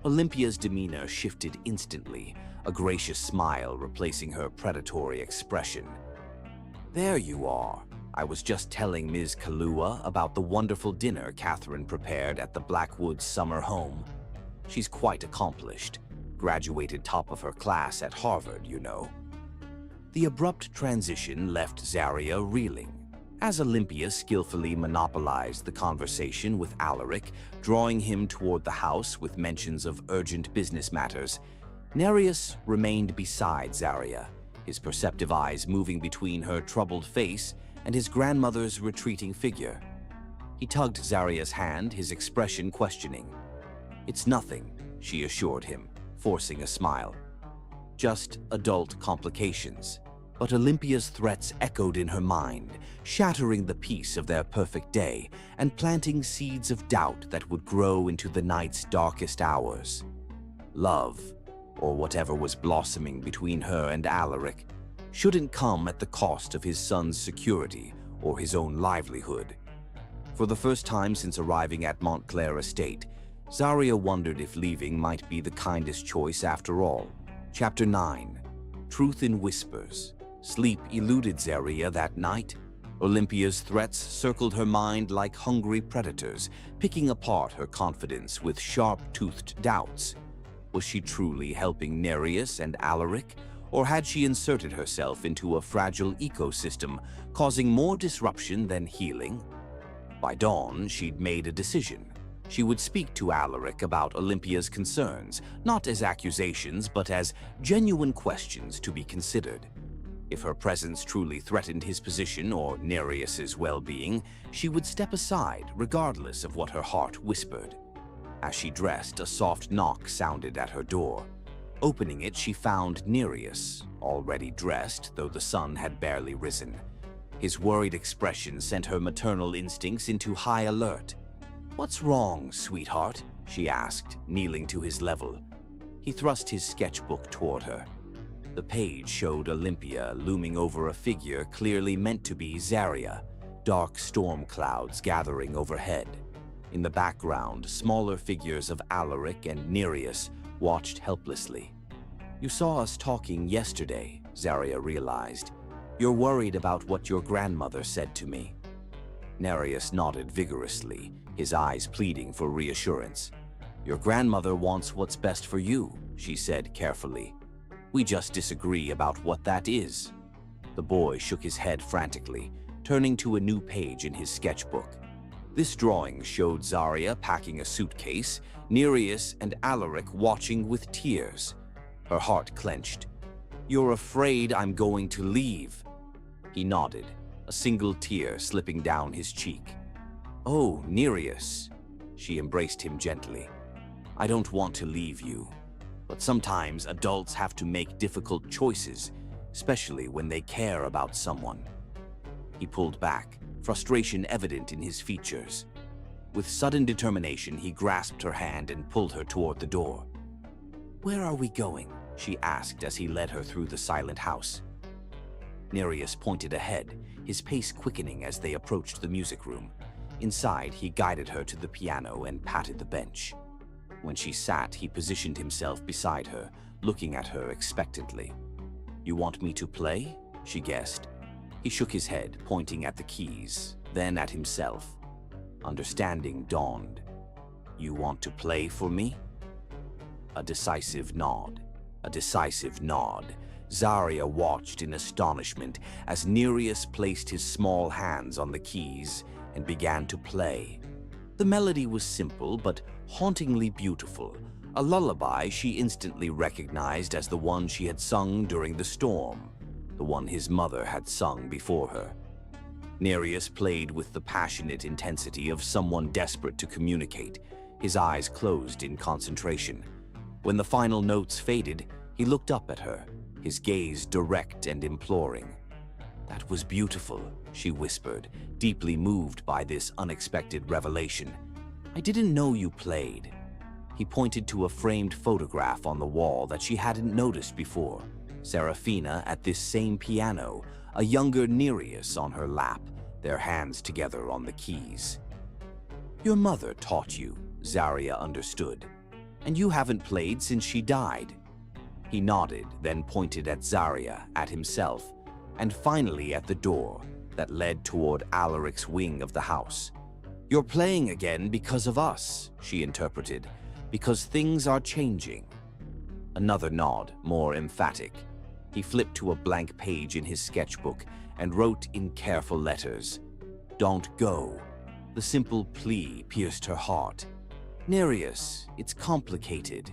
Olympia's demeanor shifted instantly, a gracious smile replacing her predatory expression. There you are. I was just telling Ms. Kalua about the wonderful dinner Catherine prepared at the Blackwoods summer home. She's quite accomplished. Graduated top of her class at Harvard, you know. The abrupt transition left Zaria reeling, as Olympia skillfully monopolized the conversation with Alaric, drawing him toward the house with mentions of urgent business matters. Nereus remained beside Zaria, his perceptive eyes moving between her troubled face and his grandmother's retreating figure. He tugged Zaria's hand, his expression questioning. It's nothing, she assured him, forcing a smile. Just adult complications. But Olympia's threats echoed in her mind, shattering the peace of their perfect day and planting seeds of doubt that would grow into the night's darkest hours. Love, or whatever was blossoming between her and Alaric, shouldn't come at the cost of his son's security or his own livelihood. For the first time since arriving at Montclair Estate, Zaria wondered if leaving might be the kindest choice after all. Chapter 9. Truth in Whispers. Sleep eluded Zaria that night. Olympia's threats circled her mind like hungry predators, picking apart her confidence with sharp-toothed doubts. Was she truly helping Nereus and Alaric, or had she inserted herself into a fragile ecosystem, causing more disruption than healing? By dawn, she'd made a decision. She would speak to Alaric about Olympia's concerns, not as accusations, but as genuine questions to be considered. If her presence truly threatened his position or Nereus's well-being, she would step aside, regardless of what her heart whispered. As she dressed, a soft knock sounded at her door. Opening it, she found Nereus, already dressed, though the sun had barely risen. His worried expression sent her maternal instincts into high alert. "What's wrong, sweetheart?" she asked, kneeling to his level. He thrust his sketchbook toward her. The page showed Olympia looming over a figure clearly meant to be Zaria, dark storm clouds gathering overhead. In the background, smaller figures of Alaric and Nereus watched helplessly. "You saw us talking yesterday," Zaria realized. "You're worried about what your grandmother said to me." Nereus nodded vigorously, his eyes pleading for reassurance. "Your grandmother wants what's best for you," she said carefully. "We just disagree about what that is." The boy shook his head frantically, turning to a new page in his sketchbook. This drawing showed Zaria packing a suitcase, Nereus and Alaric watching with tears. Her heart clenched. "You're afraid I'm going to leave?" He nodded, a single tear slipping down his cheek. "Oh, Nereus," she embraced him gently. "I don't want to leave you. But sometimes adults have to make difficult choices, especially when they care about someone." He pulled back, frustration evident in his features. With sudden determination, he grasped her hand and pulled her toward the door. "Where are we going?" she asked as he led her through the silent house. Nereus pointed ahead, his pace quickening as they approached the music room. Inside, he guided her to the piano and patted the bench. When she sat, he positioned himself beside her, looking at her expectantly. "You want me to play?" she guessed. He shook his head, pointing at the keys, then at himself. Understanding dawned. "You want to play for me?" A decisive nod. A decisive nod. Zaria watched in astonishment as Nereus placed his small hands on the keys and began to play. The melody was simple but hauntingly beautiful, a lullaby she instantly recognized as the one she had sung during the storm, the one his mother had sung before her. Nereus played with the passionate intensity of someone desperate to communicate, his eyes closed in concentration. When the final notes faded, he looked up at her, his gaze direct and imploring. "That was beautiful," she whispered, deeply moved by this unexpected revelation. "I didn't know you played." He pointed to a framed photograph on the wall that she hadn't noticed before. Serafina at this same piano, a younger Nereus on her lap, their hands together on the keys. "Your mother taught you," Zaria understood. "And you haven't played since she died." He nodded, then pointed at Zaria, at himself, and finally at the door that led toward Alaric's wing of the house. "You're playing again because of us," she interpreted, "because things are changing." Another nod, more emphatic. He flipped to a blank page in his sketchbook and wrote in careful letters, "Don't go." The simple plea pierced her heart. "Nereus, it's complicated."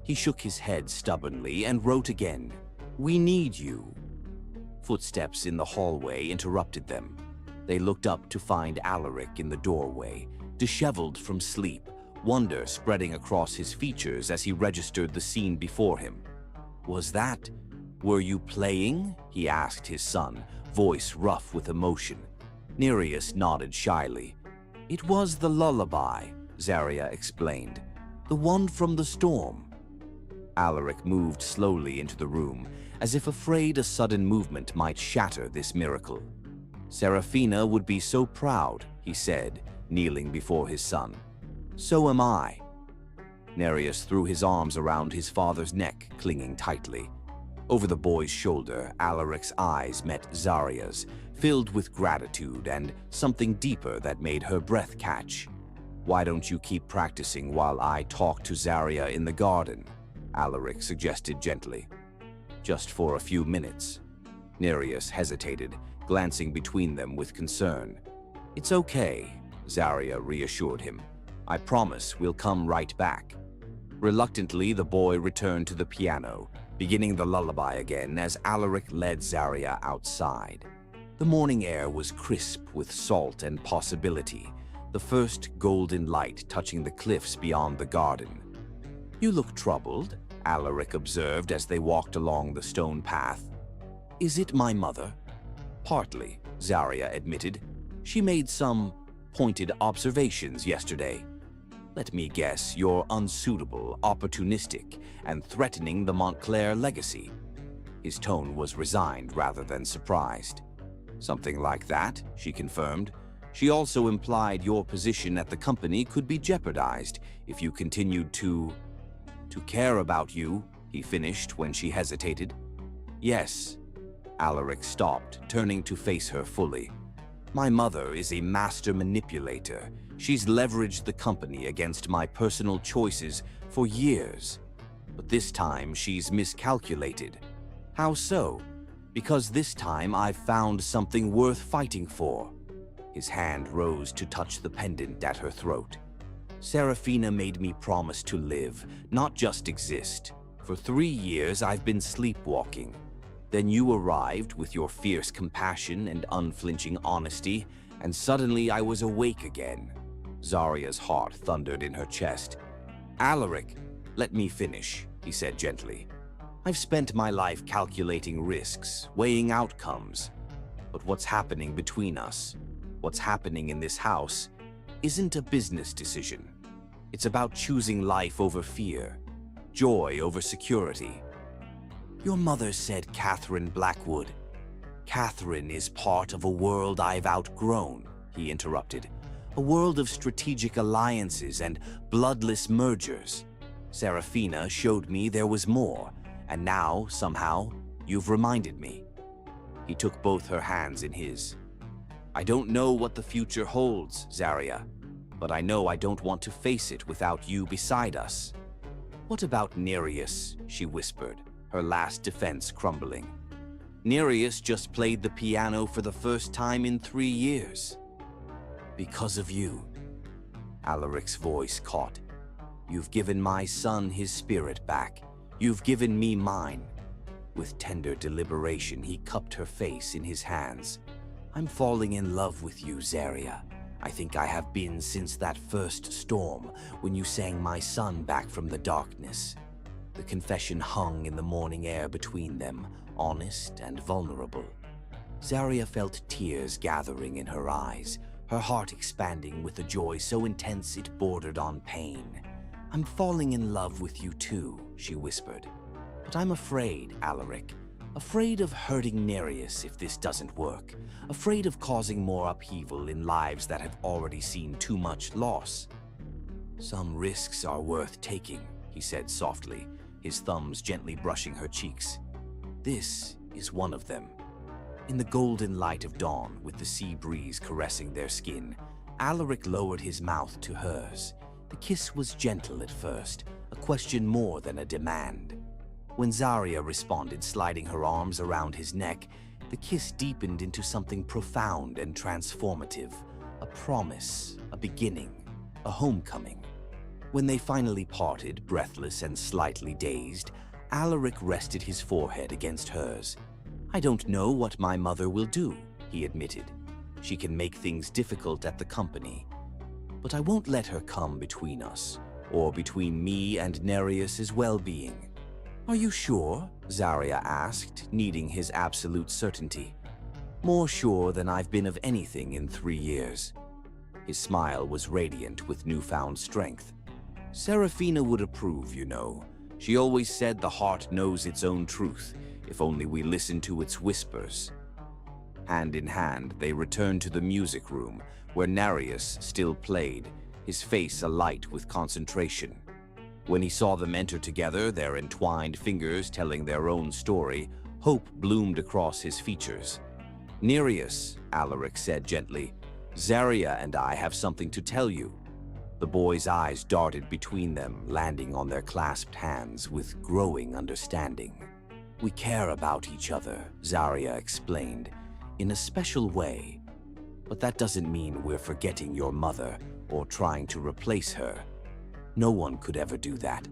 He shook his head stubbornly and wrote again, "We need you." Footsteps in the hallway interrupted them. They looked up to find Alaric in the doorway, disheveled from sleep, wonder spreading across his features as he registered the scene before him. Were you playing?" he asked his son, voice rough with emotion. Nereus nodded shyly. "It was the lullaby," Zaria explained. "The one from the storm." Alaric moved slowly into the room, as if afraid a sudden movement might shatter this miracle. "Serafina would be so proud," he said, kneeling before his son. "So am I." Nereus threw his arms around his father's neck, clinging tightly. Over the boy's shoulder, Alaric's eyes met Zarya's, filled with gratitude and something deeper that made her breath catch. "Why don't you keep practicing while I talk to Zarya in the garden?" Alaric suggested gently. "Just for a few minutes." Nereus hesitated, glancing between them with concern. "It's okay," Zarya reassured him. "I promise we'll come right back." Reluctantly, the boy returned to the piano, beginning the lullaby again as Alaric led Zarya outside. The morning air was crisp with salt and possibility, the first golden light touching the cliffs beyond the garden. "You look troubled," Alaric observed as they walked along the stone path. "Is it my mother?" "Partly," Zarya admitted. "She made some pointed observations yesterday. Let me guess, you're unsuitable, opportunistic, and threatening the Montclair legacy." His tone was resigned rather than surprised. "Something like that," she confirmed. "She also implied your position at the company could be jeopardized if you continued to care about you," he finished when she hesitated. "Yes." Alaric stopped, turning to face her fully. "My mother is a master manipulator. She's leveraged the company against my personal choices for years. But this time she's miscalculated." "How so?" "Because this time I've found something worth fighting for." His hand rose to touch the pendant at her throat. "Serafina made me promise to live, not just exist. For 3 years I've been sleepwalking. Then you arrived with your fierce compassion and unflinching honesty, and suddenly I was awake again." Zarya's heart thundered in her chest. "Alaric, let me finish," he said gently. "I've spent my life calculating risks, weighing outcomes. But what's happening between us, what's happening in this house, isn't a business decision. It's about choosing life over fear, joy over security." "Your mother said Catherine Blackwood." "Catherine is part of a world I've outgrown," he interrupted. "A world of strategic alliances and bloodless mergers. Serafina showed me there was more, and now, somehow, you've reminded me." He took both her hands in his. "I don't know what the future holds, Zarya, but I know I don't want to face it without you beside us." "What about Nereus?" she whispered, her last defense crumbling. "Nereus just played the piano for the first time in 3 years." "Because of you." Alaric's voice caught. "You've given my son his spirit back. You've given me mine." With tender deliberation, he cupped her face in his hands. "I'm falling in love with you, Zarya. I think I have been since that first storm, when you sang my son back from the darkness." The confession hung in the morning air between them, honest and vulnerable. Zarya felt tears gathering in her eyes, her heart expanding with a joy so intense it bordered on pain. "I'm falling in love with you too," she whispered. "But I'm afraid, Alaric. Afraid of hurting Nereus if this doesn't work. Afraid of causing more upheaval in lives that have already seen too much loss." "Some risks are worth taking," he said softly, his thumbs gently brushing her cheeks. "This is one of them." In the golden light of dawn, with the sea breeze caressing their skin, Alaric lowered his mouth to hers. The kiss was gentle at first, a question more than a demand. When Zarya responded, sliding her arms around his neck, the kiss deepened into something profound and transformative. A promise, a beginning, a homecoming. When they finally parted, breathless and slightly dazed, Alaric rested his forehead against hers. "I don't know what my mother will do," he admitted. "She can make things difficult at the company. But I won't let her come between us, or between me and Nereus's well-being." "Are you sure?" Zarya asked, needing his absolute certainty. "More sure than I've been of anything in 3 years." His smile was radiant with newfound strength. "Serafina would approve, you know. She always said the heart knows its own truth, if only we listen to its whispers." Hand in hand, they returned to the music room, where Nereus still played, his face alight with concentration. When he saw them enter together, their entwined fingers telling their own story, hope bloomed across his features. "Nereus," Alaric said gently, "Zaria and I have something to tell you." The boy's eyes darted between them, landing on their clasped hands with growing understanding. "We care about each other," Zaria explained, "in a special way. But that doesn't mean we're forgetting your mother or trying to replace her. No one could ever do that."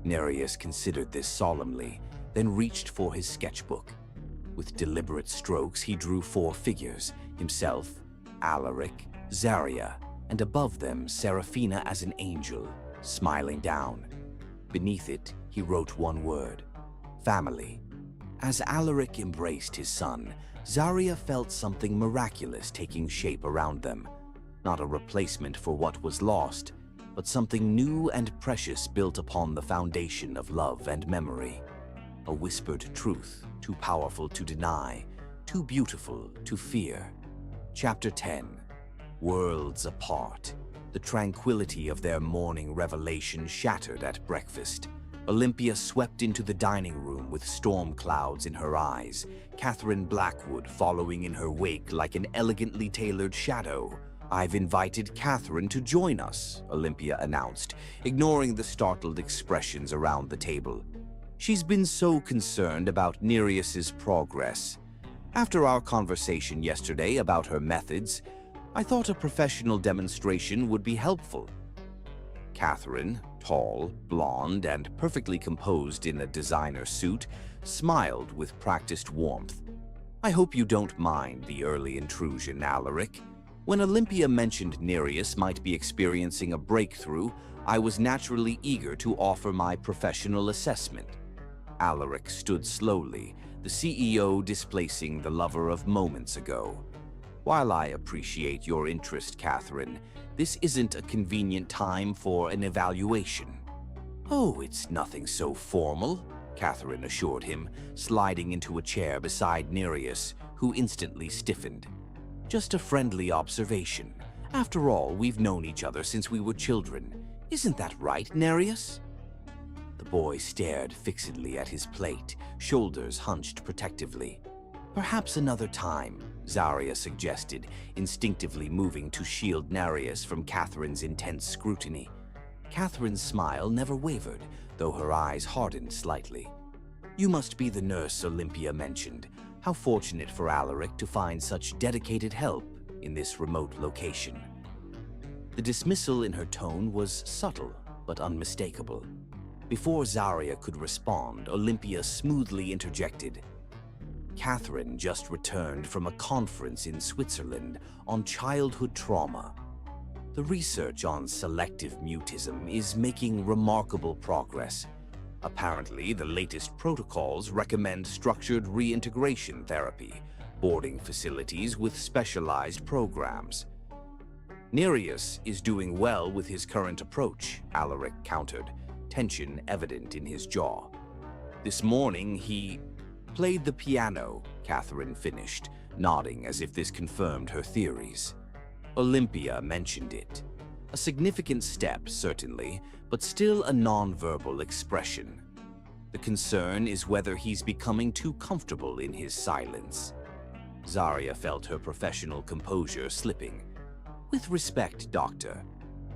Nereus considered this solemnly, then reached for his sketchbook. With deliberate strokes, he drew 4 figures: himself, Alaric, Zaria, and above them, Seraphina as an angel, smiling down. Beneath it, he wrote one word: family. As Alaric embraced his son, Zaria felt something miraculous taking shape around them. Not a replacement for what was lost, but something new and precious built upon the foundation of love and memory. A whispered truth, too powerful to deny, too beautiful to fear. Chapter 10. Worlds apart. The tranquility of their morning revelation shattered at breakfast. Olympia swept into the dining room with storm clouds in her eyes, Catherine Blackwood following in her wake like an elegantly tailored shadow. "I've invited Catherine to join us," Olympia announced, ignoring the startled expressions around the table. "She's been so concerned about Nereus's progress. After our conversation yesterday about her methods, I thought a professional demonstration would be helpful." Catherine, tall, blonde, and perfectly composed in a designer suit, smiled with practiced warmth. "I hope you don't mind the early intrusion, Alaric. When Olympia mentioned Nereus might be experiencing a breakthrough, I was naturally eager to offer my professional assessment." Alaric stood slowly, the CEO displacing the lover of moments ago. "While I appreciate your interest, Catherine, this isn't a convenient time for an evaluation." "Oh, it's nothing so formal," Catherine assured him, sliding into a chair beside Nereus, who instantly stiffened. "Just a friendly observation. After all, we've known each other since we were children. Isn't that right, Nereus?" The boy stared fixedly at his plate, shoulders hunched protectively. "Perhaps another time," Zaria suggested, instinctively moving to shield Nereus from Catherine's intense scrutiny. Catherine's smile never wavered, though her eyes hardened slightly. "You must be the nurse Olympia mentioned. How fortunate for Alaric to find such dedicated help in this remote location." The dismissal in her tone was subtle but unmistakable. Before Zaria could respond, Olympia smoothly interjected. "Catherine just returned from a conference in Switzerland on childhood trauma. The research on selective mutism is making remarkable progress. Apparently, the latest protocols recommend structured reintegration therapy, boarding facilities with specialized programs." "Nereus is doing well with his current approach," Alaric countered, tension evident in his jaw. "This morning he played the piano," Catherine finished, nodding as if this confirmed her theories. Olympia mentioned it. A significant step, certainly, but still a non-verbal expression. The concern is whether he's becoming too comfortable in his silence. Zaria felt her professional composure slipping. "With respect, Doctor,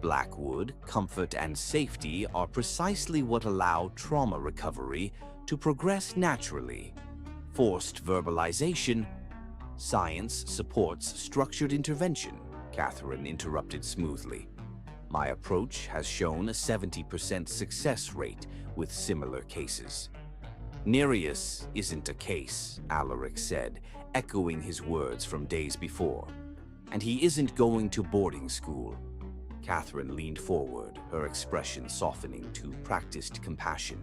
Blackwood, comfort, and safety are precisely what allow trauma recovery to progress naturally. Forced verbalization, science supports structured intervention," Catherine interrupted smoothly. "My approach has shown a 70% success rate with similar cases." "Nereus isn't a case," Alaric said, echoing his words from days before. "And he isn't going to boarding school." Catherine leaned forward, her expression softening to practiced compassion.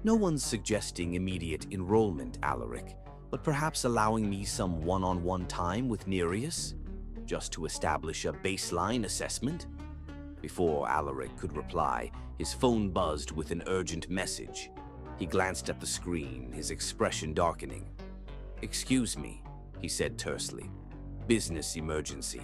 "No one's suggesting immediate enrollment, Alaric, but perhaps allowing me some one-on-one time with Nereus, just to establish a baseline assessment." Before Alaric could reply, his phone buzzed with an urgent message. He glanced at the screen, his expression darkening. "Excuse me," he said tersely. "Business emergency."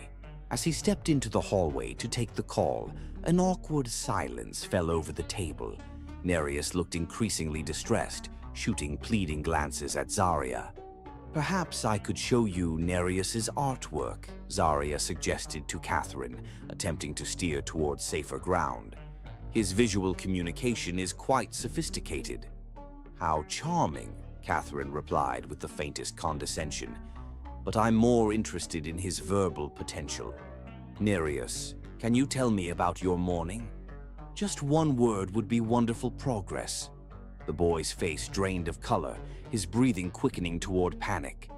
As he stepped into the hallway to take the call, an awkward silence fell over the table. Nereus looked increasingly distressed, shooting pleading glances at Zarya. "Perhaps I could show you Nereus's artwork," Zarya suggested to Catherine, attempting to steer towards safer ground. "His visual communication is quite sophisticated." "How charming," Catherine replied with the faintest condescension. "But I'm more interested in his verbal potential. Nereus, can you tell me about your morning? Just one word would be wonderful progress." The boy's face drained of color, his breathing quickening toward panic.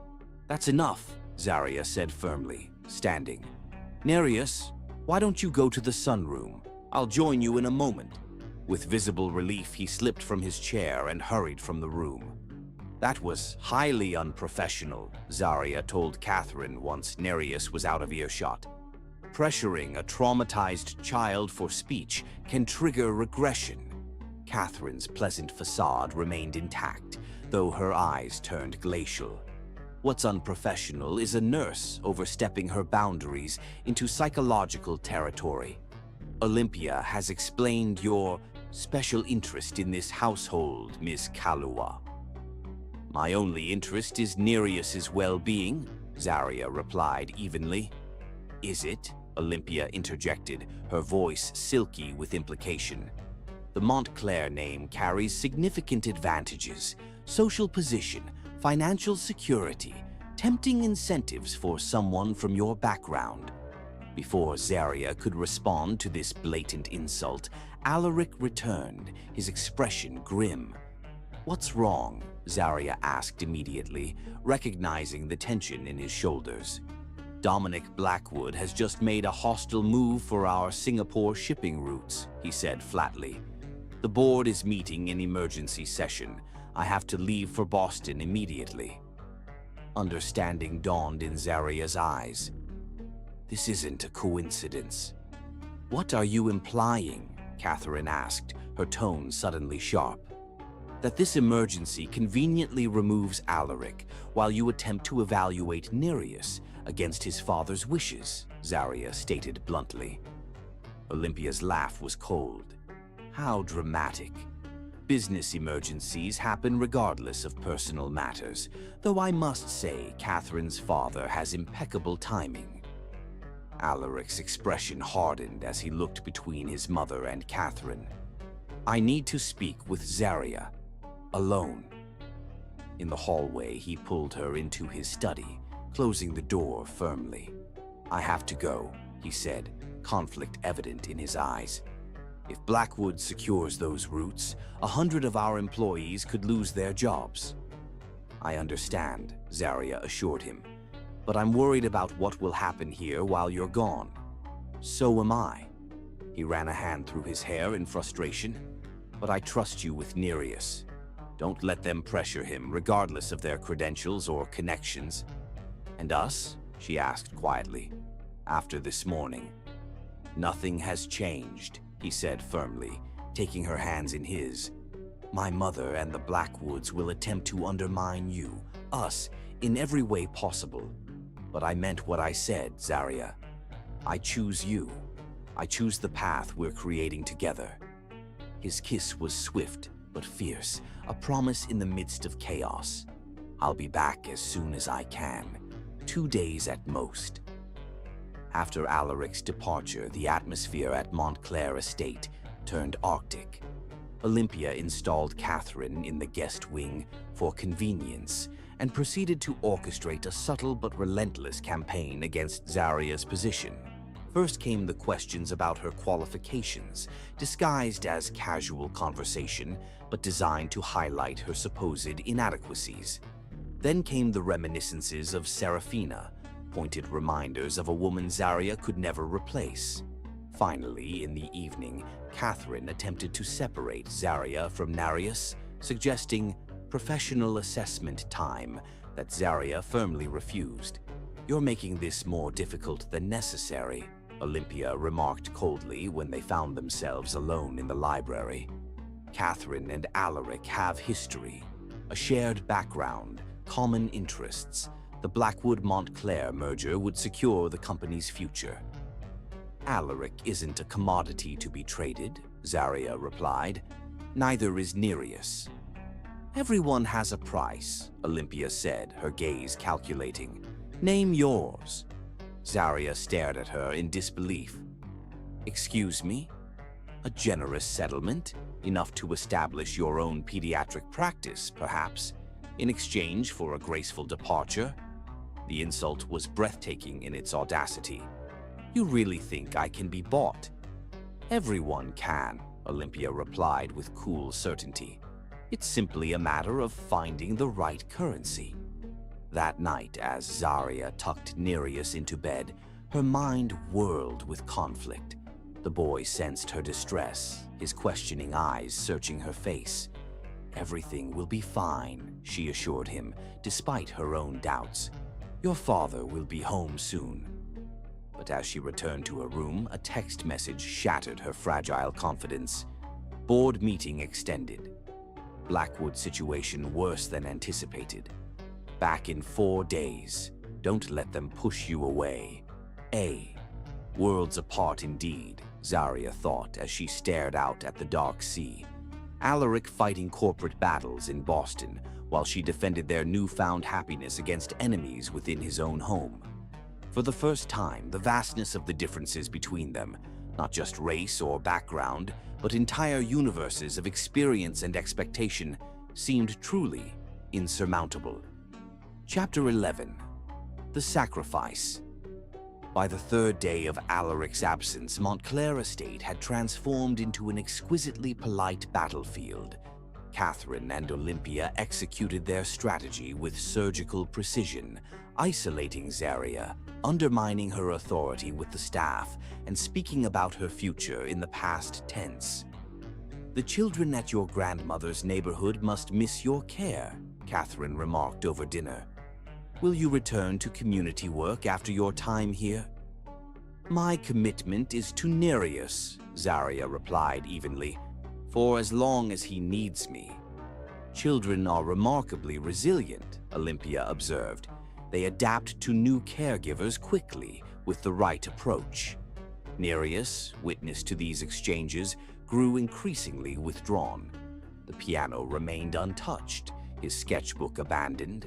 "That's enough," Zarya said firmly, standing. "Nereus, why don't you go to the sunroom? I'll join you in a moment." With visible relief, he slipped from his chair and hurried from the room. "That was highly unprofessional," Zarya told Catherine once Nereus was out of earshot. "Pressuring a traumatized child for speech can trigger regression." Catherine's pleasant facade remained intact, though her eyes turned glacial. What's unprofessional is a nurse overstepping her boundaries into psychological territory. Olympia has explained your special interest in this household, Miss Kalua. "My only interest is Nereus's well-being," Zarya replied evenly. "Is it?" Olympia interjected, her voice silky with implication. "The Montclair name carries significant advantages: social position, financial security, tempting incentives for someone from your background." Before Zarya could respond to this blatant insult, Alaric returned, his expression grim. "What's wrong?" Zarya asked immediately, recognizing the tension in his shoulders. "Dominic Blackwood has just made a hostile move for our Singapore shipping routes," he said flatly. "The board is meeting in emergency session. I have to leave for Boston immediately." Understanding dawned in Zarya's eyes. "This isn't a coincidence." "What are you implying?" Catherine asked, her tone suddenly sharp. "That this emergency conveniently removes Alaric while you attempt to evaluate Nereus against his father's wishes," Zarya stated bluntly. Olympia's laugh was cold. "How dramatic. Business emergencies happen regardless of personal matters, though I must say Catherine's father has impeccable timing." Alaric's expression hardened as he looked between his mother and Catherine. "I need to speak with Zarya. Alone." In the hallway, he pulled her into his study, closing the door firmly. "I have to go," he said, conflict evident in his eyes. "If Blackwood secures those routes, 100 of our employees could lose their jobs." "I understand," Zarya assured him, "but I'm worried about what will happen here while you're gone." "So am I." He ran a hand through his hair in frustration. "But I trust you with Nereus. Don't let them pressure him, regardless of their credentials or connections." "And us?" she asked quietly. "After this morning." "Nothing has changed," he said firmly, taking her hands in his. "My mother and the Blackwoods will attempt to undermine you, us, in every way possible. But I meant what I said, Zarya. I choose you. I choose the path we're creating together." His kiss was swift but fierce, a promise in the midst of chaos. "I'll be back as soon as I can. 2 days at most." After Alaric's departure, the atmosphere at Montclair Estate turned arctic. Olympia installed Catherine in the guest wing for convenience and proceeded to orchestrate a subtle but relentless campaign against Zarya's position. First came the questions about her qualifications, disguised as casual conversation, but designed to highlight her supposed inadequacies. Then came the reminiscences of Serafina, pointed reminders of a woman Zarya could never replace. Finally, in the evening, Catherine attempted to separate Zarya from Nereus, suggesting professional assessment time that Zarya firmly refused. "You're making this more difficult than necessary," Olympia remarked coldly when they found themselves alone in the library. "Catherine and Alaric have history, a shared background, common interests. The Blackwood-Montclair merger would secure the company's future. Alaric isn't a commodity to be traded, Zarya replied. Neither is Nereus. Everyone has a price, Olympia said, her gaze calculating. Name yours. Zarya stared at her in disbelief. Excuse me? A generous settlement, enough to establish your own pediatric practice, perhaps, in exchange for a graceful departure? The insult was breathtaking in its audacity. You really think I can be bought? Everyone can, Olympia replied with cool certainty. It's simply a matter of finding the right currency. That night, as Zarya tucked Nereus into bed, her mind whirled with conflict. The boy sensed her distress, his questioning eyes searching her face. Everything will be fine, she assured him, despite her own doubts. Your father will be home soon. But as she returned to her room, a text message shattered her fragile confidence. Board meeting extended. Blackwood situation worse than anticipated. Back in 4 days. Don't let them push you away. Worlds apart indeed, Zarya thought as she stared out at the dark sea. Alaric fighting corporate battles in Boston, while she defended their newfound happiness against enemies within his own home. For the first time, the vastness of the differences between them, not just race or background, but entire universes of experience and expectation, seemed truly insurmountable. Chapter 11. The Sacrifice. By the third day of Alaric's absence, Montclair Estate had transformed into an exquisitely polite battlefield. Catherine and Olympia executed their strategy with surgical precision, isolating Zarya, undermining her authority with the staff, and speaking about her future in the past tense. The children at your grandmother's neighborhood must miss your care, Catherine remarked over dinner. Will you return to community work after your time here? My commitment is to Nereus, Zarya replied evenly, for as long as he needs me. Children are remarkably resilient, Olympia observed. They adapt to new caregivers quickly with the right approach. Nereus, witness to these exchanges, grew increasingly withdrawn. The piano remained untouched, his sketchbook abandoned.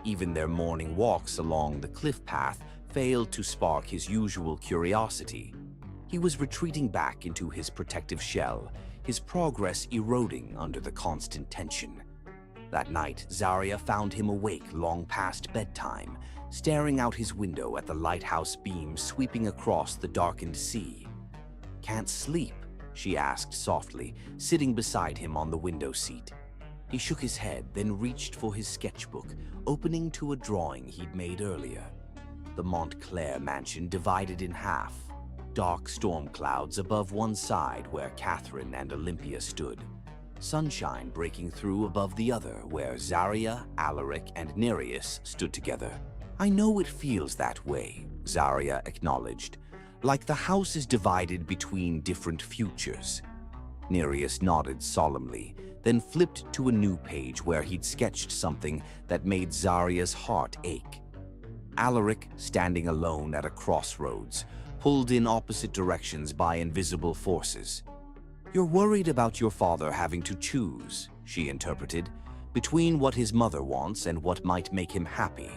Even their morning walks along the cliff path failed to spark his usual curiosity. He was retreating back into his protective shell, his progress eroding under the constant tension. That night, Zarya found him awake long past bedtime, staring out his window at the lighthouse beam sweeping across the darkened sea. Can't sleep? She asked softly, sitting beside him on the window seat. He shook his head, then reached for his sketchbook, opening to a drawing he'd made earlier. The Montclair mansion divided in half, dark storm clouds above one side where Catherine and Olympia stood, sunshine breaking through above the other where Zarya, Alaric, and Nereus stood together. I know it feels that way, Zarya acknowledged, like the house is divided between different futures. Nereus nodded solemnly, then flipped to a new page where he'd sketched something that made Zarya's heart ache. Alaric, standing alone at a crossroads, pulled in opposite directions by invisible forces. You're worried about your father having to choose, she interpreted, between what his mother wants and what might make him happy.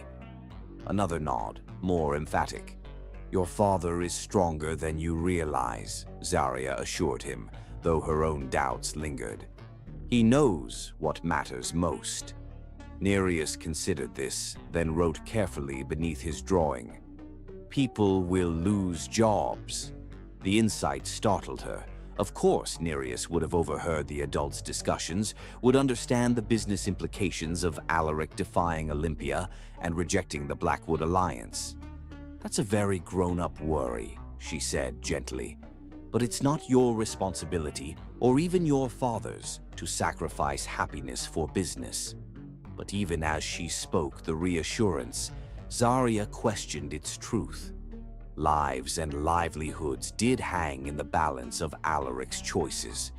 Another nod, more emphatic. Your father is stronger than you realize, Zarya assured him, though her own doubts lingered. He knows what matters most. Nereus considered this, then wrote carefully beneath his drawing. People will lose jobs. The insight startled her. Of course, Nereus would have overheard the adults' discussions, would understand the business implications of Alaric defying Olympia and rejecting the Blackwood alliance. That's a very grown-up worry, she said gently. But it's not your responsibility, or even your father's, to sacrifice happiness for business. But even as she spoke the reassurance, Zarya questioned its truth. Lives and livelihoods did hang in the balance of Alaric's choices.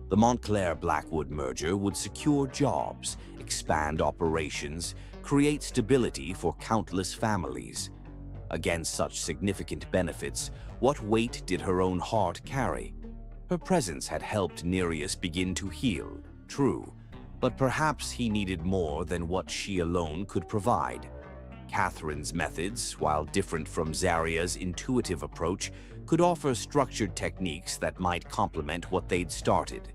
The Montclair-Blackwood merger would secure jobs, expand operations, create stability for countless families. Against such significant benefits, what weight did her own heart carry? Her presence had helped Nereus begin to heal, true, but perhaps he needed more than what she alone could provide. Catherine's methods, while different from Zaria's intuitive approach, could offer structured techniques that might complement what they'd started.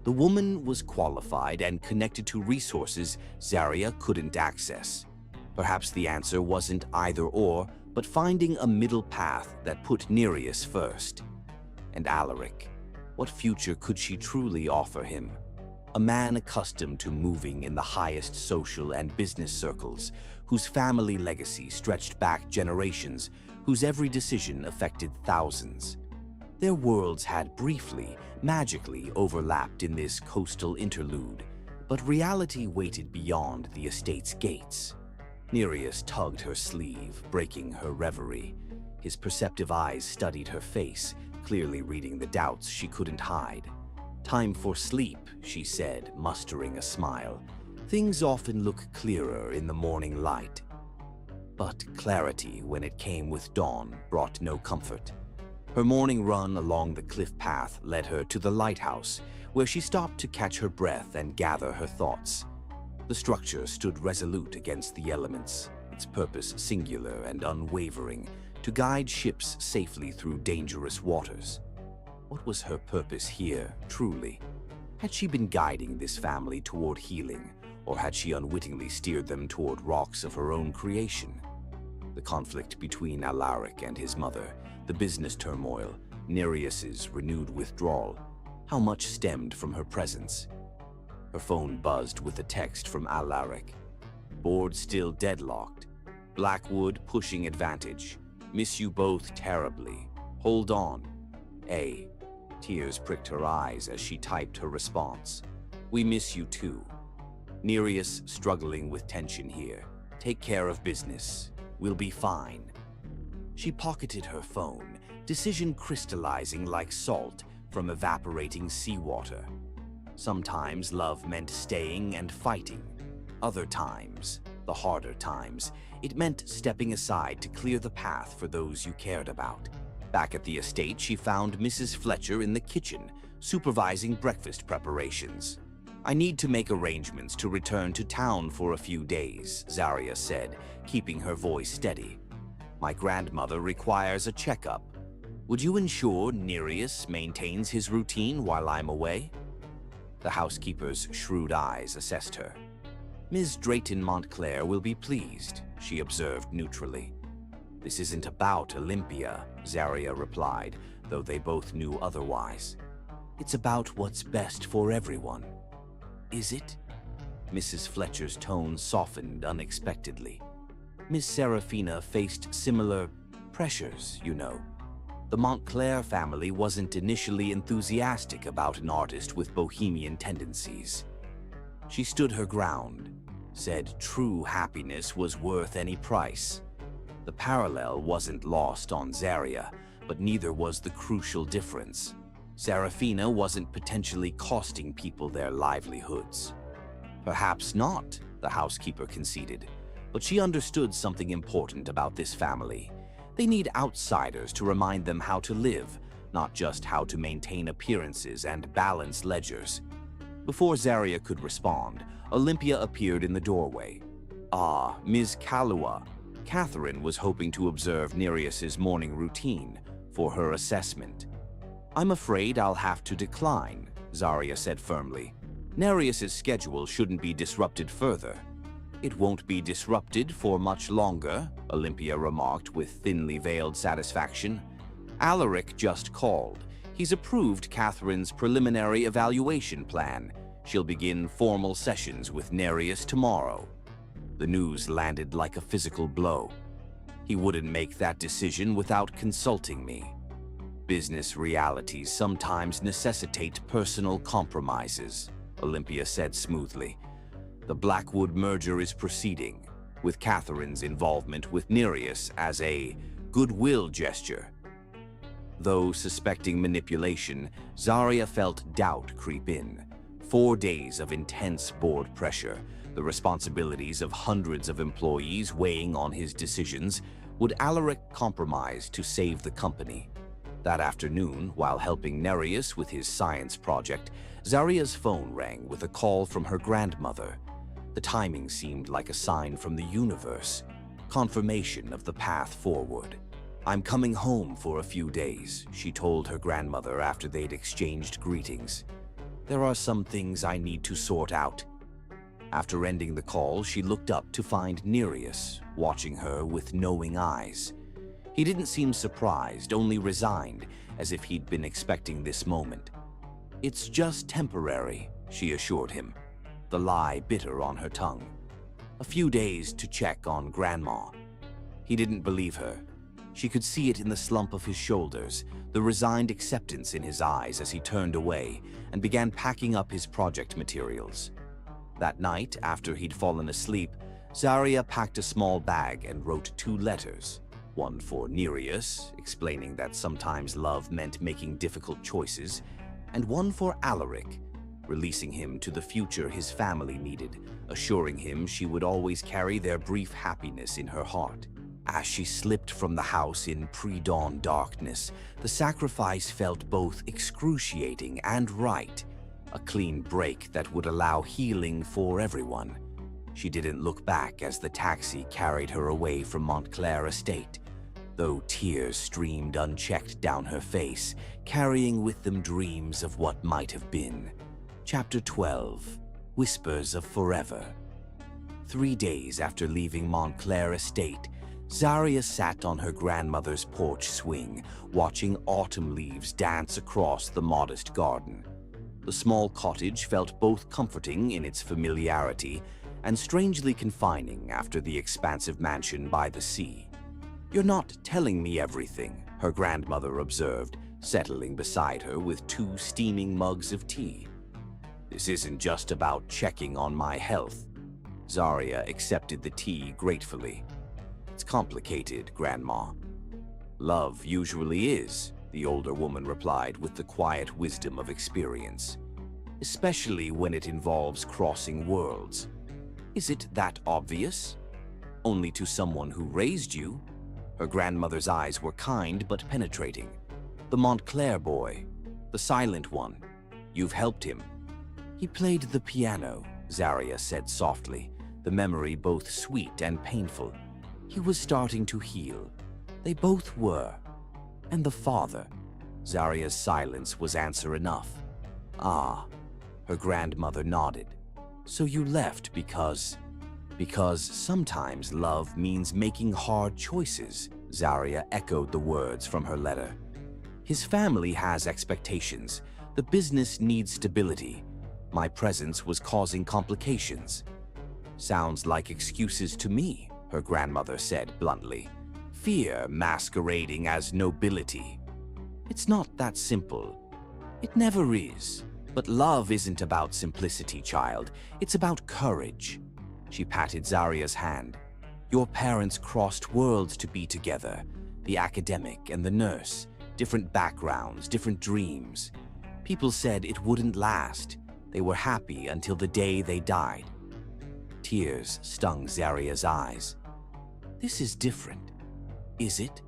The woman was qualified and connected to resources Zaria couldn't access. Perhaps the answer wasn't either-or, but finding a middle path that put Nereus first. And Alaric, what future could she truly offer him? A man accustomed to moving in the highest social and business circles, whose family legacy stretched back generations, whose every decision affected thousands. Their worlds had briefly, magically overlapped in this coastal interlude, but reality waited beyond the estate's gates. Nereus tugged her sleeve, breaking her reverie. His perceptive eyes studied her face, clearly reading the doubts she couldn't hide. "Time for sleep," she said, mustering a smile. "Things often look clearer in the morning light." But clarity, when it came with dawn, brought no comfort. Her morning run along the cliff path led her to the lighthouse, where she stopped to catch her breath and gather her thoughts. The structure stood resolute against the elements, its purpose singular and unwavering, to guide ships safely through dangerous waters. What was her purpose here, truly? Had she been guiding this family toward healing, or had she unwittingly steered them toward rocks of her own creation? The conflict between Alaric and his mother, the business turmoil, Nereus's renewed withdrawal, how much stemmed from her presence? Her phone buzzed with a text from Alaric. "Board still deadlocked. Blackwood pushing advantage. Miss you both terribly. Hold on. A." Tears pricked her eyes as she typed her response. "We miss you too. Nereus struggling with tension here. Take care of business. We'll be fine." She pocketed her phone, decision crystallizing like salt from evaporating seawater. Sometimes love meant staying and fighting. Other times, the harder times, it meant stepping aside to clear the path for those you cared about. Back at the estate, she found Mrs. Fletcher in the kitchen, supervising breakfast preparations. "I need to make arrangements to return to town for a few days," Zaria said, keeping her voice steady. "My grandmother requires a checkup. Would you ensure Nereus maintains his routine while I'm away?" The housekeeper's shrewd eyes assessed her. "Ms. Drayton Montclair will be pleased," she observed neutrally. "This isn't about Olympia," Zaria replied, though they both knew otherwise. "It's about what's best for everyone." "Is it?" Mrs. Fletcher's tone softened unexpectedly. "Miss Serafina faced similar pressures, you know. The Montclair family wasn't initially enthusiastic about an artist with bohemian tendencies. She stood her ground, said true happiness was worth any price. The parallel wasn't lost on Zaria, but neither was the crucial difference. Serafina wasn't potentially costing people their livelihoods. Perhaps not, the housekeeper conceded, but she understood something important about this family. They need outsiders to remind them how to live, not just how to maintain appearances and balance ledgers. Before Zaria could respond, Olympia appeared in the doorway. "Ah, Ms. Kalua." Catherine was hoping to observe Nereus's morning routine for her assessment. "I'm afraid I'll have to decline," Zaria said firmly. "Nereus's schedule shouldn't be disrupted further." "It won't be disrupted for much longer," Olympia remarked with thinly veiled satisfaction. "Alaric just called. He's approved Catherine's preliminary evaluation plan. She'll begin formal sessions with Nereus tomorrow." The news landed like a physical blow. "He wouldn't make that decision without consulting me." "Business realities sometimes necessitate personal compromises," Olympia said smoothly. "The Blackwood merger is proceeding, with Catherine's involvement with Nereus as a goodwill gesture." Though suspecting manipulation, Zaria felt doubt creep in. 4 days of intense board pressure, the responsibilities of hundreds of employees weighing on his decisions, would Alaric compromise to save the company? That afternoon, while helping Nereus with his science project, Zaria's phone rang with a call from her grandmother. The timing seemed like a sign from the universe, confirmation of the path forward. "I'm coming home for a few days," she told her grandmother after they'd exchanged greetings. "There are some things I need to sort out." After ending the call, she looked up to find Nereus watching her with knowing eyes. He didn't seem surprised, only resigned, as if he'd been expecting this moment. "It's just temporary," she assured him, the lie bitter on her tongue. "A few days to check on Grandma." He didn't believe her. She could see it in the slump of his shoulders, the resigned acceptance in his eyes as he turned away and began packing up his project materials. That night, after he'd fallen asleep, Zaria packed a small bag and wrote 2 letters. One for Nereus, explaining that sometimes love meant making difficult choices, and one for Alaric, releasing him to the future his family needed, assuring him she would always carry their brief happiness in her heart. As she slipped from the house in pre-dawn darkness, the sacrifice felt both excruciating and right, a clean break that would allow healing for everyone. She didn't look back as the taxi carried her away from Montclair Estate, though tears streamed unchecked down her face, carrying with them dreams of what might have been. Chapter 12. Whispers of Forever. 3 days after leaving Montclair Estate, Zaria sat on her grandmother's porch swing, watching autumn leaves dance across the modest garden. The small cottage felt both comforting in its familiarity and strangely confining after the expansive mansion by the sea. "You're not telling me everything," her grandmother observed, settling beside her with 2 steaming mugs of tea. "This isn't just about checking on my health." Zaria accepted the tea gratefully. "It's complicated, Grandma." "Love usually is," the older woman replied with the quiet wisdom of experience. "Especially when it involves crossing worlds. Is it that obvious? Only to someone who raised you." Her grandmother's eyes were kind but penetrating. "The Montclair boy, the silent one. You've helped him." "He played the piano," Zaria said softly, the memory both sweet and painful. "He was starting to heal. They both were. And the father." Zaria's silence was answer enough. "Ah," her grandmother nodded. "So you left because sometimes love means making hard choices," Zaria echoed the words from her letter. "His family has expectations. The business needs stability. My presence was causing complications." "Sounds like excuses to me," her grandmother said bluntly. "Fear masquerading as nobility. It's not that simple. It never is. But love isn't about simplicity, child. It's about courage." She patted Zaria's hand. "Your parents crossed worlds to be together. The academic and the nurse. Different backgrounds, different dreams. People said it wouldn't last. They were happy until the day they died." Tears stung Zaria's eyes. "This is different. Is it?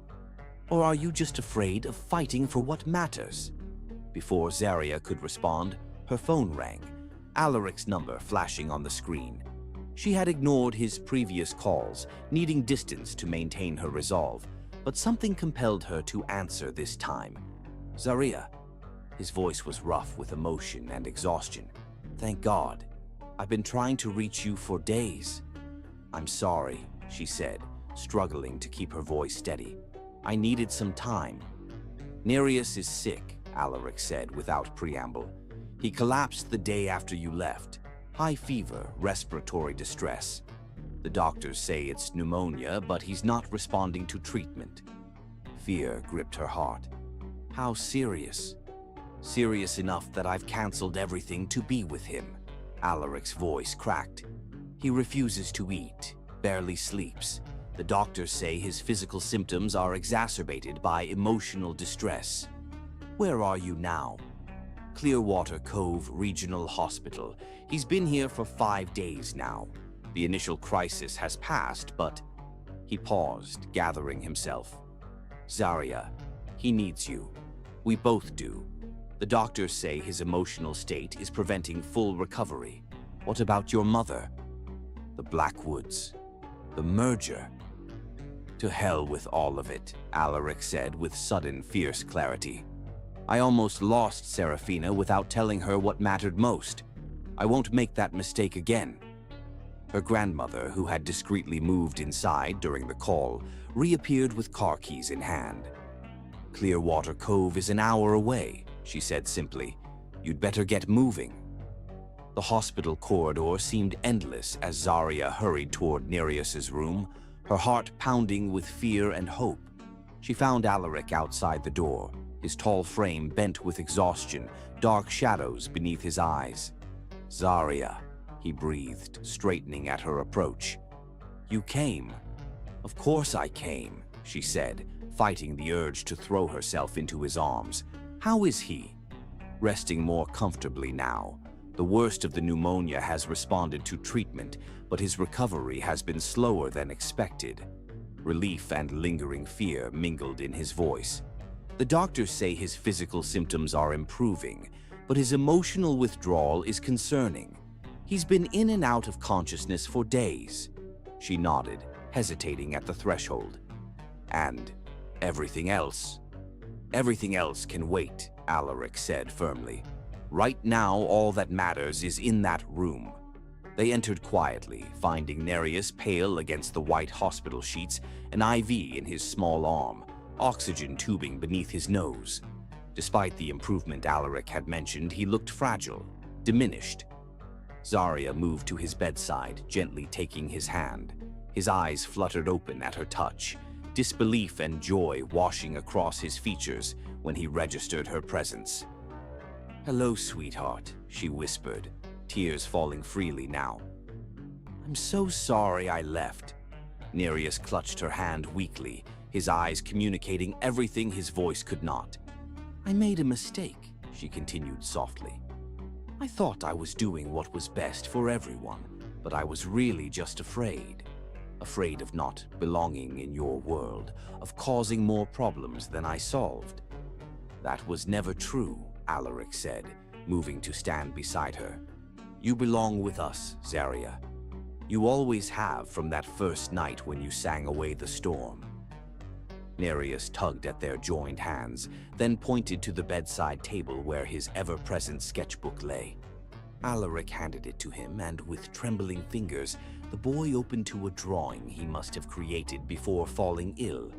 Or are you just afraid of fighting for what matters?" Before Zaria could respond, her phone rang, Alaric's number flashing on the screen. She had ignored his previous calls, needing distance to maintain her resolve, but something compelled her to answer this time. "Zaria." His voice was rough with emotion and exhaustion. "Thank God. I've been trying to reach you for days." "I'm sorry," she said, struggling to keep her voice steady. "I needed some time." "Nereus is sick," Alaric said without preamble. "He collapsed the day after you left. High fever, respiratory distress. The doctors say it's pneumonia, but he's not responding to treatment." Fear gripped her heart. "How serious?" "Serious enough that I've canceled everything to be with him." Alaric's voice cracked. "He refuses to eat, barely sleeps. The doctors say his physical symptoms are exacerbated by emotional distress." "Where are you now?" Clearwater Cove Regional Hospital. He's been here for 5 days now. The initial crisis has passed, but... He paused, gathering himself. Zarya, he needs you. We both do. The doctors say his emotional state is preventing full recovery. What about your mother? The Blackwoods. The merger. To hell with all of it, Alaric said with sudden, fierce clarity. I almost lost Serafina without telling her what mattered most. I won't make that mistake again. Her grandmother, who had discreetly moved inside during the call, reappeared with car keys in hand. Clearwater Cove is an hour away, she said simply. You'd better get moving. The hospital corridor seemed endless as Zarya hurried toward Nereus's room, her heart pounding with fear and hope. She found Alaric outside the door, his tall frame bent with exhaustion, dark shadows beneath his eyes. Zarya, he breathed, straightening at her approach. You came. Of course I came, she said, fighting the urge to throw herself into his arms. How is he? Resting more comfortably now. The worst of the pneumonia has responded to treatment, but his recovery has been slower than expected. Relief and lingering fear mingled in his voice. The doctors say his physical symptoms are improving, but his emotional withdrawal is concerning. He's been in and out of consciousness for days. She nodded, hesitating at the threshold. And everything else? Everything else can wait, Alaric said firmly. Right now, all that matters is in that room. They entered quietly, finding Nereus pale against the white hospital sheets, an IV in his small arm, oxygen tubing beneath his nose. Despite the improvement Alaric had mentioned, he looked fragile, diminished. Zarya moved to his bedside, gently taking his hand. His eyes fluttered open at her touch, disbelief and joy washing across his features when he registered her presence. Hello, sweetheart, she whispered, tears falling freely now. I'm so sorry I left. Nereus clutched her hand weakly, his eyes communicating everything his voice could not. I made a mistake, she continued softly. I thought I was doing what was best for everyone, but I was really just afraid. Afraid of not belonging in your world, of causing more problems than I solved. That was never true, Alaric said, moving to stand beside her. You belong with us, Zarya. You always have from that first night when you sang away the storm. Nereus tugged at their joined hands, then pointed to the bedside table where his ever-present sketchbook lay. Alaric handed it to him, and with trembling fingers, the boy opened to a drawing he must have created before falling ill.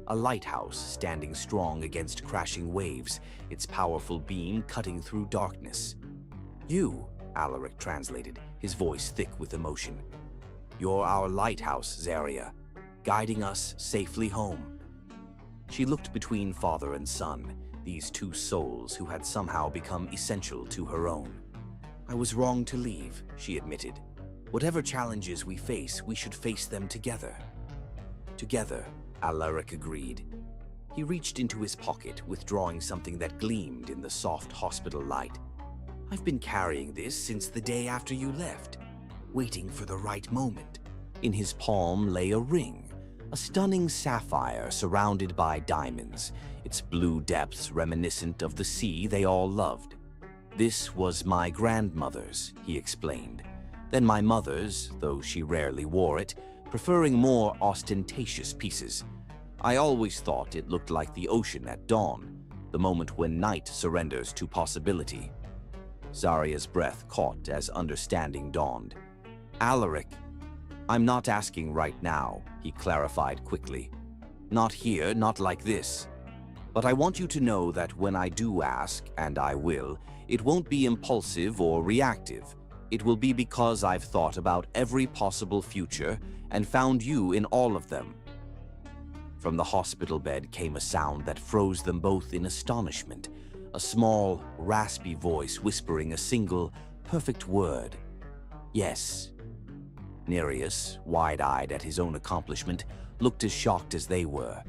A lighthouse standing strong against crashing waves, its powerful beam cutting through darkness. You, Alaric translated, his voice thick with emotion. You're our lighthouse, Zarya, guiding us safely home. She looked between father and son, these two souls who had somehow become essential to her own. I was wrong to leave, she admitted. Whatever challenges we face, we should face them together. Together, Alaric agreed. He reached into his pocket, withdrawing something that gleamed in the soft hospital light. I've been carrying this since the day after you left, waiting for the right moment. In his palm lay a ring. A stunning sapphire surrounded by diamonds, its blue depths reminiscent of the sea they all loved. This was my grandmother's, he explained. Then my mother's, though she rarely wore it, preferring more ostentatious pieces. I always thought it looked like the ocean at dawn, the moment when night surrenders to possibility. Zarya's breath caught as understanding dawned. Alaric, I'm not asking right now, he clarified quickly. Not here, not like this. But I want you to know that when I do ask, and I will, it won't be impulsive or reactive. It will be because I've thought about every possible future and found you in all of them. From the hospital bed came a sound that froze them both in astonishment, a small, raspy voice whispering a single, perfect word. Yes. Nereus, wide-eyed at his own accomplishment, looked as shocked as they were.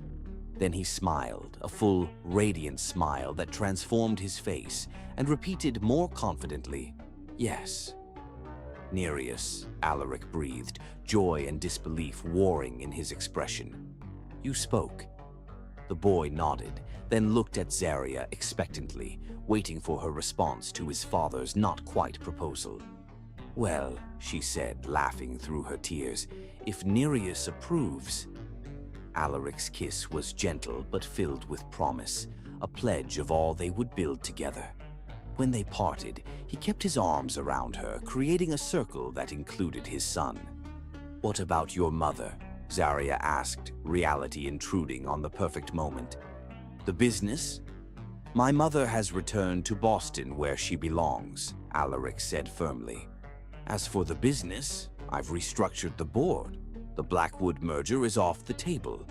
Then he smiled, a full, radiant smile that transformed his face, and repeated more confidently, "Yes." "Nereus," Alaric breathed, joy and disbelief warring in his expression. "You spoke." The boy nodded, then looked at Zaria expectantly, waiting for her response to his father's not-quite proposal. "Well," she said, laughing through her tears, "if Nereus approves." Alaric's kiss was gentle but filled with promise, a pledge of all they would build together. When they parted, he kept his arms around her, creating a circle that included his son. "What about your mother?" Zaria asked, reality intruding on the perfect moment. "The business?" "My mother has returned to Boston where she belongs," Alaric said firmly. "As for the business, I've restructured the board. The Blackwood merger is off the table.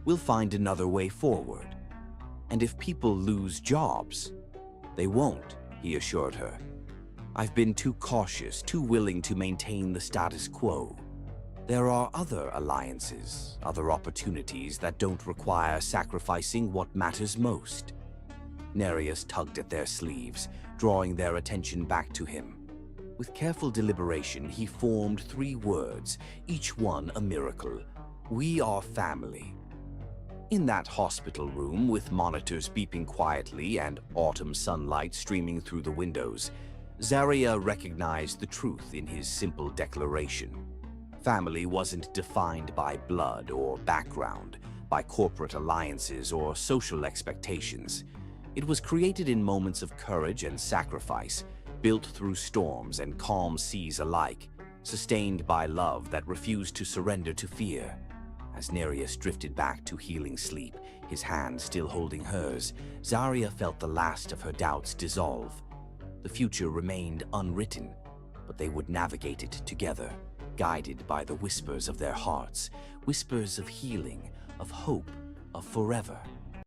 We'll find another way forward. And if people lose jobs, they won't," he assured her. "I've been too cautious, too willing to maintain the status quo. There are other alliances, other opportunities that don't require sacrificing what matters most." Nereus tugged at their sleeves, drawing their attention back to him. With careful deliberation, he formed 3 words, each one a miracle. "We are family." In that hospital room, with monitors beeping quietly and autumn sunlight streaming through the windows, Zaria recognized the truth in his simple declaration. Family wasn't defined by blood or background, by corporate alliances or social expectations. It was created in moments of courage and sacrifice, built through storms and calm seas alike, sustained by love that refused to surrender to fear. As Nereus drifted back to healing sleep, his hand still holding hers, Zaria felt the last of her doubts dissolve. The future remained unwritten, but they would navigate it together, guided by the whispers of their hearts, whispers of healing, of hope, of forever.